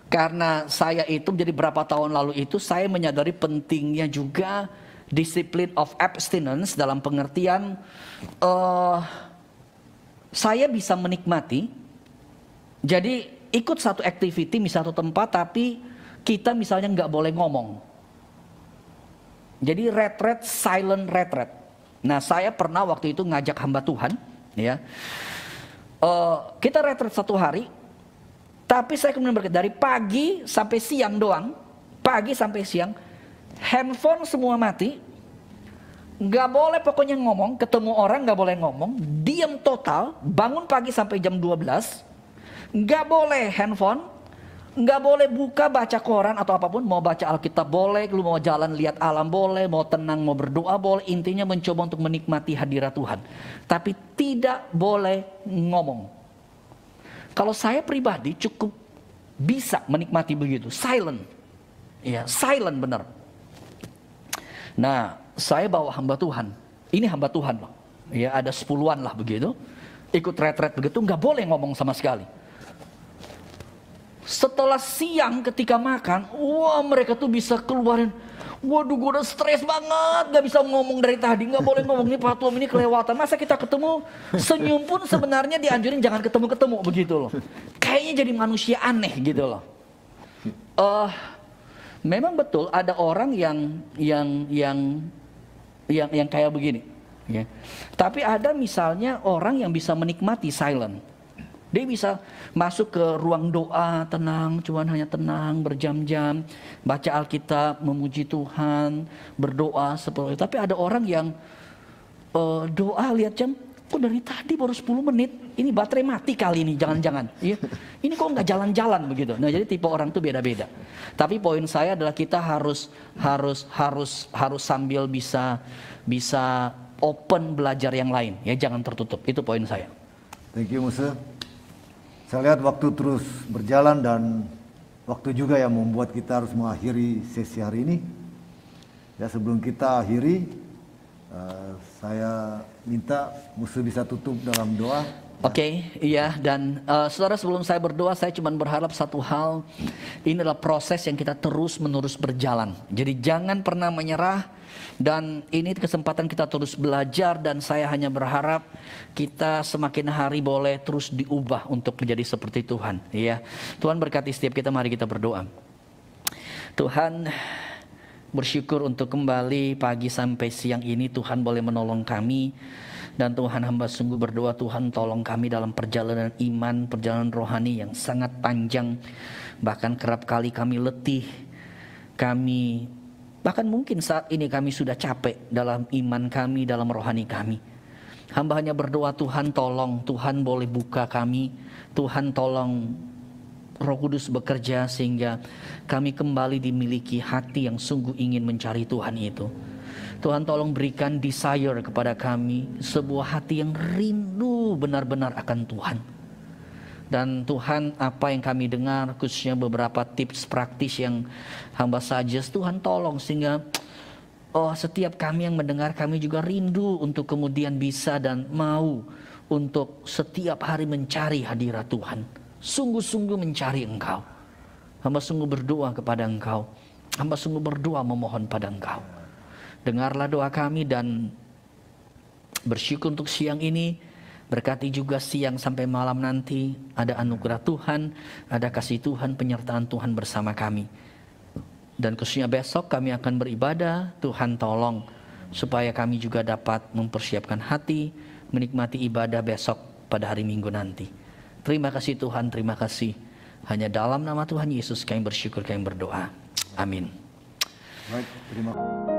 karena saya itu menjadi berapa tahun lalu itu, saya menyadari pentingnya juga disiplin of abstinence dalam pengertian saya bisa menikmati. Jadi ikut satu activity, misalnya satu tempat, tapi kita misalnya nggak boleh ngomong. Jadi retret, silent retret. Nah, saya pernah waktu itu ngajak hamba Tuhan, ya. Kita retret 1 hari, tapi saya kemudian berkata dari pagi sampai siang doang, pagi sampai siang, handphone semua mati, nggak boleh pokoknya ngomong, ketemu orang nggak boleh ngomong, diam total, bangun pagi sampai jam 12, nggak boleh handphone. Nggak boleh buka baca koran atau apapun. Mau baca Alkitab boleh, lu mau jalan lihat alam boleh, mau tenang, mau berdoa boleh. Intinya mencoba untuk menikmati hadirat Tuhan. Tapi tidak boleh ngomong. Kalau saya pribadi cukup bisa menikmati begitu, silent. Ya, silent benar. Nah, saya bawa hamba Tuhan. Ini hamba Tuhan loh. Ya, ada 10-an lah begitu. ikut retret begitu, nggak boleh ngomong sama sekali. Setelah siang ketika makan, wah mereka tuh bisa keluarin, waduh gue udah stres banget, gak bisa ngomong dari tadi, gak boleh ngomong, ini Pak Tuam ini kelewatan. Masa kita ketemu, senyum pun sebenarnya dianjurin jangan ketemu-ketemu begitu loh. Kayaknya jadi manusia aneh gitu loh. Memang betul ada orang yang kayak begini. Ya. Tapi ada misalnya orang yang bisa menikmati silent. Dia bisa masuk ke ruang doa tenang, cuman hanya tenang berjam-jam, baca Alkitab, memuji Tuhan, berdoa seperti itu. Tapi ada orang yang doa lihat jam, kok dari tadi baru 10 menit, ini baterai mati kali ini, jangan-jangan. Ya. Ini kok nggak jalan-jalan begitu. Nah jadi tipe orang itu beda-beda. Tapi poin saya adalah kita harus sambil bisa open belajar yang lain, ya jangan tertutup. Itu poin saya. Thank you Musa. Saya lihat waktu terus berjalan dan waktu juga yang membuat kita harus mengakhiri sesi hari ini. Ya sebelum kita akhiri, saya minta Musa bisa tutup dalam doa. Oke, iya, dan saudara sebelum saya berdoa, saya cuma berharap satu hal, ini adalah proses yang kita terus-menerus berjalan. Jadi jangan pernah menyerah, dan ini kesempatan kita terus belajar, dan saya hanya berharap kita semakin hari boleh terus diubah untuk menjadi seperti Tuhan. Ya, Tuhan berkati setiap kita, mari kita berdoa. Tuhan, bersyukur untuk kembali pagi sampai siang ini Tuhan boleh menolong kami. Dan Tuhan hamba sungguh berdoa Tuhan tolong kami dalam perjalanan iman, perjalanan rohani yang sangat panjang. Bahkan kerap kali kami letih, kami bahkan mungkin saat ini kami sudah capek dalam iman kami, dalam rohani kami. Hamba hanya berdoa Tuhan tolong, Tuhan boleh buka kami, Tuhan tolong Roh Kudus bekerja sehingga kami kembali dimiliki hati yang sungguh ingin mencari Tuhan itu. Tuhan tolong berikan desire kepada kami, sebuah hati yang rindu benar-benar akan Tuhan. Dan Tuhan, apa yang kami dengar, khususnya beberapa tips praktis yang hamba suggest, Tuhan tolong sehingga setiap kami yang mendengar, kami juga rindu untuk kemudian bisa dan mau untuk setiap hari mencari hadirat Tuhan. Sungguh-sungguh mencari Engkau. Hamba sungguh berdoa kepada Engkau. Hamba sungguh berdoa memohon pada Engkau. Dengarlah doa kami dan bersyukur untuk siang ini. Berkati juga siang sampai malam nanti. Ada anugerah Tuhan, ada kasih Tuhan, penyertaan Tuhan bersama kami. Dan khususnya besok kami akan beribadah. Tuhan tolong supaya kami juga dapat mempersiapkan hati, menikmati ibadah besok pada hari Minggu nanti. Terima kasih Tuhan, terima kasih. Hanya dalam nama Tuhan Yesus kami bersyukur, kami berdoa. Amin. Baik, terima kasih.